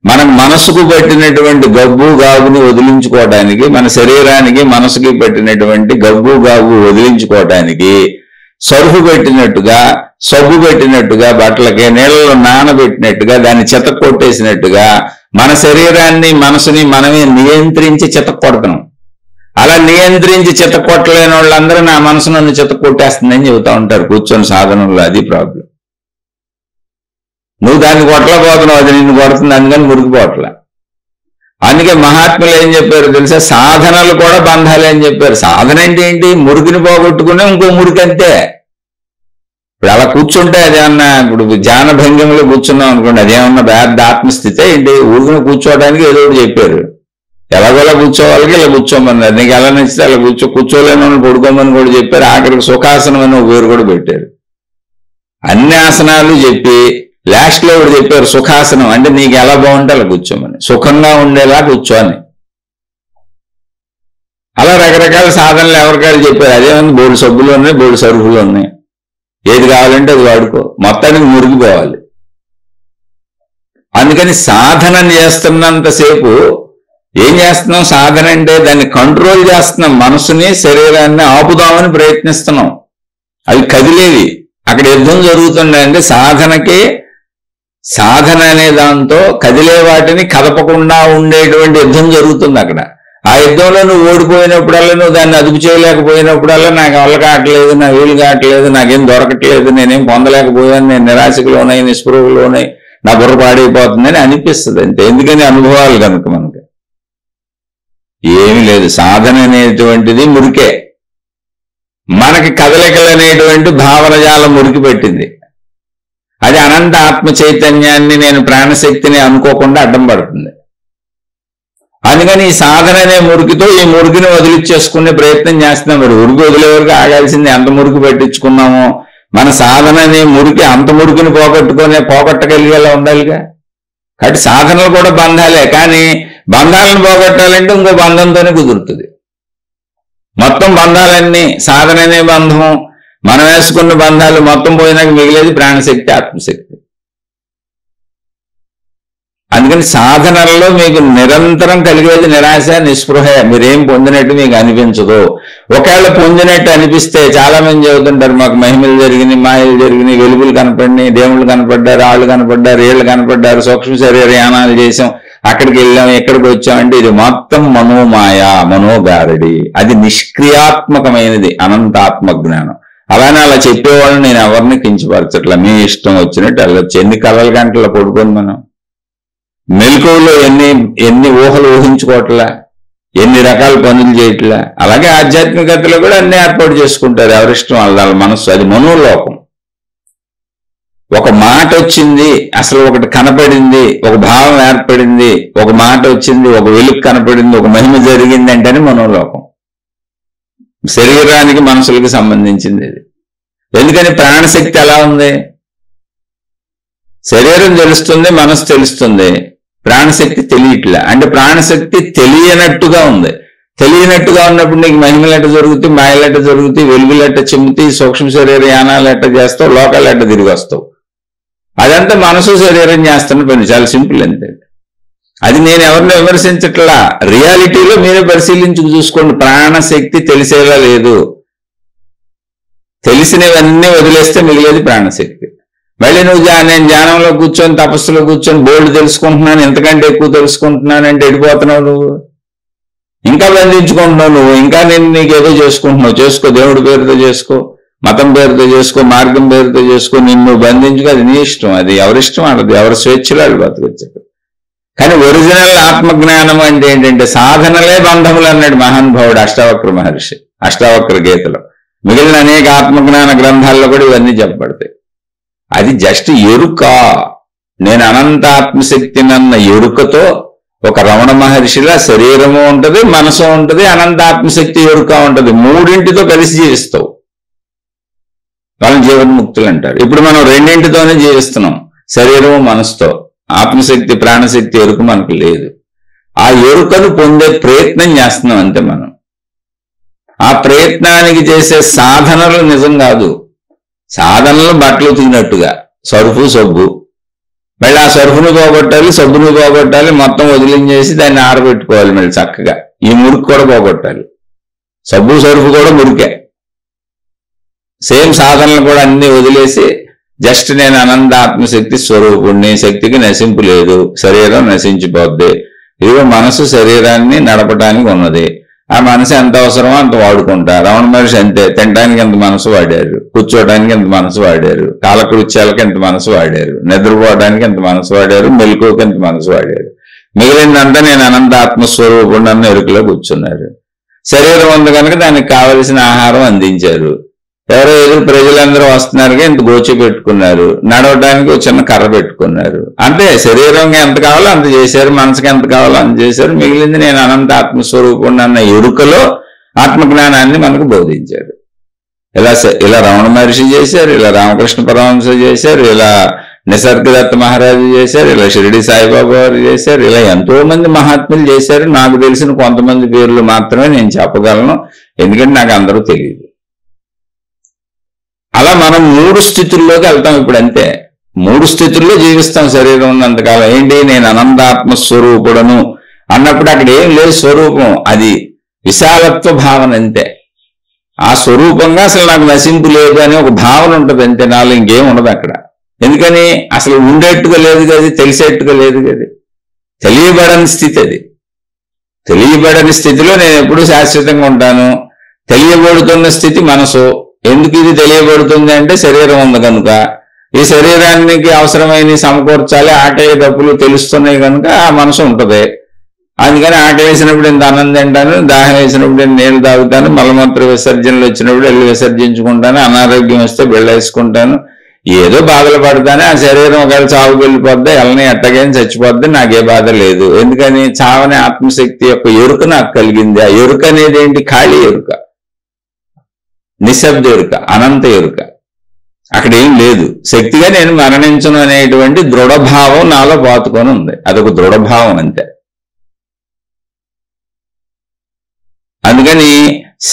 మనం మనసుకు పట్టినటువంటి గబ్బు గాబుని వదిలించుకోవడానికి, మన శరీరానికి మనసుకి పెట్టినటువంటి గబ్బు గాబు వదిలించుకోవడానికి సరుపు పెట్టినట్టుగా, సబ్బు పెట్టినట్టుగా, బట్టలకి నీళ్ళలో నానబెట్టినట్టుగా, దాన్ని చితక్కొట్టేసినట్టుగా మన శరీరాన్ని మనసుని మనమే నియంత్రించి చితక్కొడతాం. అలా నియంత్రించి చితక్కొట్టలేని వాళ్ళందరూ నా మనసు నన్ను చితక్కొట్టేస్తుందని చెబుతా ఉంటారు కూర్చొని సాధనలో. అది ప్రాబ్లం. నువ్వు దాన్ని కొట్టలేకపోతున్నావు, అది నిన్ను కొడుతుంది, అందుకని మురికిపోవట్లే. అందుకే మహాత్ములు ఏం చెప్పారు తెలుసా? సాధనలు కూడా బంధాలే అని చెప్పారు. సాధన అంటే ఏంటి? మురికిని పోగొట్టుకుని ఇంకో మురికి అంతే. ఇప్పుడు అలా కూర్చుంటే అదేమన్నా, ఇప్పుడు ధ్యాన భంగిమలో కూర్చున్నాం అనుకోండి, అదేమన్నా పెద్ద ఆత్మస్థితే ఏంటి? ఊరిని కూర్చోవడానికి ఏదో ఒకటి చెప్పారు. ఎలాగోలా కూర్చోవాళ్ళకి ఇలా కూర్చోమన్నారు. నీకు ఎలా నచ్చితే అలా కూర్చోలేని వాళ్ళు పడుకోమని కూడా చెప్పారు. ఆఖరికి సుఖాసనం అని ఒక పేరు కూడా పెట్టారు. అన్ని ఆసనాలు చెప్పి లాస్ట్ లో ఒకటి చెప్పారు సుఖాసనం, అంటే నీకు ఎలా బాగుంటే అలా కూర్చోమని, సుఖంగా ఉండేలా కూర్చోని. అలా రకరకాల సాధనలు ఎవరికాళ్ళు చెప్పారు. అదేమన్నా బోర్డు సబ్బులు ఉన్నాయి, బోర్డు సరుకులు ఉన్నాయి. ఏది కావాలంటే అది వాడుకో, మొత్తానికి మురిగిపోవాలి. అందుకని సాధన చేస్తున్నంతసేపు ఏం చేస్తున్నాం? సాధన అంటే దాన్ని కంట్రోల్ చేస్తున్నాం. మనసుని, శరీరాన్ని ఆపుదామని ప్రయత్నిస్తున్నాం. అవి కదిలేవి. అక్కడ యుద్ధం జరుగుతుండే. అంటే సాధన అనే దాంతో కదిలే వాటిని కదపకుండా ఉండేటువంటి యుద్ధం జరుగుతుంది అక్కడ. ఆ యుద్ధంలో నువ్వు ఓడిపోయినప్పుడల్లా, నువ్వు దాన్ని అదుపు చేయలేకపోయినప్పుడల్లా నాకు వల్ల కావట్లేదు, నా వీలు కావట్లేదు, నాకేం దొరకట్లేదు, నేనేం పొందలేకపోయాను, నేను నిరాశకు లోనై, నిస్పృహకు లోనై, నా బుర్ర పాడైపోతుందని అనిపిస్తుంది అంతే. ఎందుకని? అనుభవాలు కనుక మనకి ఏమీ లేదు. సాధన అనేటువంటిది మురికే. మనకి కదలికలు అనేటువంటి భావనజాలం మురికి పెట్టింది. అది అనంత ఆత్మ చైతన్యాన్ని, నేను ప్రాణశక్తిని అనుకోకుండా అడ్డం పడుతుంది. అందుకని ఈ సాధన అనే మురికితో ఈ మురికిని వదిలిచ్చేసుకునే ప్రయత్నం చేస్తున్నాం. మరి ఉరికి వదిలే వరకు ఆగాల్సింది ఎంత మురికి పెట్టించుకున్నామో, మన సాధన అనే మురికి అంత మురికిని పోగొట్టగలిగేలా ఉండాలిగా. కాబట్టి సాధనలు కూడా బంధాలే. కానీ బంధాలను పోగొట్టాలంటే ఇంకో బంధంతోనే కుదురుతుంది. మొత్తం బంధాలన్నీ సాధన అనే బంధం, మనం వేసుకున్న బంధాలు మొత్తం పోయినాక మిగిలేది ప్రాణశక్తి, ఆత్మశక్తి. అందుకని సాధనల్లో మీకు నిరంతరం కలిగేది నిరాశ, నిస్పృహ. మీరేం పొందినట్టు మీకు అనిపించదు. ఒకవేళ పొందినట్టు అనిపిస్తే చాలా మంది చెబుతుంటారు, మాకు మహిమలు జరిగినాయి, మాయలు జరిగినాయి, వెలుగులు కనపడినాయి, దేవుళ్ళు కనపడ్డారు, ఆళ్ళు కనపడ్డారు, ఏళ్ళు కనపడ్డారు, సూక్ష్మ శరీర యానాలు చేసాం, అక్కడికి వెళ్ళాం, ఎక్కడికి వచ్చామంటే ఇది మొత్తం మనోమాయ, మనోగారడి. అది నిష్క్రియాత్మకమైనది అనంతాత్మ జ్ఞానం. అలానే అలా చెప్పేవాళ్ళు నేను ఎవరిని కించపరచట్లా. మీ ఇష్టం వచ్చినట్టు వెళ్ళొచ్చు. ఎన్ని కలల గంటల్లో పడుకొని మనం మెలకువలో ఎన్ని ఊహలు ఊహించుకోవట్లా, ఎన్ని రకాల పనులు చేయట్లా. అలాగే ఆధ్యాత్మికతలో కూడా అన్ని ఏర్పాటు చేసుకుంటారు ఎవరిష్టం వాళ్ళ మనస్సు. అది మనోలోకం. ఒక మాట వచ్చింది, అసలు ఒకటి కనపడింది, ఒక భావం ఏర్పడింది, ఒక మాట వచ్చింది, ఒక వెలుగు కనపడింది, ఒక మహిమ జరిగింది అంటేనే మనోలోకం. శరీరానికి మనసులకు సంబంధించింది ఇది. ఎందుకని? ప్రాణశక్తి ఎలా ఉంది? శరీరం తెలుస్తుంది, మనసు తెలుస్తుంది, ప్రాణశక్తి తెలియట్లే. అంటే ప్రాణశక్తి తెలియనట్టుగా ఉంది. తెలియనట్టుగా ఉన్నప్పుడు నీకు మహిమలు ఎట్ట జరుగుతాయి, మాయలు ఎట్ట జరుగుతాయి, వెలుగులు ఎట్ట చిమ్ముతాయి, సూక్ష్మ శరీర యానాలు ఎట్ట చేస్తావు, లోకాలు ఎట్ట తిరిగి వస్తావు. అదంతా మనసు శరీరం చేస్తున్న పని. చాలా సింపుల్ అంతే. అది నేను ఎవరిని విమర్శించట్లా. రియాలిటీలో మీరే పరిశీలించుకు చూసుకోండి. ప్రాణశక్తి తెలిసేలా లేదు. తెలిసినవన్నీ వదిలేస్తే మిగిలేది ప్రాణశక్తి. మళ్ళీ నువ్వు నేను ధ్యానంలో కూర్చొని, తపస్సులో కూర్చొని బోల్డ్ తెలుసుకుంటున్నాను, ఎంతకంటే ఎక్కువ తెలుసుకుంటున్నానంటే ఎడిపోతున్నావు నువ్వు. ఇంకా బంధించుకుంటున్నావు నువ్వు. ఇంకా నేను నీకేదో చేసుకుంటున్నావు. చేసుకో, దేవుడి పేరుతో చేసుకో, మతం పేరుతో చేసుకో, మార్గం పేరుతో చేసుకో, నిన్ను బంధించుకో. అది నీ ఇష్టం. అది ఎవరిష్టం వాళ్ళది. ఎవరి స్వేచ్ఛలో వాళ్ళు బతకొచ్చు. కానీ ఒరిజినల్ ఆత్మజ్ఞానం అంటే ఏంటంటే సాధనలే బంధములు అన్నాడు మహానుభావుడు అష్టావక్ర మహర్షి అష్టావక్ర గీతలో. మిగిలిన అనేక ఆత్మజ్ఞాన గ్రంథాల్లో కూడా ఇవన్నీ చెప్పబడతాయి. అది జస్ట్ ఎరుక. నేను అనంత ఆత్మశక్తినన్న ఎరుకతో ఒక రమణ మహర్షిలా శరీరము ఉంటుంది, మనసు ఉంటుంది, అనంత ఆత్మశక్తి ఎరుక ఉంటుంది. మూడింటితో కలిసి జీవిస్తావు, వాళ్ళని జీవన్ముక్తులు అంటారు. ఇప్పుడు మనం రెండింటితోనే జీవిస్తున్నాం, శరీరము మనసుతో. ఆత్మశక్తి ప్రాణశక్తి ఎరుక మనకు లేదు. ఆ ఎరుకను పొందే ప్రయత్నం చేస్తున్నాం అంతే మనం. ఆ ప్రయత్నానికి చేసే సాధనలు నిజం కాదు. సాధనలు బట్టలు తిన్నట్టుగా సరుపు సబ్బు, మళ్ళీ ఆ సరుపును పోగొట్టాలి, సబ్బును పోగొట్టాలి, మొత్తం వదిలించేసి దాన్ని ఆరబెట్టుకోవాలి మళ్ళీ చక్కగా. ఈ మురికి కూడా పోగొట్టాలి, సబ్బు సరుపు కూడా మురికే. సేమ్ సాధనలు కూడా అన్ని వదిలేసి జస్ట్ నేను అనంత ఆత్మశక్తి స్వరూపుణ్ణి, శక్తికి నశింపు లేదు, శరీరం నశించిపోద్ది, ఇదిగో మనసు శరీరాన్ని నడపడానికి ఉన్నది, ఆ మనసు ఎంత అవసరమో అంత వాడుకుంటా. రమణ మహర్షి అంతే, తినడానికి ఎంత మనసు వాడారు, కూర్చోడానికి ఎంత మనసు వాడారు, కాలకృత్యాలకు ఎంత మనసు వాడారు, నిద్రపోవడానికి ఎంత మనసు వాడారు, మెలకువకి ఎంత మనసు వాడారు. మిగిలిందంతా నేను అనంత ఆత్మస్వరూపుణ్ణి అన్న ఎరుకలో కూర్చున్నారు. శరీరం ఉంది కనుక దానికి కావలసిన ఆహారం అందించారు. ఎవరో ఎదురు ప్రజలందరూ వస్తున్నారుగా ఇంత గోచి పెట్టుకున్నారు, నడవడానికి ఒక చిన్న కర్ర పెట్టుకున్నారు, అంతే. శరీరంగా ఎంత కావాలో అంత చేశారు, మనసుకి ఎంత కావాలో అంత చేశారు. మిగిలింది నేను అనంత ఆత్మస్వరూపుణ్ణి అన్న ఎరుకలో ఆత్మజ్ఞానాన్ని మనకు బోధించారు. ఇలా రమణ మహర్షి చేశారు, ఇలా రామకృష్ణ పరమహంస చేశారు, ఇలా నిసర్గదత్త మహారాజు చేశారు, ఇలా షిరిడి సాయిబాబా వారు చేశారు, ఇలా ఎంతో మంది మహాత్ములు చేశారు. నాకు తెలిసిన కొంతమంది పేర్లు మాత్రమే నేను చెప్పగలను, ఎందుకంటే నాకు అందరూ తెలియదు. అలా మనం 3 స్థితుల్లోకి వెళ్తాం ఇప్పుడు, అంతే. 3 స్థితుల్లో జీవిస్తాం శరీరం ఉన్నంతకాలం. ఏంటి, నేను అనంతాత్మస్వరూపుడను అన్నప్పుడు అక్కడ ఏం లేదు స్వరూపం, అది విశాలత్వ భావన అంతే. ఆ స్వరూపంగా అసలు నాకు నశింపు లేదు అనే ఒక భావన ఉంటుంది అంతే, నాలో ఇంకేం ఉండదు అక్కడ. ఎందుకని, అసలు ఉండేట్టుగా లేదు కదా, తెలిసేట్టుగా లేదు కదా, తెలియబడని స్థితి అది. తెలియబడని స్థితిలో నేను ఎప్పుడూ శాశ్వతంగా ఉంటాను. తెలియబడుతున్న స్థితి మనసు. ఎందుకు ఇది తెలియబడుతుంది అంటే శరీరం ఉంది కనుక. ఈ శరీరానికి అవసరమైన సమకూర్చాలి, ఆటయ్యే డబ్బులు తెలుస్తున్నాయి కనుక ఆ మనసు ఉంటుంది. అందుకని ఆట వేసినప్పుడు ఇంత అన్నం తింటాను, దాహం వేసినప్పుడు నీళ్ళు తాగుతాను, మలమూత్ర విసర్జనలు వచ్చినప్పుడు వెళ్ళి విసర్జించుకుంటాను, అనారోగ్యం వస్తే బిళ్ళేసుకుంటాను, ఏదో బాధలు పడతానే. ఆ శరీరం ఒకవేళ చావుకు వెళ్ళిపోద్ది, ఎల్లని ఎట్టగైనా చచ్చిపోద్ది, నాకే బాధ లేదు. ఎందుకని, చావని ఆత్మశక్తి యొక్క ఎరుక నాకు కలిగింది. ఆ ఎరుక అనేది ఏంటి, ఖాళీ ఎరుక, నిశ్శబ్ద ఎరుక, అనంత ఎరుక. అక్కడ ఏం లేదు. శక్తిగా నేను మరణించను అనేటువంటి దృఢభావం నాలో పాతుకొని ఉంది. అదొక దృఢభావం అంతే. అందుకని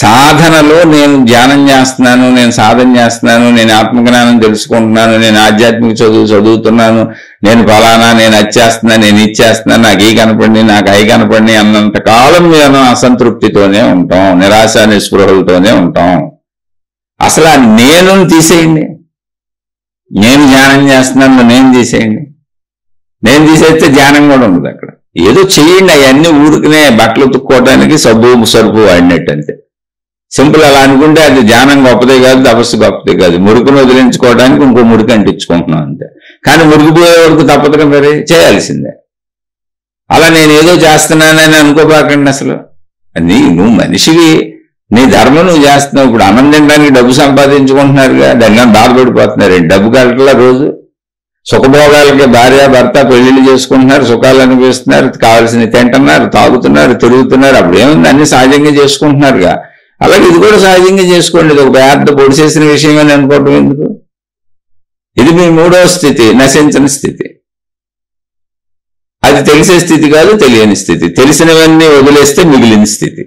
సాధనలో నేను ధ్యానం చేస్తున్నాను, నేను సాధన చేస్తున్నాను, నేను ఆత్మజ్ఞానం తెలుసుకుంటున్నాను, నేను ఆధ్యాత్మిక చదువుతున్నాను, నేను ఫలానా, నేను వచ్చేస్తున్నాను, నేను ఇచ్చేస్తున్నాను, నాకు ఈ కనపడి, నాకు అయి కనపడి అన్నంత కాలం మేము అసంతృప్తితోనే ఉంటాం, నిరాశ నిస్పృహలతోనే ఉంటాం. అసలు ఆ నేను తీసేయండి. నేను ధ్యానం చేస్తున్నాను, నేను తీసేయండి. నేను తీసేస్తే ధ్యానం కూడా ఉండదు అక్కడ. ఏదో చెయ్యండి, అవన్నీ ఊరికనే బట్టలు ఉతుక్కోవడానికి సబ్బు సరుపు వాడినట్టు అంతే. సింపుల్. అలా అనుకుంటే అది ధ్యానం గొప్పదే కాదు, తపస్సు గొప్పదే కాదు. మురుకును వదిలించుకోవడానికి ఇంకో మురికి అంటించుకుంటున్నాం అంతే. కానీ మురికిపోయే వరకు తప్పదుగా మరి, చేయాల్సిందే. అలా నేను ఏదో చేస్తున్నానని అనుకోబాకండి. అసలు నువ్వు మనిషివి, నీ ధర్మం నువ్వు చేస్తున్నావు. ఇప్పుడు అన్నం తినడానికి డబ్బు సంపాదించుకుంటున్నారుగా, దాన్ని బాధపడిపోతున్నారు. డబ్బు కలటలా రోజు సుఖభోగాలకి భార్య భర్త పెళ్లిళ్ళు చేసుకుంటున్నారు, సుఖాలు అనిపిస్తున్నారు, కావాల్సినవి తింటున్నారు, తాగుతున్నారు, తిరుగుతున్నారు. అప్పుడు ఏముంది, అన్ని సహజంగా చేసుకుంటున్నారుగా. అలాగే ఇది కూడా సహజంగా చేసుకోండి. ఇది ఒక పెద్ద పొడి చేసిన విషయం అని అనుకోవటం ఎందుకు? ఇది మీ 3వ స్థితి, నశించని స్థితి. అది తెలిసే స్థితి కాదు, తెలియని స్థితి. తెలిసినవన్నీ వదిలేస్తే మిగిలిన స్థితి.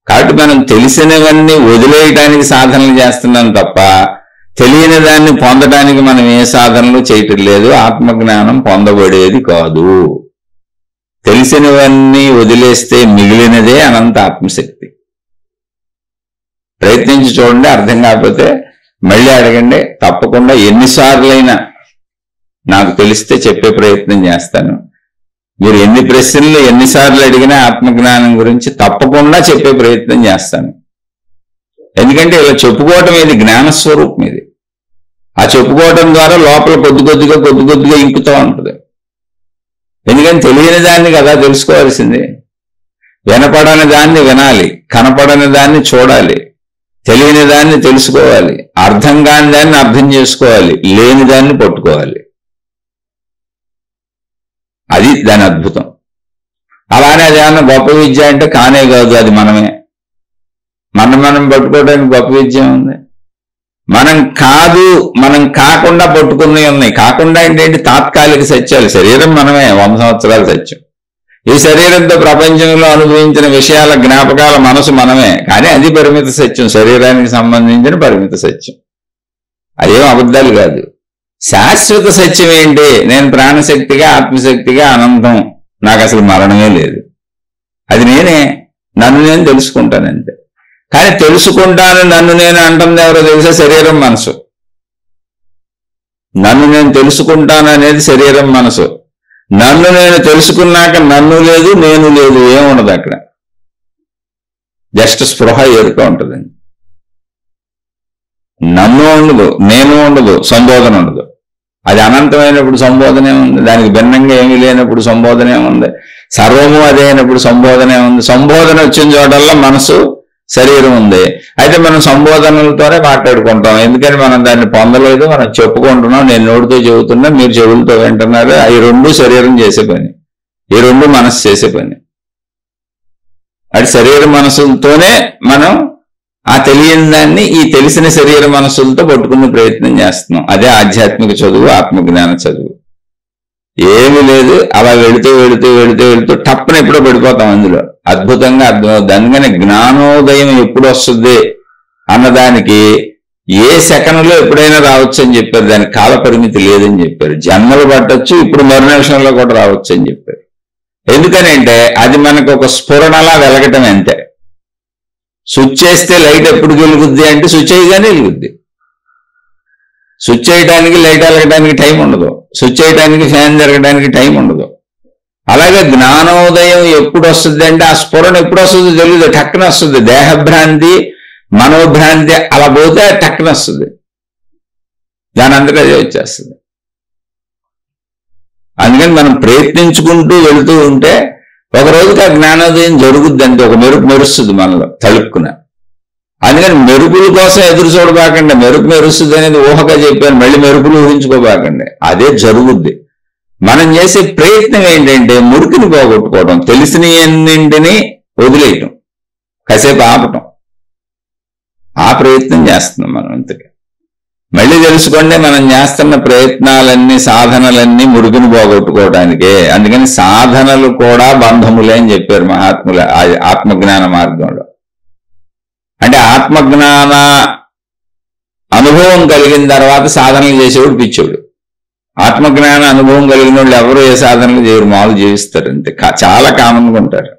కాబట్టి మనం తెలిసినవన్నీ వదిలేయడానికి సాధనలు చేస్తున్నాం తప్ప తెలియని దాన్ని పొందడానికి మనం ఏ సాధనలు చేయటం లేదు. ఆత్మజ్ఞానం పొందబడేది కాదు. తెలిసినవన్నీ వదిలేస్తే మిగిలినదే అనంత ఆత్మశక్తి. ప్రయత్నించి చూడండి. అర్థం కాకపోతే మళ్ళీ అడగండి. తప్పకుండా ఎన్నిసార్లైనా నాకు తెలిస్తే చెప్పే ప్రయత్నం చేస్తాను. మీరు ఎన్ని ప్రశ్నలు ఎన్నిసార్లు అడిగినా ఆత్మజ్ఞానం గురించి తప్పకుండా చెప్పే ప్రయత్నం చేస్తాను. ఎందుకంటే ఇలా చెప్పుకోవటం ఇది జ్ఞానస్వరూపం. ఇది ఆ చెప్పుకోవటం ద్వారా లోపల కొద్ది కొద్దిగా ఇంకుతూ ఉంటుంది. ఎందుకని తెలియని దాన్ని కదా తెలుసుకోవాల్సింది. వినపడని దాన్ని వినాలి, కనపడని దాన్ని చూడాలి, తెలియని దాన్ని తెలుసుకోవాలి, అర్థం కాని దాన్ని అర్థం చేసుకోవాలి, లేని దాన్ని పట్టుకోవాలి. అది దాని అద్భుతం. అలానే అది ఏమన్నా గొప్ప విద్య అంటే కానే కాదు, అది మనమే. మనం పట్టుకోవడానికి గొప్ప విద్య ఉంది. మనం కాదు, మనం కాకుండా పట్టుకున్నవి ఉన్నాయి. కాకుండా ఏంటంటే తాత్కాలిక సత్యాలు. శరీరం మనమే, 100 సంవత్సరాల సత్యం. ఈ శరీరంతో ప్రపంచంలో అనుభవించిన విషయాల జ్ఞాపకాల మనసు మనమే, కానీ అది పరిమిత సత్యం, శరీరానికి సంబంధించిన పరిమిత సత్యం. అదేం అబద్ధాలు కాదు. శాశ్వత సత్యం ఏంటి? నేను ప్రాణశక్తిగా, ఆత్మశక్తిగా అనంతం, నాకు అసలు మరణమే లేదు. అది నేనే, నన్ను నేను తెలుసుకుంటానంతే. కానీ తెలుసుకుంటాను నన్ను నేను అంటుంది ఎవరో తెలుసా? శరీరం, మనసు. నన్ను నేను తెలుసుకుంటాను అనేది శరీరం, మనసు. నన్ను నేను తెలుసుకున్నాక నన్ను లేదు, నేను లేదు, ఏముండదు అక్కడ. జస్ట్ స్పృహ ఎరుక ఉంటుందండి. నన్ను ఉండదు, నేను ఉండదు, సంబోధన ఉండదు. అది అనంతమైనప్పుడు సంబోధనే ఉంది, దానికి భిన్నంగా ఏమీ లేనప్పుడు సంబోధనే ఉంది, సర్వము అదే అయినప్పుడు సంబోధనే ఉంది. సంబోధన వచ్చిన చోటల్లా మనసు, శరీరం ఉంది. అయితే మనం సంబోధనలతోనే మాట్లాడుకుంటాం. ఎందుకని మనం దాన్ని పొందలేదు, మనం చెప్పుకుంటున్నాం. నేను నోటితో చెబుతున్నా, మీరు చెవులతో వింటున్నారు. ఈ రెండు శరీరం చేసే పని, ఈ రెండు మనసు చేసే పని. అది శరీర మనసులతోనే మనం ఆ తెలియని దాన్ని ఈ తెలిసిన శరీర మనసులతో పట్టుకునే ప్రయత్నం చేస్తున్నాం. అదే ఆధ్యాత్మిక చదువు, ఆత్మజ్ఞాన చదువు. ఏమీ లేదు, అలా వెళుతూ వెళుతూ వెళుతూ వెళుతూ టప్పున ఎప్పుడో పడిపోతాం అందులో. అద్భుతంగా అర్థమవుతుంది. అందుకని జ్ఞానోదయం ఎప్పుడు వస్తుంది అన్నదానికి ఏ సెకన్లో ఎప్పుడైనా రావచ్చు అని చెప్పారు. దానికి కాల పరిమితి లేదని చెప్పారు. జన్మలు పట్టొచ్చు, ఇప్పుడు మరు నిమిషంలో కూడా రావచ్చు అని చెప్పారు. ఎందుకనంటే అది మనకు ఒక స్ఫురణలా వెలగటం అంతే. స్విచ్ చేస్తే లైట్ ఎప్పుడు వెలుగుద్ది అంటే స్విచ్ అయ్యగానే వెలుగుద్ది. స్విచ్ చేయడానికి, లైట్ వెలగడానికి టైం ఉండదు. స్విచ్ చేయడానికి, ఫ్యాన్ జరగడానికి టైం ఉండదు. అలాగే జ్ఞానోదయం ఎప్పుడు వస్తుంది అంటే ఆ స్ఫురణ ఎప్పుడు వస్తుందో తెలియదు, టక్కున వస్తుంది. దేహభ్రాంతి, మనోభ్రాంతి అలా పోతే టక్కున వస్తుంది, దాని అంతటా అదే వచ్చేస్తుంది. అందుకని మనం ప్రయత్నించుకుంటూ వెళుతూ ఉంటే ఒక రోజుకి ఆ జ్ఞానోదయం జరుగుద్ది. అంటే ఒక మెరుపు మెరుస్తుంది మనలో తలుపుకున. అందుకని మెరుపుల కోసం ఎదురు చూడబాకండి. మెరుపు మెరుస్తుంది అనేది ఊహగా చెప్పాను, మళ్ళీ మెరుపులు ఊహించుకోబాకండి. అదే జరుగుద్ది. మనం చేసే ప్రయత్నం ఏంటంటే మురికిని పోగొట్టుకోవడం, తెలిసిన ఎన్నింటినీ వదిలేయటం, కాసేపు ఆపటం. ఆ ప్రయత్నం చేస్తున్నాం మనం ఇంతకీ. మళ్ళీ తెలుసుకోండి, మనం చేస్తున్న ప్రయత్నాలన్నీ, సాధనలన్నీ మురికిని పోగొట్టుకోవడానికే. అందుకని సాధనలు కూడా బంధములే అని చెప్పారు మహాత్ముల ఆత్మజ్ఞాన మార్గంలో. అంటే ఆత్మజ్ఞాన అనుభవం కలిగిన తర్వాత సాధనలు చేసేవాడు పిచ్చోడు. ఆత్మజ్ఞాన అనుభవం కలిగిన వాళ్ళు ఎవరు ఏ సాధనలు చేయరు, మామూలు జీవిస్తారు అంతే. చాలా కామన్గా ఉంటారు.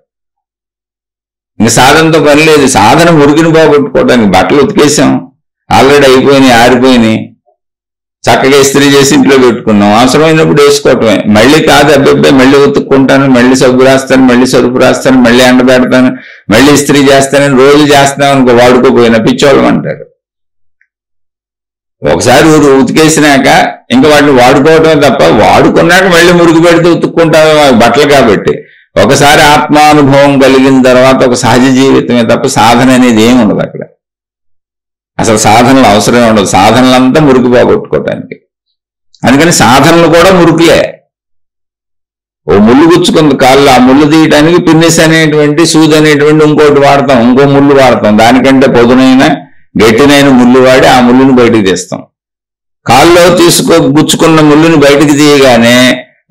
ఇంక సాధనతో పని లేదు. సాధన మురికిని పోగొట్టుకోవడానికి బట్టలు ఉతికేసాం, ఆల్రెడీ అయిపోయినాయి, ఆరిపోయినాయి, చక్కగా ఇస్త్రీ చేసి ఇంట్లో పెట్టుకున్నాం, అవసరమైనప్పుడు వేసుకోవటమే. మళ్ళీ కాదు, అబ్బాయి మళ్ళీ ఉతుక్కుంటాను, మళ్ళీ సబ్బు రాస్తాను, మళ్ళీ సరుపు రాస్తాను, మళ్ళీ ఎండబెడతాను, మళ్ళీ ఇస్త్రీ చేస్తానని రోజు చేస్తాం అనుకో, వాడుకోపోయినా పిచ్చోళ్ళం అంటారు. ఒకసారి ఉతికేసినాక ఇంకా వాటిని వాడుకోవటమే తప్ప, వాడుకున్నాక మళ్ళీ మురుగు పెడితే ఉతుక్కుంటామే బట్టలు. కాబట్టి ఒకసారి ఆత్మానుభవం కలిగిన తర్వాత ఒక సహజ జీవితమే తప్ప సాధన అనేది ఏమి ఉండదు అక్కడ. అసలు సాధనలు అవసరమే ఉండదు. సాధనలంతా మురికి పోగొట్టుకోవటానికి. అందుకని సాధనలు కూడా మురుకులే. ఓ ముళ్ళు గుచ్చుకుంది కాళ్ళు, ఆ ముళ్ళు తీయటానికి పిన్నిస్ అనేటువంటి, సూది అనేటువంటి ఇంకోటి వాడతాం, ఇంకో ముళ్ళు వాడతాం. దానికంటే పొదునైన గట్టినైన ముళ్ళు వాడి ఆ ముళ్ళుని బయటికి తీస్తాం. కాల్లో గుచ్చుకున్న ముళ్ళుని బయటికి తీయగానే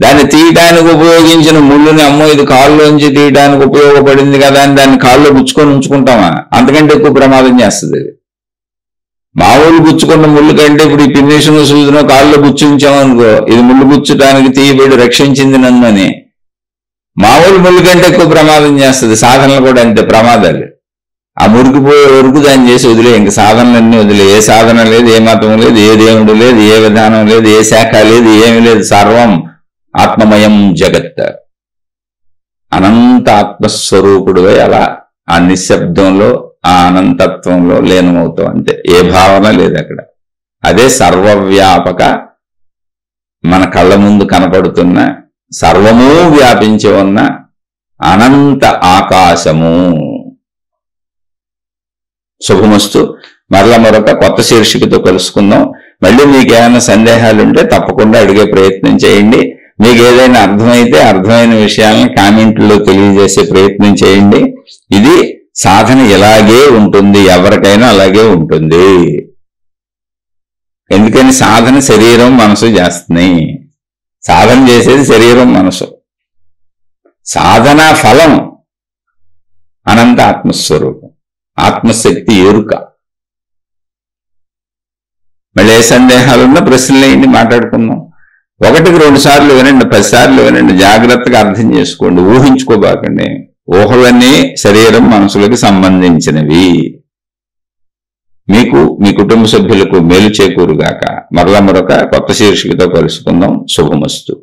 దాన్ని తీయడానికి ఉపయోగించిన ముళ్ళుని, అమ్మో ఇది కాళ్ళలోంచి తీయడానికి ఉపయోగపడింది కదా అని దాన్ని కాల్లో గుచ్చుకొని ఉంచుకుంటామా? అంతకంటే ఎక్కువ ప్రమాదం చేస్తుంది అది. మామూలు గుచ్చుకున్న ముళ్ళు కంటే ఇప్పుడు ఈ పిన్నిషను, సూదినో కాళ్ళలో గుచ్చుంచామనుకో, ఇది ముళ్ళు గుచ్చడానికి తీయబడి రక్షించింది నన్ను అని, మామూలు ముళ్ళు కంటే ఎక్కువ ప్రమాదం చేస్తుంది. సాధనలు కూడా అంతే ప్రమాదాలు. ఆ మురికిపోయే వరకు దాన్ని చేసి వదిలే. ఇంక సాధనలన్నీ వదిలే. ఏ సాధన లేదు, ఏ మతం లేదు, ఏ దేవుడు లేదు, ఏ విధానం లేదు, ఏ శాఖ లేదు, ఏమి లేదు. సర్వం ఆత్మమయం జగత్. అనంత ఆత్మస్వరూపుడుగా అలా ఆ నిశ్శబ్దంలో, ఆ అనంతత్వంలో లీనమవుతాం అంతే. ఏ భావన లేదు అక్కడ. అదే సర్వవ్యాపక, మన కళ్ళ ముందు కనపడుతున్న సర్వము వ్యాపించి ఉన్న అనంత ఆకాశము. శుభమస్తు. మరలా మరొక కొత్త శీర్షికతో కలుసుకుందాం. మళ్ళీ మీకు ఏమైనా సందేహాలు ఉంటే తప్పకుండా అడిగే ప్రయత్నం చేయండి. మీకు ఏదైనా అర్థమైతే అర్థమైన విషయాలను కామెంట్లో తెలియజేసే ప్రయత్నం చేయండి. ఇది సాధన ఇలాగే ఉంటుంది, ఎవరికైనా అలాగే ఉంటుంది. ఎందుకని సాధన శరీరం మనసు చేస్తున్నాయి. సాధన చేసేది శరీరం మనసు. సాధనా ఫలం అనంత ఆత్మస్వరూపం, ఆత్మశక్తి ఎరుక. మళ్ళీ ఏ సందేహాలున్నా ప్రశ్నలు వేయండి, మాట్లాడుకుందాం. 1-2 సార్లు వినండి, 10 సార్లు వినండి, జాగ్రత్తగా అర్థం చేసుకోండి, ఊహించుకోబాకండి. ఊహలన్నీ శరీరం మనసులకు సంబంధించినవి. మీకు మీ కుటుంబ సభ్యులకు మేలు చేకూరుగాక. మరలా మరొక కొత్త శీర్షికతో కలుసుకుందాం. శుభమస్తు.